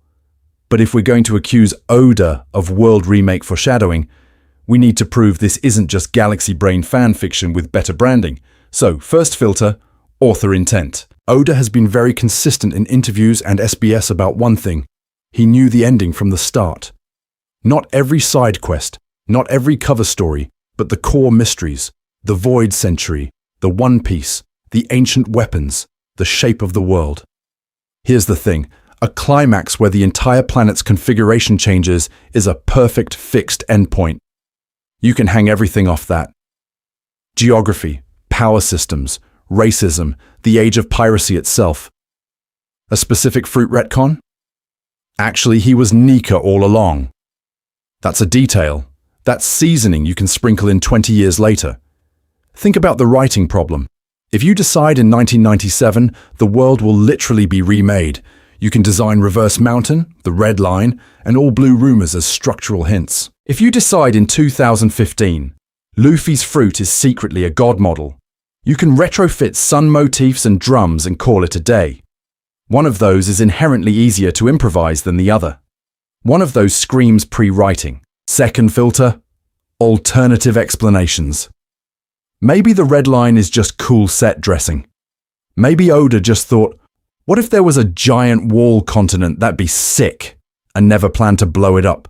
But if we're going to accuse Oda of world remake foreshadowing, we need to prove this isn't just Galaxy Brain fan fiction with better branding. So, first filter, author intent. Oda has been very consistent in interviews and SBS about one thing. He knew the ending from the start. Not every side quest, not every cover story, but the core mysteries, the Void Century, the One Piece, the ancient weapons, the shape of the world. Here's the thing. A climax where the entire planet's configuration changes is a perfect fixed endpoint. You can hang everything off that. Geography, power systems, racism, the age of piracy itself. A specific fruit retcon? Actually, he was Nika all along. That's a detail. That's seasoning you can sprinkle in 20 years later. Think about the writing problem. If you decide in 1997 the world will literally be remade, you can design Reverse Mountain, the Red Line, and All Blue Rumors as structural hints. If you decide in 2015, Luffy's fruit is secretly a god model, you can retrofit sun motifs and drums and call it a day. One of those is inherently easier to improvise than the other. One of those screams pre-writing. Second filter, alternative explanations. Maybe the Red Line is just cool set dressing. Maybe Oda just thought, what if there was a giant wall continent that'd be sick, and never planned to blow it up?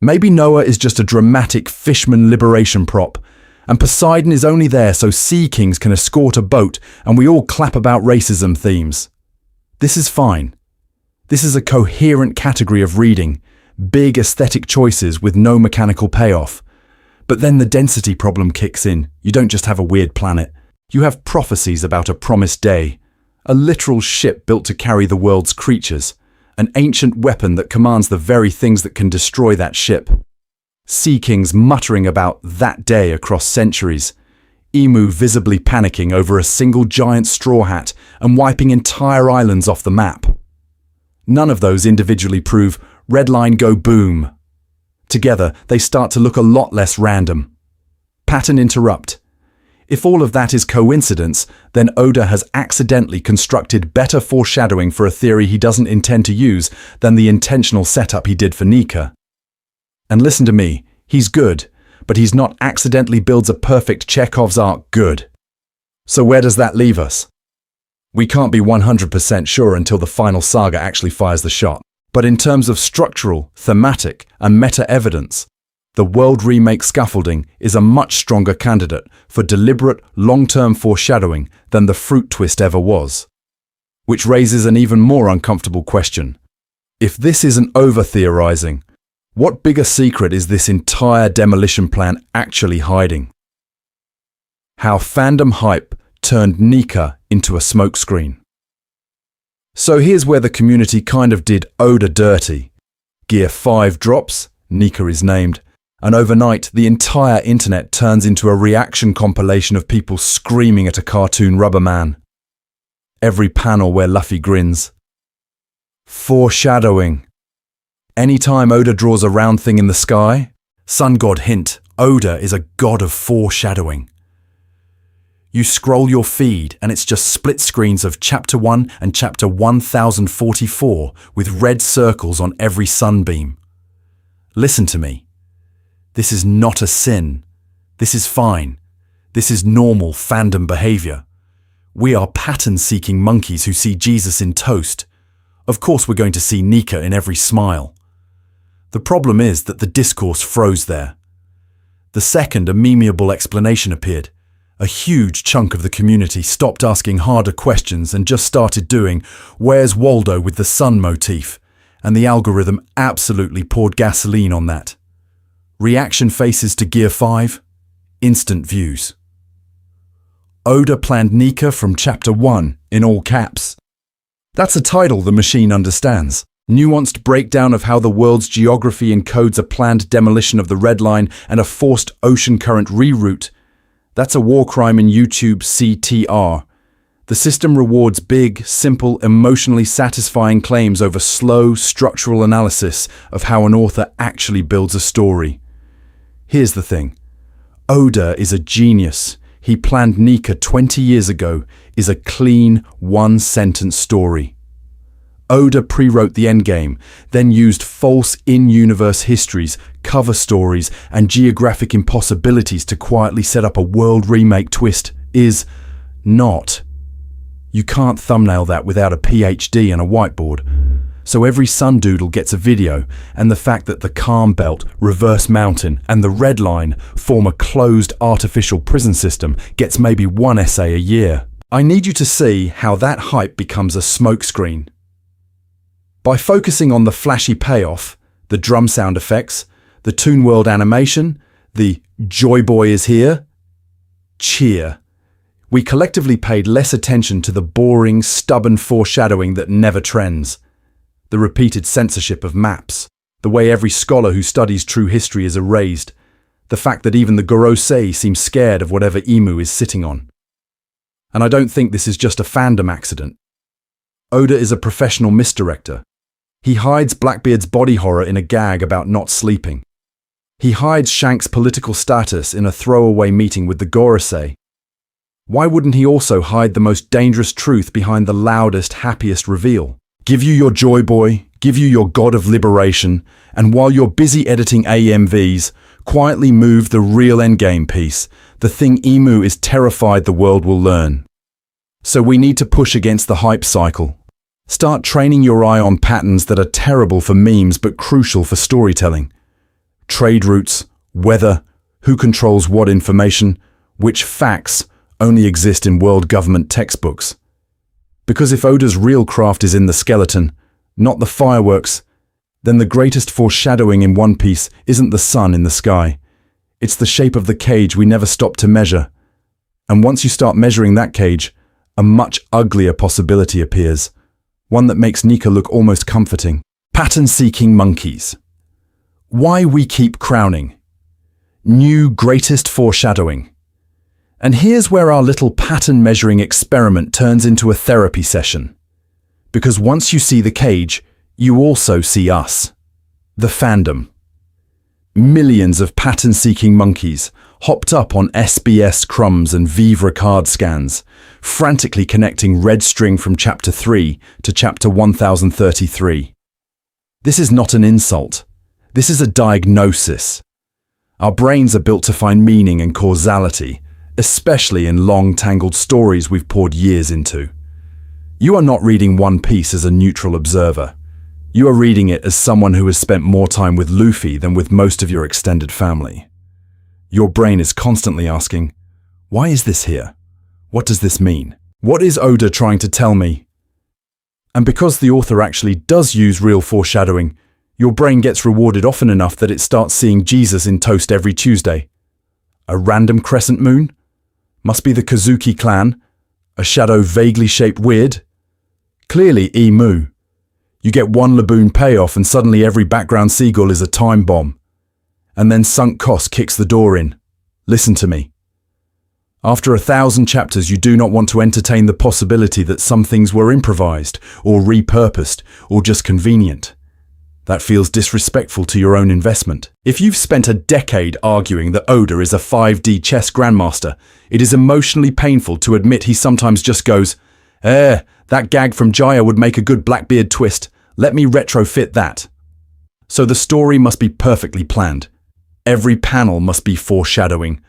Maybe Noah is just a dramatic Fishman liberation prop, and Poseidon is only there so sea kings can escort a boat and we all clap about racism themes. This is fine. This is a coherent category of reading, big aesthetic choices with no mechanical payoff. But then the density problem kicks in. You don't just have a weird planet. You have prophecies about a promised day, a literal ship built to carry the world's creatures, an ancient weapon that commands the very things that can destroy that ship. Sea kings muttering about that day across centuries, Emu visibly panicking over a single giant straw hat and wiping entire islands off the map. None of those individually prove redline go boom. Together, they start to look a lot less random. Pattern interrupt. If all of that is coincidence, then Oda has accidentally constructed better foreshadowing for a theory he doesn't intend to use than the intentional setup he did for Nika. And listen to me, he's good, but he's not accidentally builds a perfect Chekhov's arc good. So where does that leave us? We can't be 100% sure until the final saga actually fires the shot. But in terms of structural, thematic, and meta-evidence, the world remake scaffolding is a much stronger candidate for deliberate, long-term foreshadowing than the fruit twist ever was. Which raises an even more uncomfortable question. If this isn't over-theorizing, what bigger secret is this entire demolition plan actually hiding? How fandom hype turned Nika into a smokescreen. So here's where the community kind of did Oda dirty. Gear 5 drops, Nika is named, and overnight the entire internet turns into a reaction compilation of people screaming at a cartoon rubber man. Every panel where Luffy grins. Foreshadowing. Anytime Oda draws a round thing in the sky, sun god hint, Oda is a god of foreshadowing. You scroll your feed and it's just split screens of Chapter 1 and Chapter 1044 with red circles on every sunbeam. Listen to me. This is not a sin. This is fine. This is normal fandom behavior. We are pattern-seeking monkeys who see Jesus in toast. Of course we're going to see Nika in every smile. The problem is that the discourse froze there. The second a memeable explanation appeared, a huge chunk of the community stopped asking harder questions and just started doing "Where's Waldo" with the sun motif, and the algorithm absolutely poured gasoline on that. Reaction faces to Gear 5, instant views. Oda planned Nika from Chapter 1, in all caps. That's a title the machine understands. Nuanced breakdown of how the world's geography encodes a planned demolition of the Red Line and a forced ocean current reroute. That's a war crime in YouTube CTR. The system rewards big, simple, emotionally satisfying claims over slow, structural analysis of how an author actually builds a story. Here's the thing. Oda is a genius. He planned Nika 20 years ago is a clean, one-sentence story. Oda pre-wrote the endgame, then used false in-universe histories, cover stories, and geographic impossibilities to quietly set up a world remake twist. Is not. You can't thumbnail that without a PhD and a whiteboard. So every sun doodle gets a video, and the fact that the Calm Belt, Reverse Mountain, and the Red Line form a closed artificial prison system gets maybe one essay a year. I need you to see how that hype becomes a smokescreen. By focusing on the flashy payoff, the drum sound effects, the Toon World animation, the "Joy Boy is here" cheer, we collectively paid less attention to the boring, stubborn foreshadowing that never trends. The repeated censorship of maps, the way every scholar who studies true history is erased, the fact that even the Gorosei seem scared of whatever Emu is sitting on. And I don't think this is just a fandom accident. Oda is a professional misdirector. He hides Blackbeard's body horror in a gag about not sleeping. He hides Shank's political status in a throwaway meeting with the Gorosei. Why wouldn't he also hide the most dangerous truth behind the loudest, happiest reveal? Give you your Joy Boy, give you your God of Liberation, and while you're busy editing AMVs, quietly move the real endgame piece, the thing Emu is terrified the world will learn. So we need to push against the hype cycle. Start training your eye on patterns that are terrible for memes but crucial for storytelling. Trade routes, weather, who controls what information, which facts only exist in world government textbooks. Because if Oda's real craft is in the skeleton, not the fireworks, then the greatest foreshadowing in One Piece isn't the sun in the sky. It's the shape of the cage we never stop to measure. And once you start measuring that cage, a much uglier possibility appears, one that makes Nika look almost comforting. Pattern-seeking monkeys. Why we keep crowning. New greatest foreshadowing. And here's where our little pattern-measuring experiment turns into a therapy session. Because once you see the cage, you also see us. The Fandom. Millions of pattern-seeking monkeys hopped up on SBS crumbs and Vivre card scans, frantically connecting red string from Chapter 3 to Chapter 1033. This is not an insult. This is a diagnosis. Our brains are built to find meaning and causality, especially in long, tangled stories we've poured years into. You are not reading One Piece as a neutral observer. You are reading it as someone who has spent more time with Luffy than with most of your extended family. Your brain is constantly asking, why is this here? What does this mean? What is Oda trying to tell me? And because the author actually does use real foreshadowing, your brain gets rewarded often enough that it starts seeing Jesus in toast every Tuesday. A random crescent moon? Must be the Kazuki clan. A shadow vaguely shaped weird? Clearly Emu. You get one Laboon payoff and suddenly every background seagull is a time bomb. And then sunk cost kicks the door in. Listen to me. After 1,000 chapters, you do not want to entertain the possibility that some things were improvised, or repurposed, or just convenient. That feels disrespectful to your own investment. If you've spent a decade arguing that Oda is a 5D chess grandmaster, it is emotionally painful to admit he sometimes just goes, that gag from Jaya would make a good Blackbeard twist. Let me retrofit that. So the story must be perfectly planned. Every panel must be foreshadowing.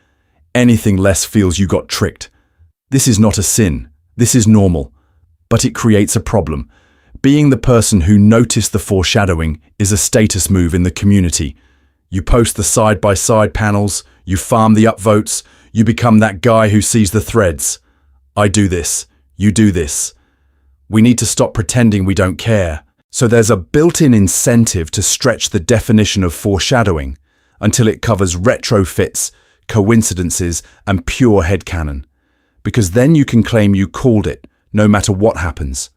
Anything less feels you got tricked. This is not a sin. This is normal. But it creates a problem. Being the person who noticed the foreshadowing is a status move in the community. You post the side-by-side panels, you farm the upvotes, you become that guy who sees the threads. I do this. You do this. We need to stop pretending we don't care. So there's a built-in incentive to stretch the definition of foreshadowing until it covers retrofits, coincidences, and pure headcanon. Because then you can claim you called it, no matter what happens.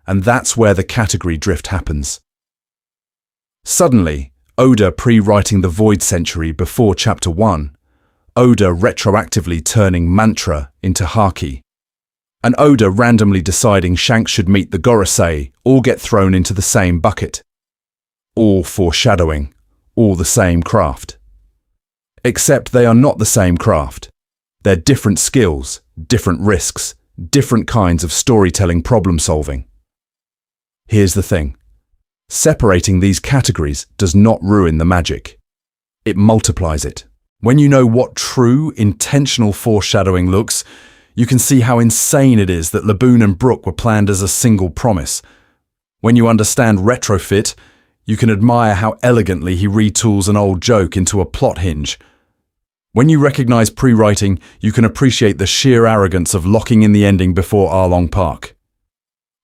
And that's where the category drift happens. Suddenly, Oda pre-writing the Void Century before Chapter 1, Oda retroactively turning mantra into haki, and Oda randomly deciding Shanks should meet the Gorosei all get thrown into the same bucket. All foreshadowing, all the same craft. Except they are not the same craft. They're different skills, different risks, different kinds of storytelling problem solving. Here's the thing. Separating these categories does not ruin the magic. It multiplies it. When you know what true, intentional foreshadowing looks, you can see how insane it is that Laboon and Brook were planned as a single promise. When you understand retrofit, you can admire how elegantly he retools an old joke into a plot hinge. When you recognize pre-writing, you can appreciate the sheer arrogance of locking in the ending before Arlong Park.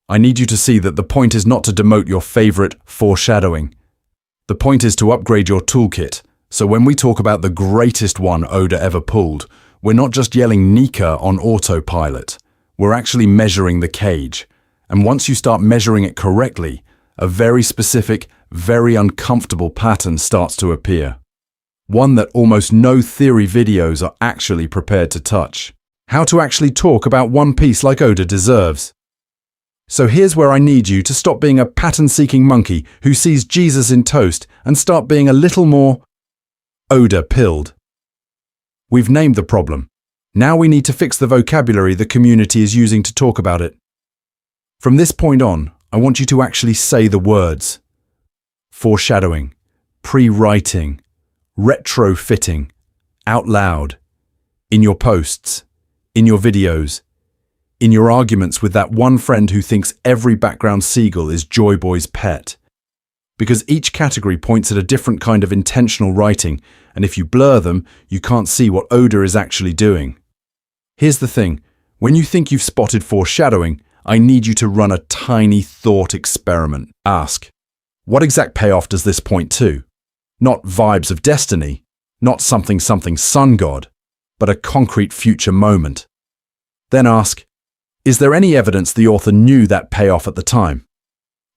I need you to see that the point is not to demote your favorite foreshadowing. The point is to upgrade your toolkit, so when we talk about the greatest one Oda ever pulled, we're not just yelling Nika on autopilot. We're actually measuring the cage. And once you start measuring it correctly, a very specific, very uncomfortable pattern starts to appear. One that almost no theory videos are actually prepared to touch. How to actually talk about One Piece like Oda deserves. So here's where I need you to stop being a pattern-seeking monkey who sees Jesus in toast and start being a little more Oda-pilled. We've named the problem. Now we need to fix the vocabulary the community is using to talk about it. From this point on, I want you to actually say the words. Foreshadowing, pre-writing, retrofitting, out loud, in your posts, in your videos, in your arguments with that one friend who thinks every background seagull is Joy Boy's pet. Because each category points at a different kind of intentional writing, and if you blur them, you can't see what Oda is actually doing. Here's the thing, when you think you've spotted foreshadowing, I need you to run a tiny thought experiment. Ask, What exact payoff does this point to? Not vibes of destiny, not something sun god, but a concrete future moment. Then ask, is there any evidence the author knew that payoff at the time?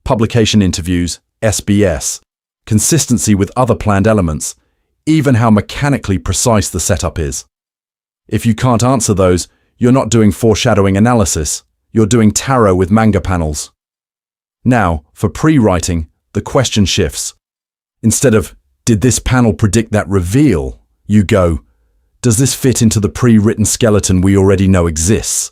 Publication interviews, SBS, consistency with other planned elements, even how mechanically precise the setup is. If you can't answer those, you're not doing foreshadowing analysis, you're doing tarot with manga panels. Now, for pre-writing, the question shifts. Instead of, did this panel predict that reveal? You go, does this fit into the pre-written skeleton we already know exists?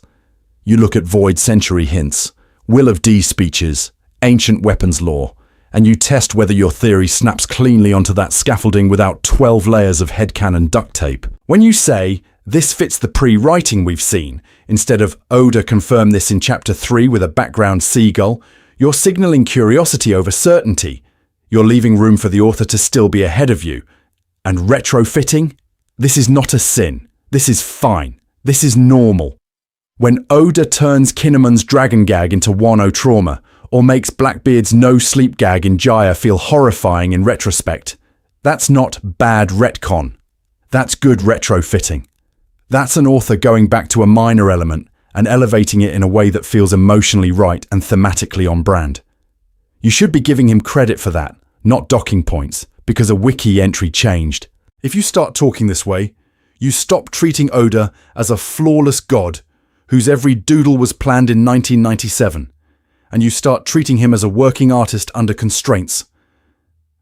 You look at Void Century hints, Will of D speeches, ancient weapons lore, and you test whether your theory snaps cleanly onto that scaffolding without 12 layers of headcanon duct tape. When you say, this fits the pre-writing we've seen, instead of Oda confirmed this in chapter 3 with a background seagull, you're signaling curiosity over certainty. You're leaving room for the author to still be ahead of you. And retrofitting? This is not a sin. This is fine. This is normal. When Oda turns Kinnaman's dragon gag into Wano trauma, or makes Blackbeard's no-sleep gag in Jaya feel horrifying in retrospect, that's not bad retcon. That's good retrofitting. That's an author going back to a minor element and elevating it in a way that feels emotionally right and thematically on brand. You should be giving him credit for that, not docking points, because a wiki entry changed. If you start talking this way, you stop treating Oda as a flawless god whose every doodle was planned in 1997, and you start treating him as a working artist under constraints.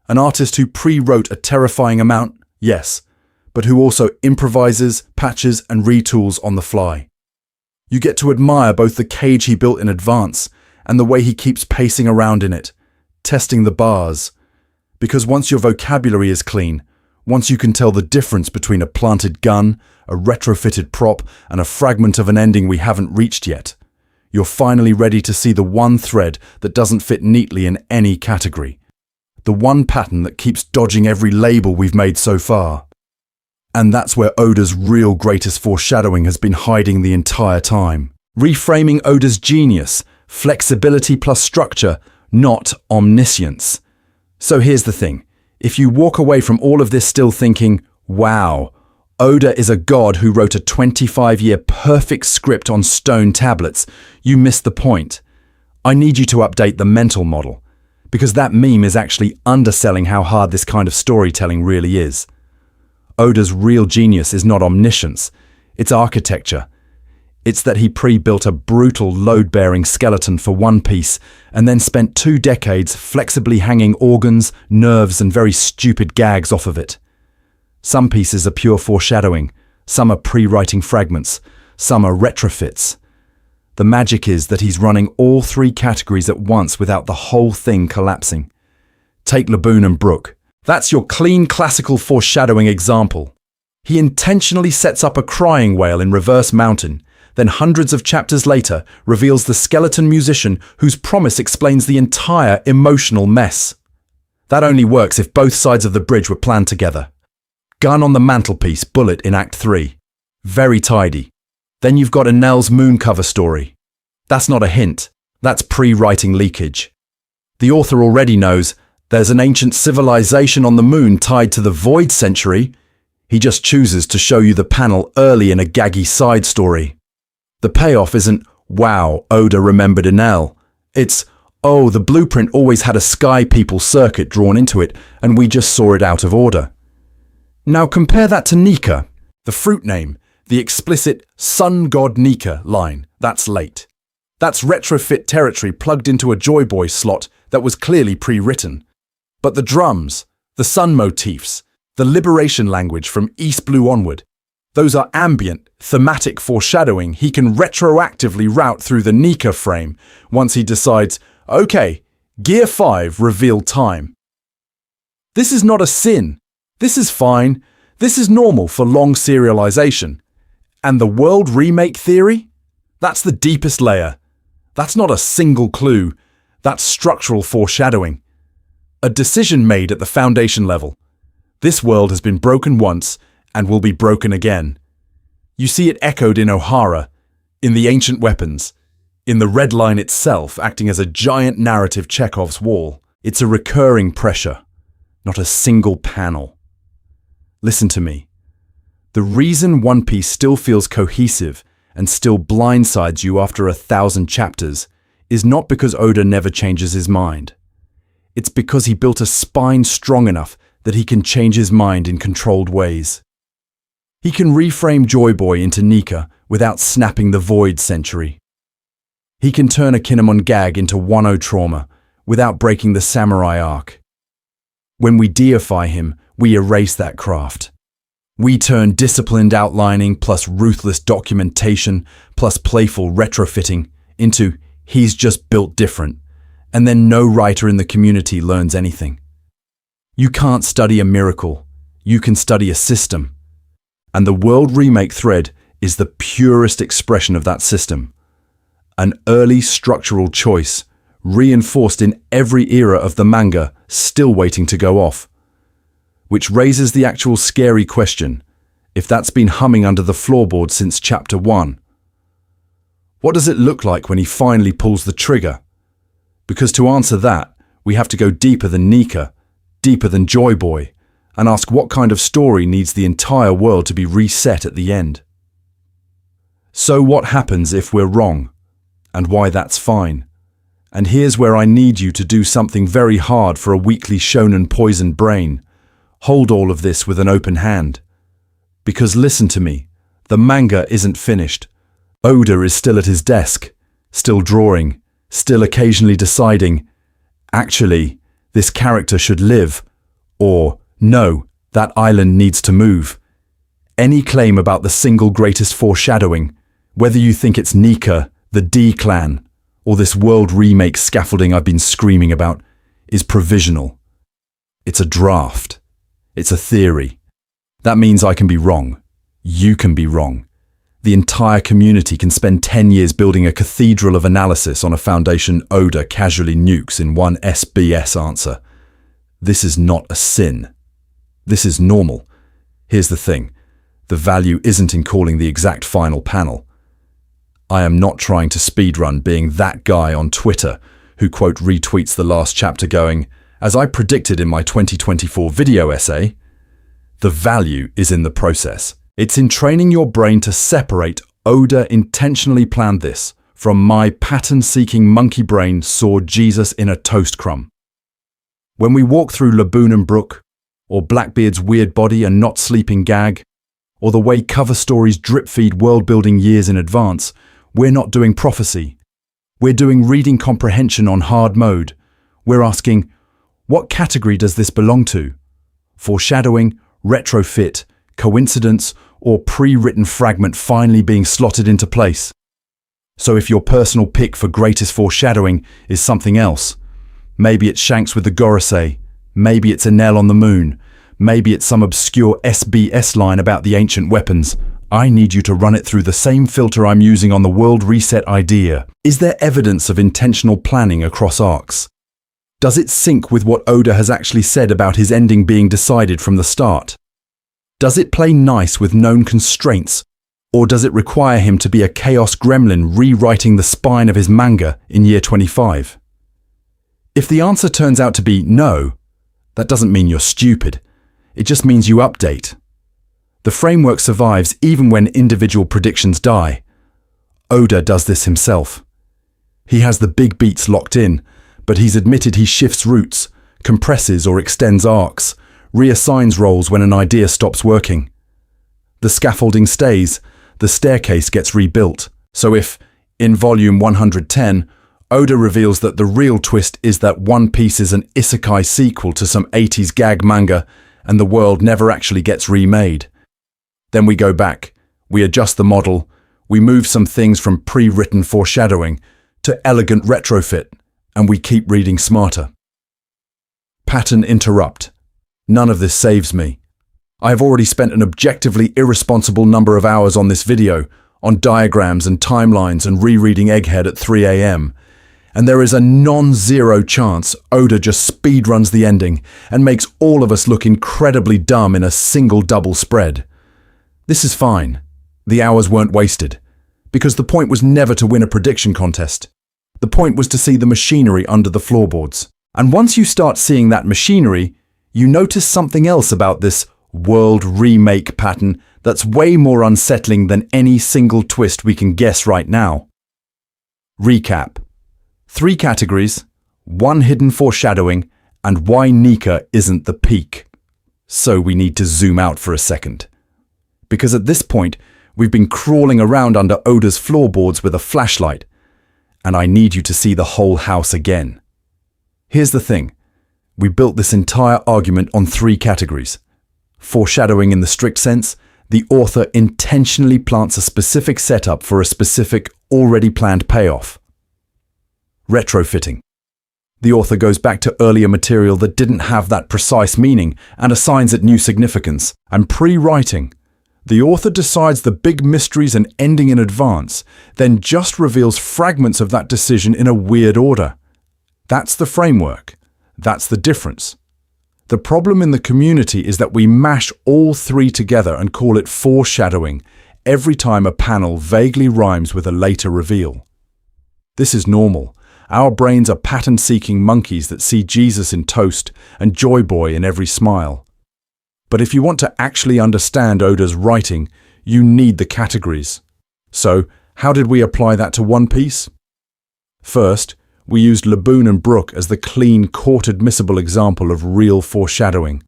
An artist who pre-wrote a terrifying amount, yes, but who also improvises, patches, and retools on the fly. You get to admire both the cage he built in advance and the way he keeps pacing around in it, testing the bars. Because once your vocabulary is clean, once you can tell the difference between a planted gun, a retrofitted prop, and a fragment of an ending we haven't reached yet, you're finally ready to see the one thread that doesn't fit neatly in any category. The one pattern that keeps dodging every label we've made so far. And that's where Oda's real greatest foreshadowing has been hiding the entire time. Reframing Oda's genius, flexibility plus structure, not omniscience. So here's the thing. If you walk away from all of this still thinking, wow, Oda is a god who wrote a 25-year perfect script on stone tablets, you miss the point. I need you to update the mental model, because that meme is actually underselling how hard this kind of storytelling really is. Oda's real genius is not omniscience, it's architecture. It's that he pre-built a brutal load-bearing skeleton for One Piece and then spent 2 decades flexibly hanging organs, nerves, and very stupid gags off of it. Some pieces are pure foreshadowing, some are pre-writing fragments, some are retrofits. The magic is that he's running all 3 categories at once without the whole thing collapsing. Take Laboon and Brook. That's your clean classical foreshadowing example. He intentionally sets up a crying whale in Reverse Mountain, then hundreds of chapters later reveals the skeleton musician whose promise explains the entire emotional mess. That only works if both sides of the bridge were planned together. Gun on the mantelpiece, bullet in Act 3. Very tidy. Then you've got Enel's moon cover story. That's not a hint, that's pre-writing leakage. The author already knows there's an ancient civilization on the moon tied to the Void Century. He just chooses to show you the panel early in a gaggy side story. The payoff isn't, wow, Oda remembered Enel. It's, oh, the blueprint always had a Sky People circuit drawn into it, and we just saw it out of order. Now compare that to Nika, the fruit name, the explicit Sun God Nika line. That's late. That's retrofit territory plugged into a Joy Boy slot that was clearly pre-written. But the drums, the sun motifs, the liberation language from East Blue onward, those are ambient, thematic foreshadowing he can retroactively route through the Nika frame once he decides, okay, Gear 5 reveal time. This is not a sin. This is fine. This is normal for long serialization. And the world remake theory? That's the deepest layer. That's not a single clue. That's structural foreshadowing. A decision made at the foundation level. This world has been broken once and will be broken again. You see it echoed in Ohara, in the ancient weapons, in the red line itself acting as a giant narrative Chekhov's wall. It's a recurring pressure, not a single panel. Listen to me. The reason One Piece still feels cohesive and still blindsides you after 1,000 chapters is not because Oda never changes his mind. It's because he built a spine strong enough that he can change his mind in controlled ways. He can reframe Joy Boy into Nika without snapping the Void Century. He can turn a Kinemon gag into Wano trauma without breaking the samurai arc. When we deify him, we erase that craft. We turn disciplined outlining plus ruthless documentation plus playful retrofitting into he's just built different, and then no writer in the community learns anything. You can't study a miracle, you can study a system. And the World Remake thread is the purest expression of that system. An early structural choice, reinforced in every era of the manga, still waiting to go off. Which raises the actual scary question, if that's been humming under the floorboard since chapter 1. What does it look like when he finally pulls the trigger? Because to answer that, we have to go deeper than Nika, deeper than Joy Boy, and ask what kind of story needs the entire world to be reset at the end. So what happens if we're wrong? And why that's fine. And here's where I need you to do something very hard for a weekly shonen poisoned brain. Hold all of this with an open hand. Because listen to me, the manga isn't finished. Oda is still at his desk, still drawing, still occasionally deciding, actually, this character should live, or no, that island needs to move. Any claim about the single greatest foreshadowing, whether you think it's Nika, the D-Clan, or this world remake scaffolding I've been screaming about, is provisional. It's a draft. It's a theory. That means I can be wrong. You can be wrong. The entire community can spend 10 years building a cathedral of analysis on a foundation Oda casually nukes in one SBS answer. This is not a sin. This is normal. Here's the thing. The value isn't in calling the exact final panel. I am not trying to speedrun being that guy on Twitter who quote retweets the last chapter going, as I predicted in my 2024 video essay, the value is in the process. It's in training your brain to separate Oda intentionally planned this from my pattern-seeking monkey brain saw Jesus in a toast crumb. When we walk through Laboon and Brook, or Blackbeard's weird body and not sleeping gag, or the way cover stories drip-feed world-building years in advance, we're not doing prophecy. We're doing reading comprehension on hard mode. We're asking, what category does this belong to? Foreshadowing, retrofit, coincidence, or pre-written fragment finally being slotted into place? So if your personal pick for greatest foreshadowing is something else, maybe it's Shanks with the Gorosei, maybe it's Enel on the moon, maybe it's some obscure SBS line about the ancient weapons, I need you to run it through the same filter I'm using on the world reset idea. Is there evidence of intentional planning across arcs? Does it sync with what Oda has actually said about his ending being decided from the start? Does it play nice with known constraints, or does it require him to be a chaos gremlin rewriting the spine of his manga in year 25? If the answer turns out to be no, that doesn't mean you're stupid. It just means you update. The framework survives even when individual predictions die. Oda does this himself. He has the big beats locked in, but he's admitted he shifts routes, compresses or extends arcs, reassigns roles when an idea stops working. The scaffolding stays, the staircase gets rebuilt. So if, in volume 110, Oda reveals that the real twist is that One Piece is an isekai sequel to some 80s gag manga and the world never actually gets remade, then we go back, we adjust the model, we move some things from pre-written foreshadowing to elegant retrofit, and we keep reading smarter. Pattern interrupt. None of this saves me. I have already spent an objectively irresponsible number of hours on this video, on diagrams and timelines and rereading Egghead at 3 AM, and there is a non-zero chance Oda just speedruns the ending and makes all of us look incredibly dumb in a single double spread. This is fine. The hours weren't wasted, because the point was never to win a prediction contest. The point was to see the machinery under the floorboards. And once you start seeing that machinery, you notice something else about this world remake pattern that's way more unsettling than any single twist we can guess right now. Recap. 3 categories, 1 hidden foreshadowing, and why Nika isn't the peak. So we need to zoom out for a second. Because at this point, we've been crawling around under Oda's floorboards with a flashlight, and I need you to see the whole house again. Here's the thing. We built this entire argument on 3 categories. Foreshadowing in the strict sense, the author intentionally plants a specific setup for a specific, already planned payoff. Retrofitting. The author goes back to earlier material that didn't have that precise meaning and assigns it new significance. And pre-writing. The author decides the big mysteries and ending in advance, then just reveals fragments of that decision in a weird order. That's the framework. That's the difference. The problem in the community is that we mash all 3 together and call it foreshadowing every time a panel vaguely rhymes with a later reveal. This is normal. Our brains are pattern-seeking monkeys that see Jesus in toast and Joy Boy in every smile. But if you want to actually understand Oda's writing, you need the categories. So, how did we apply that to One Piece? First, we used Laboon and Brook as the clean, court-admissible example of real foreshadowing.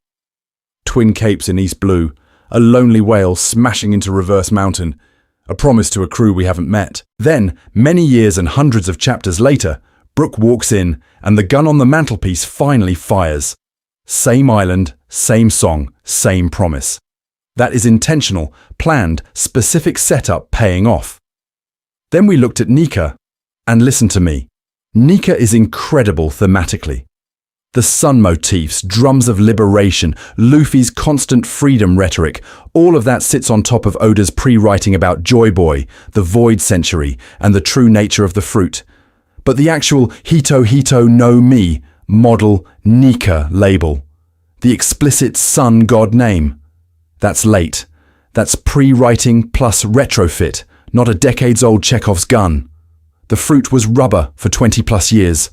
Twin capes in East Blue, a lonely whale smashing into Reverse Mountain, a promise to a crew we haven't met. Then, many years and hundreds of chapters later, Brook walks in and the gun on the mantelpiece finally fires. Same island, same song, same promise. That is intentional, planned, specific setup paying off. Then we looked at Nika, and listen to me. Nika is incredible thematically. The sun motifs, drums of liberation, Luffy's constant freedom rhetoric, all of that sits on top of Oda's pre-writing about Joy Boy, the Void Century, and the true nature of the fruit. But the actual Hito Hito no Mi, model, Nika label, the explicit sun god name, that's late. That's pre-writing plus retrofit, not a decades-old Chekhov's gun. The fruit was rubber for 20+ years.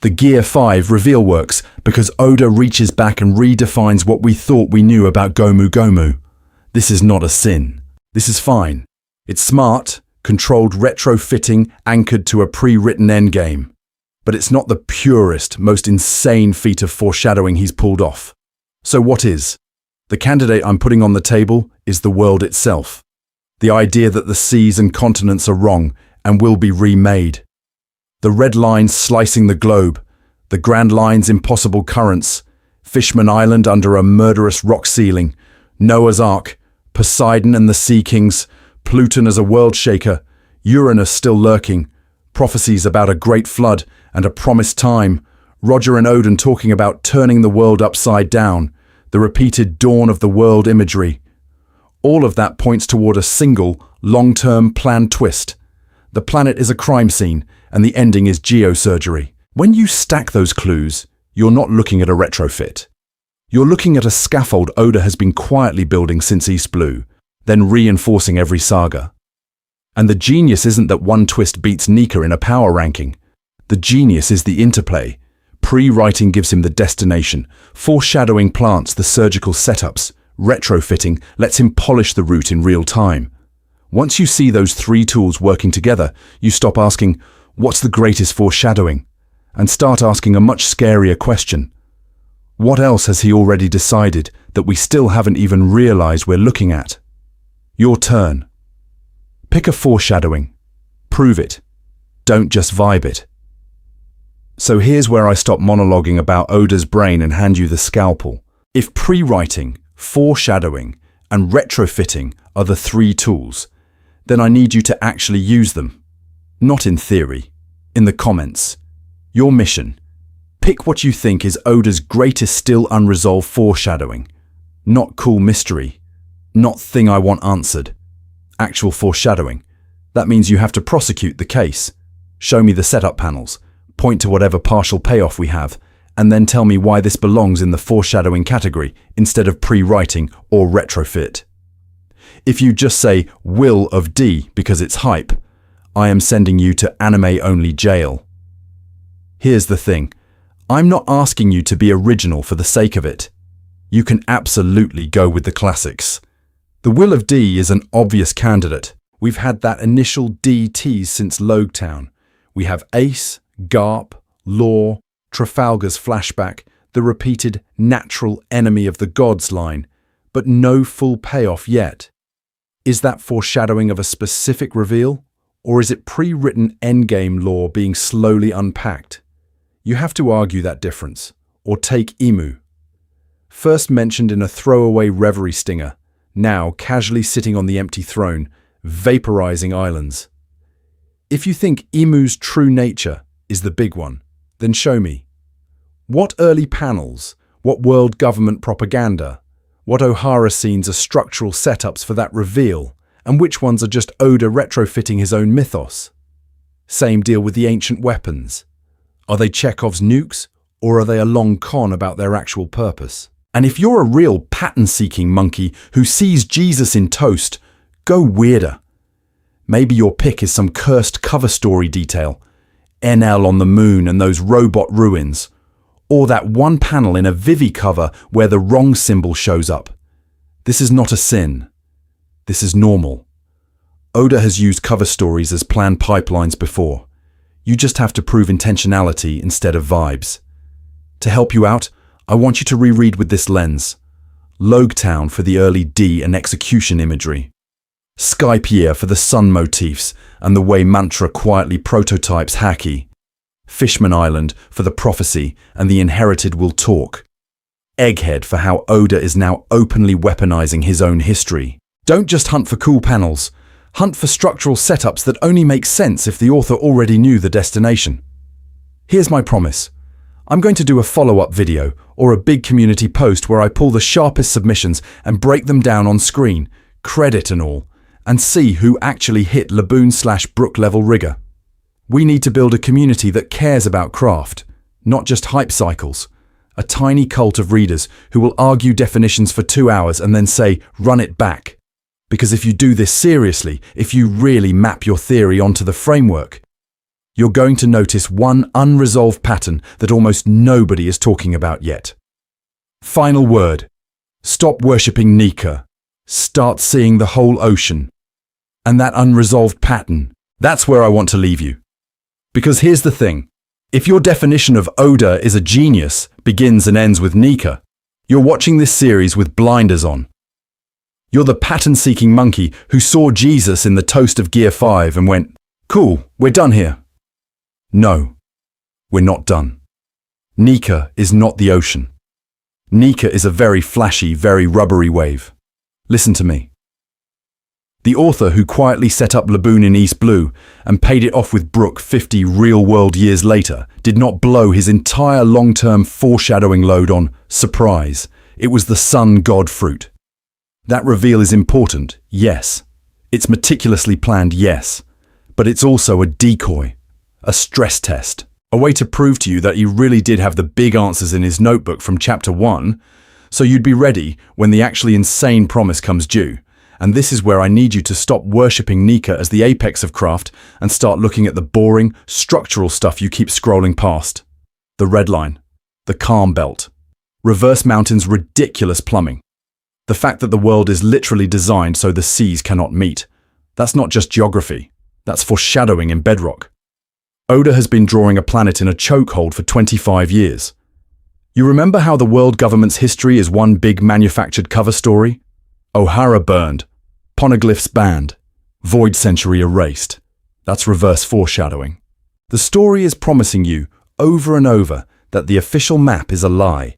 The Gear 5 reveal works because Oda reaches back and redefines what we thought we knew about Gomu Gomu. This is not a sin. This is fine. It's smart, controlled retrofitting anchored to a pre-written endgame. But it's not the purest, most insane feat of foreshadowing he's pulled off. So what is? The candidate I'm putting on the table is the world itself. The idea that the seas and continents are wrong and will be remade. The red lines slicing the globe, the Grand Line's impossible currents, Fishman Island under a murderous rock ceiling, Noah's Ark, Poseidon and the Sea Kings, Pluton as a world shaker, Uranus still lurking, prophecies about a great flood and a promised time, Roger and Odin talking about turning the world upside down, the repeated dawn of the world imagery. All of that points toward a single, long-term planned twist. The planet is a crime scene, and the ending is geosurgery. When you stack those clues, you're not looking at a retrofit. You're looking at a scaffold Oda has been quietly building since East Blue, then reinforcing every saga. And the genius isn't that one twist beats Nika in a power ranking. The genius is the interplay. Pre-writing gives him the destination, foreshadowing plants the surgical setups, retrofitting lets him polish the route in real time. Once you see those 3 tools working together, you stop asking, what's the greatest foreshadowing? And start asking a much scarier question. What else has he already decided that we still haven't even realized we're looking at? Your turn. Pick a foreshadowing. Prove it. Don't just vibe it. So here's where I stop monologuing about Oda's brain and hand you the scalpel. If pre-writing, foreshadowing, and retrofitting are the 3 tools, then I need you to actually use them. Not in theory, in the comments. Your mission. Pick what you think is Oda's greatest still unresolved foreshadowing. Not cool mystery. Not thing I want answered. Actual foreshadowing. That means you have to prosecute the case. Show me the setup panels. Point to whatever partial payoff we have, and then tell me why this belongs in the foreshadowing category instead of pre-writing or retrofit. If you just say will of D because it's hype, I am sending you to anime-only jail. Here's the thing. I'm not asking you to be original for the sake of it. You can absolutely go with the classics. The Will of D is an obvious candidate. We've had that initial D tease since Loguetown. We have Ace, Garp, Law, Trafalgar's flashback, the repeated natural enemy of the gods line, but no full payoff yet. Is that foreshadowing of a specific reveal, or is it pre-written endgame lore being slowly unpacked? You have to argue that difference, or take Imu. First mentioned in a throwaway Reverie stinger, now casually sitting on the empty throne, vaporizing islands. If you think Imu's true nature is the big one, then show me. What early panels, what world government propaganda, what Ohara scenes are structural setups for that reveal, and which ones are just Oda retrofitting his own mythos? Same deal with the ancient weapons. Are they Chekhov's nukes, or are they a long con about their actual purpose? And if you're a real pattern-seeking monkey who sees Jesus in toast, go weirder. Maybe your pick is some cursed cover story detail, Enel on the moon and those robot ruins, or that one panel in a Vivi cover where the wrong symbol shows up. This is not a sin. This is normal. Oda has used cover stories as planned pipelines before. You just have to prove intentionality instead of vibes. To help you out, I want you to reread with this lens. Loguetown for the early D and execution imagery. Skypiea for the sun motifs and the way Mantra quietly prototypes Haki. Fishman Island for the prophecy and the inherited will talk. Egghead for how Oda is now openly weaponizing his own history. Don't just hunt for cool panels. Hunt for structural setups that only make sense if the author already knew the destination. Here's my promise. I'm going to do a follow-up video or a big community post where I pull the sharpest submissions and break them down on screen, credit and all, and see who actually hit Laboon/Brook level rigor. We need to build a community that cares about craft, not just hype cycles. A tiny cult of readers who will argue definitions for 2 hours and then say, run it back. Because if you do this seriously, if you really map your theory onto the framework, you're going to notice one unresolved pattern that almost nobody is talking about yet. Final word. Stop worshipping Nika. Start seeing the whole ocean. And that unresolved pattern, that's where I want to leave you. Because here's the thing. If your definition of Oda is a genius, begins and ends with Nika, you're watching this series with blinders on. You're the pattern-seeking monkey who saw Jesus in the toast of Gear 5 and went, cool, we're done here. No, we're not done. Nika is not the ocean. Nika is a very flashy, very rubbery wave. Listen to me. The author who quietly set up Laboon in East Blue and paid it off with Brook 50 real-world years later did not blow his entire long-term foreshadowing load on surprise. It was the sun god fruit. That reveal is important, yes. It's meticulously planned, yes. But it's also a decoy, a stress test, a way to prove to you that he really did have the big answers in his notebook from chapter 1, so you'd be ready when the actually insane promise comes due. And this is where I need you to stop worshipping Nika as the apex of craft and start looking at the boring, structural stuff you keep scrolling past. The red line, the calm belt, Reverse Mountain's ridiculous plumbing. The fact that the world is literally designed so the seas cannot meet. That's not just geography, that's foreshadowing in bedrock. Oda has been drawing a planet in a chokehold for 25 years. You remember how the world government's history is one big manufactured cover story? Ohara burned, Poneglyphs banned, Void Century erased. That's reverse foreshadowing. The story is promising you, over and over, that the official map is a lie.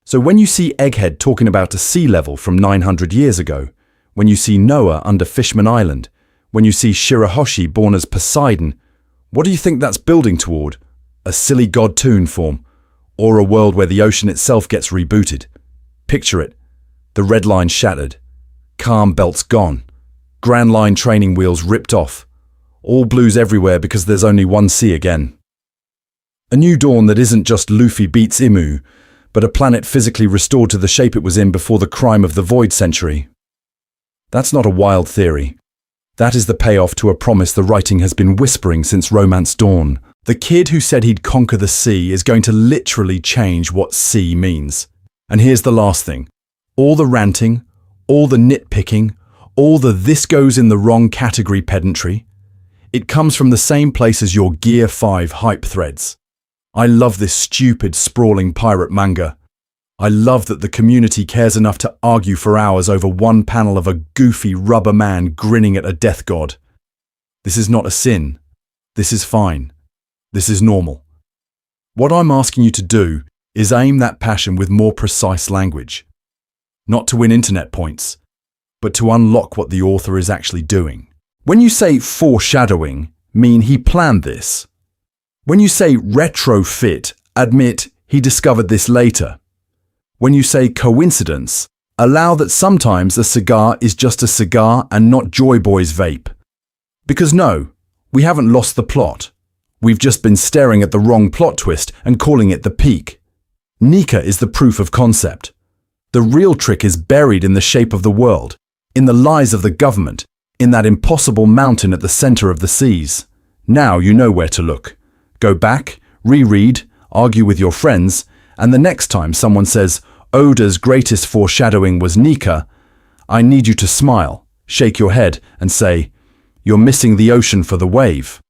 So when you see Egghead talking about a sea level from 900 years ago, when you see Noah under Fishman Island, when you see Shirahoshi born as Poseidon, what do you think that's building toward? A silly god toon form, or a world where the ocean itself gets rebooted? Picture it. The red line shattered. Calm belts gone. Grand Line training wheels ripped off. All blues everywhere because there's only one sea again. A new dawn that isn't just Luffy beats Imu, but a planet physically restored to the shape it was in before the crime of the Void Century. That's not a wild theory. That is the payoff to a promise the writing has been whispering since Romance Dawn. The kid who said he'd conquer the sea is going to literally change what sea means. And here's the last thing. All the ranting, all the nitpicking, all the this goes in the wrong category pedantry, it comes from the same place as your Gear 5 hype threads. I love this stupid, sprawling pirate manga. I love that the community cares enough to argue for hours over one panel of a goofy rubber man grinning at a death god. This is not a sin. This is fine. This is normal. What I'm asking you to do is aim that passion with more precise language. Not to win internet points, but to unlock what the author is actually doing. When you say foreshadowing, mean he planned this. When you say retrofit, admit he discovered this later. When you say coincidence, allow that sometimes a cigar is just a cigar and not Joy Boy's vape. Because no, we haven't lost the plot. We've just been staring at the wrong plot twist and calling it the peak. Nika is the proof of concept. The real trick is buried in the shape of the world, in the lies of the government, in that impossible mountain at the center of the seas. Now you know where to look. Go back, reread, argue with your friends, and the next time someone says, Oda's greatest foreshadowing was Nika, I need you to smile, shake your head, and say, you're missing the ocean for the wave.